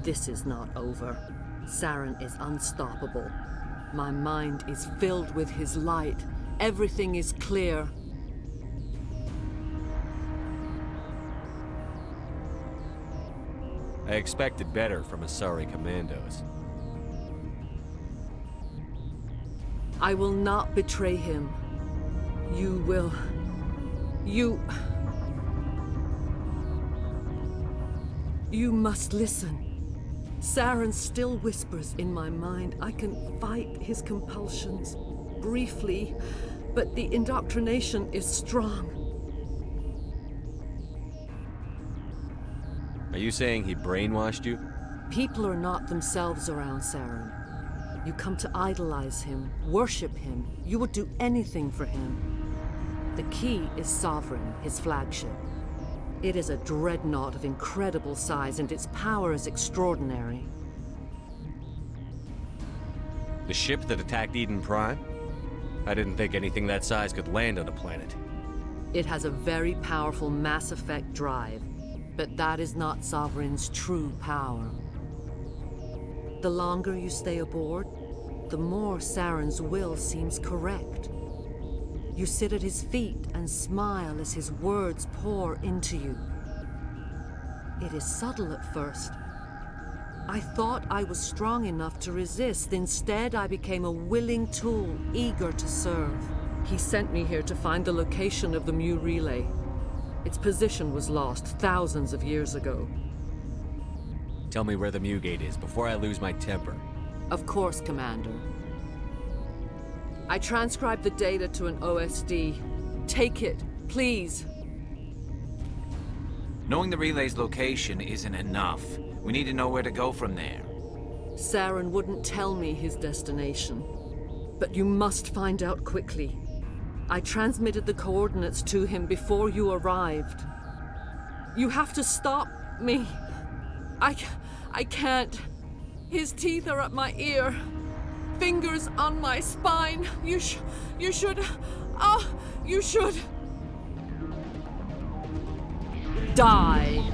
Speaker 21: This is not over. Saren is unstoppable. My mind is filled with his light. Everything is clear.
Speaker 7: I expected better from Asari commandos.
Speaker 21: I will not betray him. You will... You must listen. Saren still whispers in my mind. I can fight his compulsions, briefly, but the indoctrination is strong.
Speaker 7: Are you saying he brainwashed you?
Speaker 21: People are not themselves around Saren. You come to idolize him, worship him. You would do anything for him. The key is Sovereign, his flagship. It is a dreadnought of incredible size, and its power is extraordinary.
Speaker 7: The ship that attacked Eden Prime? I didn't think anything that size could land on a planet.
Speaker 21: It has a very powerful Mass Effect drive, but that is not Sovereign's true power. The longer you stay aboard, the more Saren's will seems correct. You sit at his feet and smile as his words pour into you. It is subtle at first. I thought I was strong enough to resist. Instead, I became a willing tool, eager to serve. He sent me here to find the location of the Mu relay. Its position was lost thousands of years ago.
Speaker 7: Tell me where the Mugate is before I lose my temper.
Speaker 21: Of course, Commander. I transcribed the data to an OSD. Take it, please.
Speaker 8: Knowing the relay's location isn't enough. We need to know where to go from there.
Speaker 21: Saren wouldn't tell me his destination. But you must find out quickly. I transmitted the coordinates to him before you arrived. You have to stop me. I can't. His teeth are at my ear. Fingers on my spine. You should... Oh, you should... die.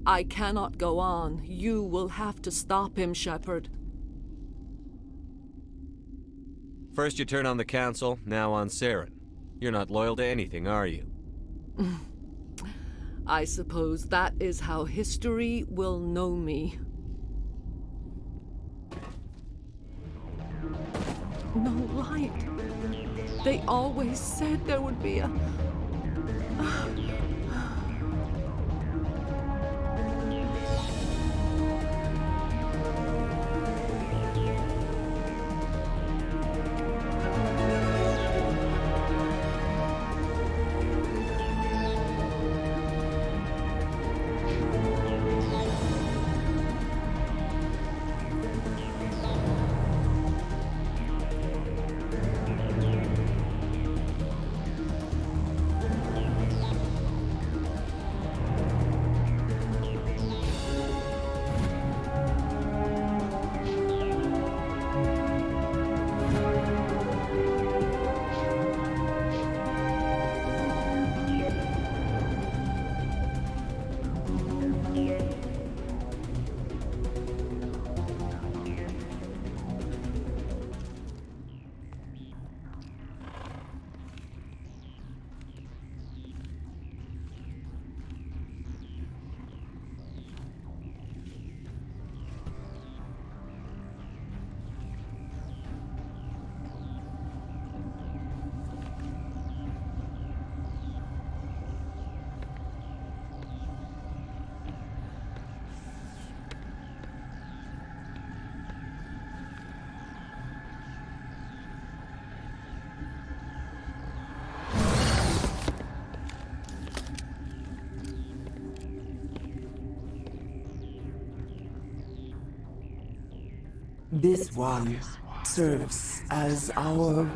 Speaker 21: I cannot go on. You will have to stop him, Shepard.
Speaker 7: First you turn on the Council, now on Saren. You're not loyal to anything, are you?
Speaker 21: I suppose that is how history will know me. No light. They always said there would be a...
Speaker 2: This one serves as our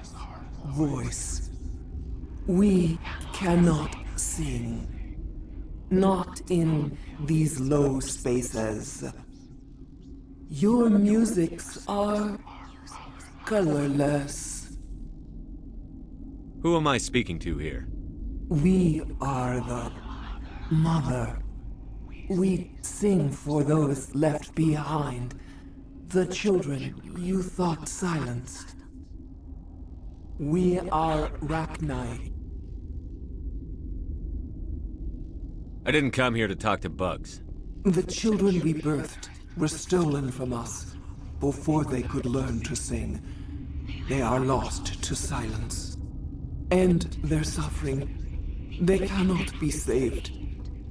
Speaker 2: voice. We cannot sing. Not in these low spaces. Your musics are colorless.
Speaker 7: Who am I speaking to here?
Speaker 2: We are the mother. We sing for those left behind. The children you thought silenced. We are Rachni.
Speaker 7: I didn't come here to talk to bugs.
Speaker 2: The children we birthed were stolen from us before they could learn to sing. They are lost to silence. And their suffering, they cannot be saved.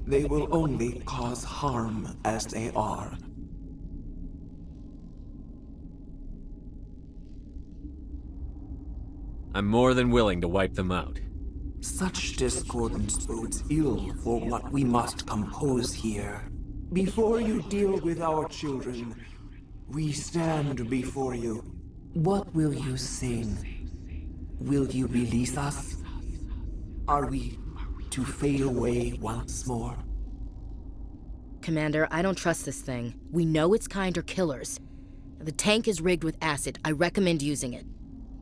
Speaker 2: They will only cause harm as they are.
Speaker 7: I'm more than willing to wipe them out.
Speaker 2: Such discordance bodes ill for what we must compose here. Before you deal with our children, We stand before you. What will you sing? Will you release us? Are we to fade away once more?
Speaker 6: Commander, I don't trust this thing. We know its kind are killers. The tank is rigged with acid. I recommend using it.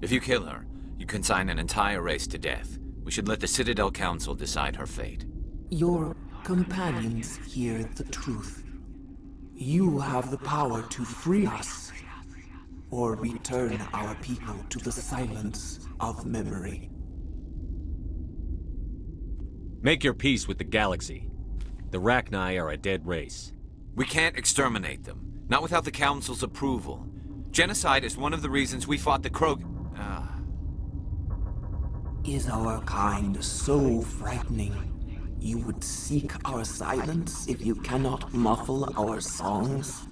Speaker 8: If you kill her, you consign an entire race to death. We should let the Citadel Council decide her fate.
Speaker 2: Your companions hear the truth. You have the power to free us, or return our people to the silence of memory.
Speaker 7: Make your peace with the galaxy. The Rachni are a dead race.
Speaker 8: We can't exterminate them. Not without the Council's approval. Genocide is one of the reasons we fought the Krog...
Speaker 2: Is our kind so frightening? You would seek our silence if you cannot muffle our songs?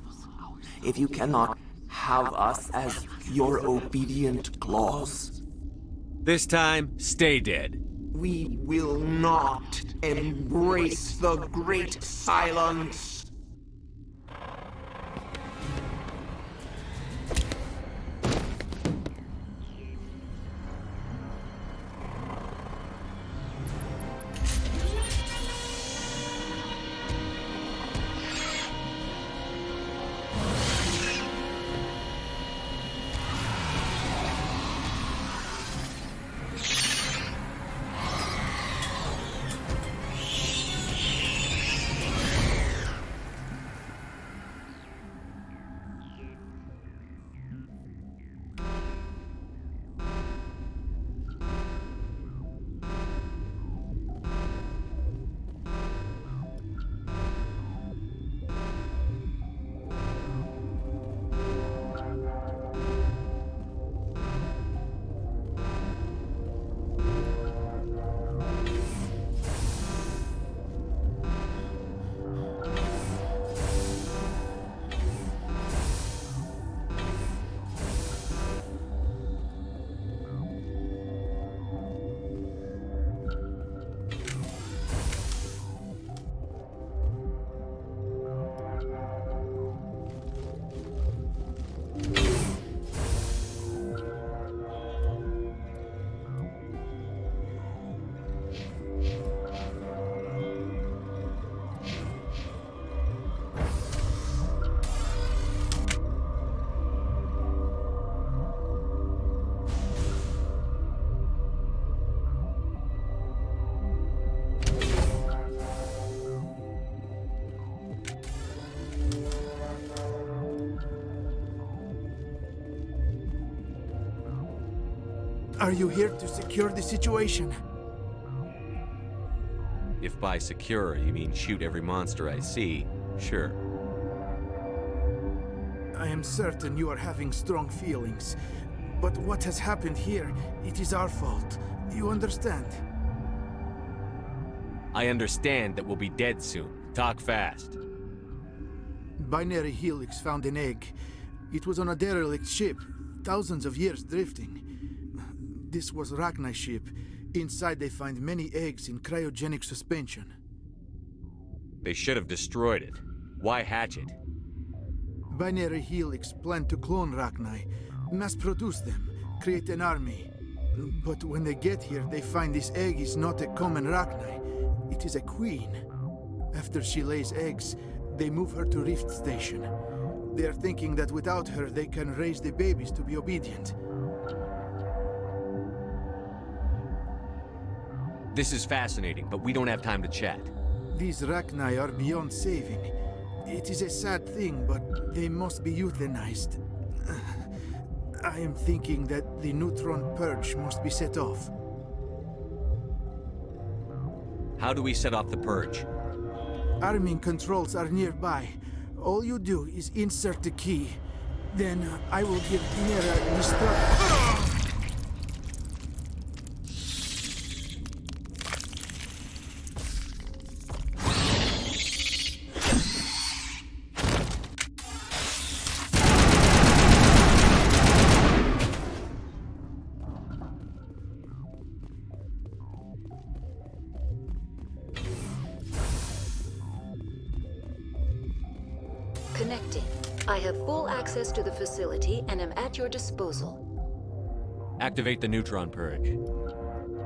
Speaker 2: If you cannot have us as your obedient claws?
Speaker 7: This time, stay dead.
Speaker 2: We will not embrace the great silence.
Speaker 9: Are you here to secure the situation?
Speaker 7: If by secure you mean shoot every monster I see, sure.
Speaker 9: I am certain you are having strong feelings. But what has happened here, it is our fault. You understand?
Speaker 7: I understand that we'll be dead soon. Talk fast.
Speaker 9: Binary Helix found an egg. It was on a derelict ship, thousands of years drifting. This was Rachni's ship. Inside they find many eggs in cryogenic suspension.
Speaker 7: They should have destroyed it. Why hatch it?
Speaker 9: Binary Helix planned to clone Rachni, mass-produce them, create an army. But when they get here, they find this egg is not a common Rachni. It is a queen. After she lays eggs, they move her to Rift Station. They are thinking that without her, they can raise the babies to be obedient.
Speaker 7: This is fascinating, but we don't have time to chat.
Speaker 9: These Rachni are beyond saving. It is a sad thing, but they must be euthanized. I am thinking that the neutron purge must be set off.
Speaker 7: How do we set off the purge?
Speaker 9: Arming controls are nearby. All you do is insert the key. Then I will give Mira destruct...
Speaker 11: Connecting. I have full access to the facility and am at your disposal.
Speaker 7: Activate the neutron purge.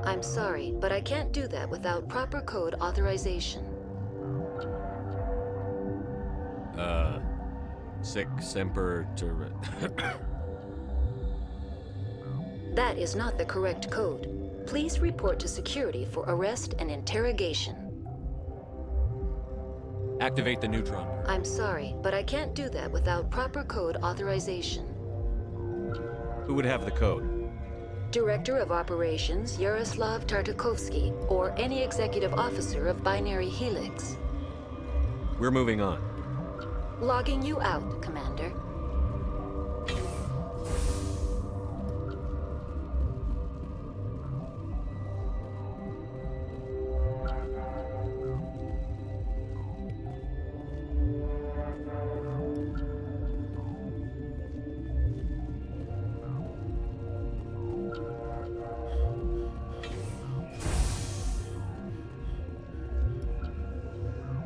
Speaker 11: I'm sorry, but I can't do that without proper code authorization.
Speaker 7: Sic semper
Speaker 11: That is not the correct code. Please report to security for arrest and interrogation.
Speaker 7: Activate the neutron purge.
Speaker 11: I'm sorry, but I can't do that without proper code authorization.
Speaker 7: Who would have the code?
Speaker 11: Director of Operations Yaroslav Tartakovsky, or any executive officer of Binary Helix.
Speaker 7: We're moving on.
Speaker 11: Logging you out, Commander.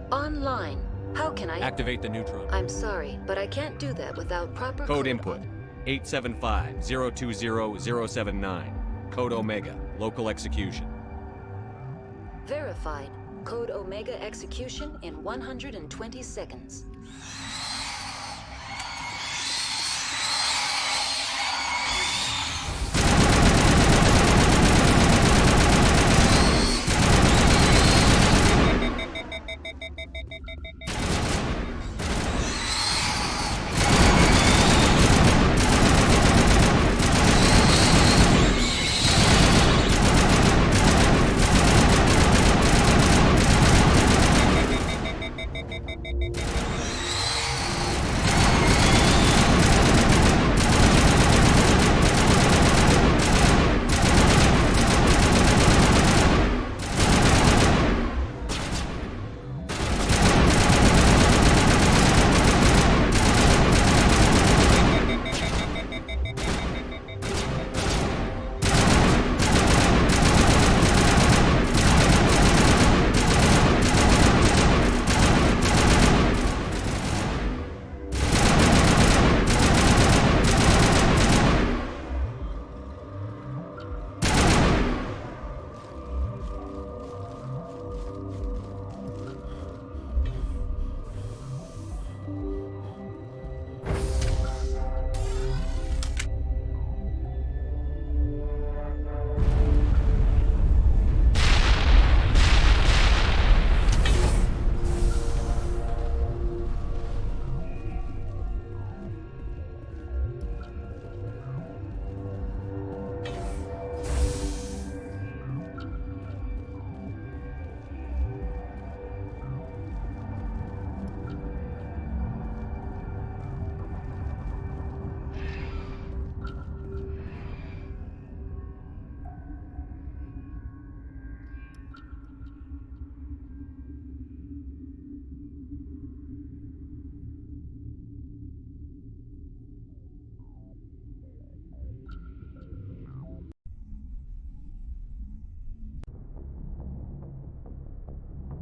Speaker 11: Online. How can I...
Speaker 7: Activate the neutron.
Speaker 11: I'm sorry, but I can't do that without proper
Speaker 7: Code input. 875-020-079. Code Omega. Local execution.
Speaker 11: Verified. Code Omega execution in 120 seconds.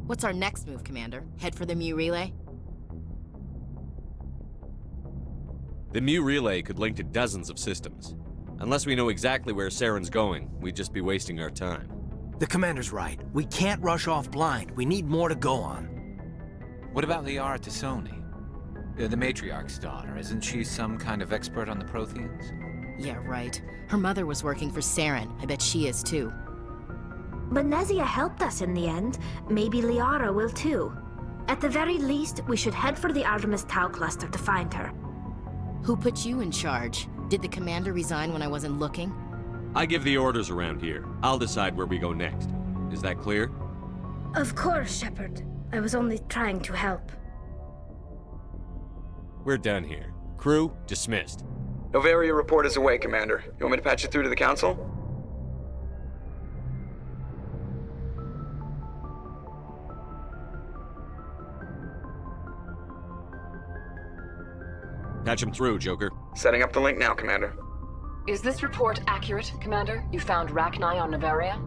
Speaker 6: What's our next move, Commander? Head for the Mu relay?
Speaker 7: The Mu relay could link to dozens of systems. Unless we know exactly where Saren's going, we'd just be wasting our time.
Speaker 10: The Commander's right. We can't rush off blind. We need more to go on.
Speaker 8: What about Liara Tassoni? The matriarch's daughter. Isn't she some kind of expert on the Protheans?
Speaker 6: Yeah, right. Her mother was working for Saren. I bet she is too.
Speaker 12: Benezia helped us in the end. Maybe Liara will too. At the very least, we should head for the Artemis Tau cluster to find her.
Speaker 6: Who put you in charge? Did the Commander resign when I wasn't looking?
Speaker 7: I give the orders around here. I'll decide where we go next. Is that clear?
Speaker 12: Of course, Shepard. I was only trying to help.
Speaker 7: We're done here. Crew, dismissed.
Speaker 23: Novaria report is away, Commander. You want me to patch it through to the Council?
Speaker 7: Patch him through, Joker.
Speaker 23: Setting up the link now, Commander.
Speaker 24: Is this report accurate, Commander? You found Rachni on Novaria?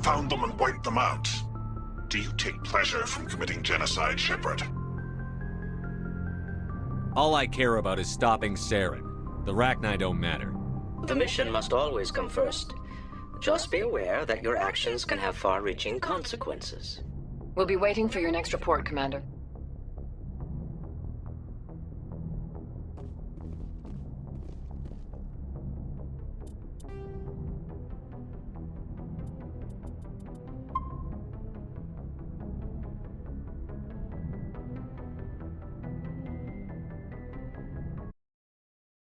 Speaker 25: Found them and wiped them out. Do you take pleasure from committing genocide, Shepard?
Speaker 7: All I care about is stopping Saren. The Rachni don't matter.
Speaker 3: The mission must always come first. Just be aware that your actions can have far-reaching consequences.
Speaker 24: We'll be waiting for your next report, Commander.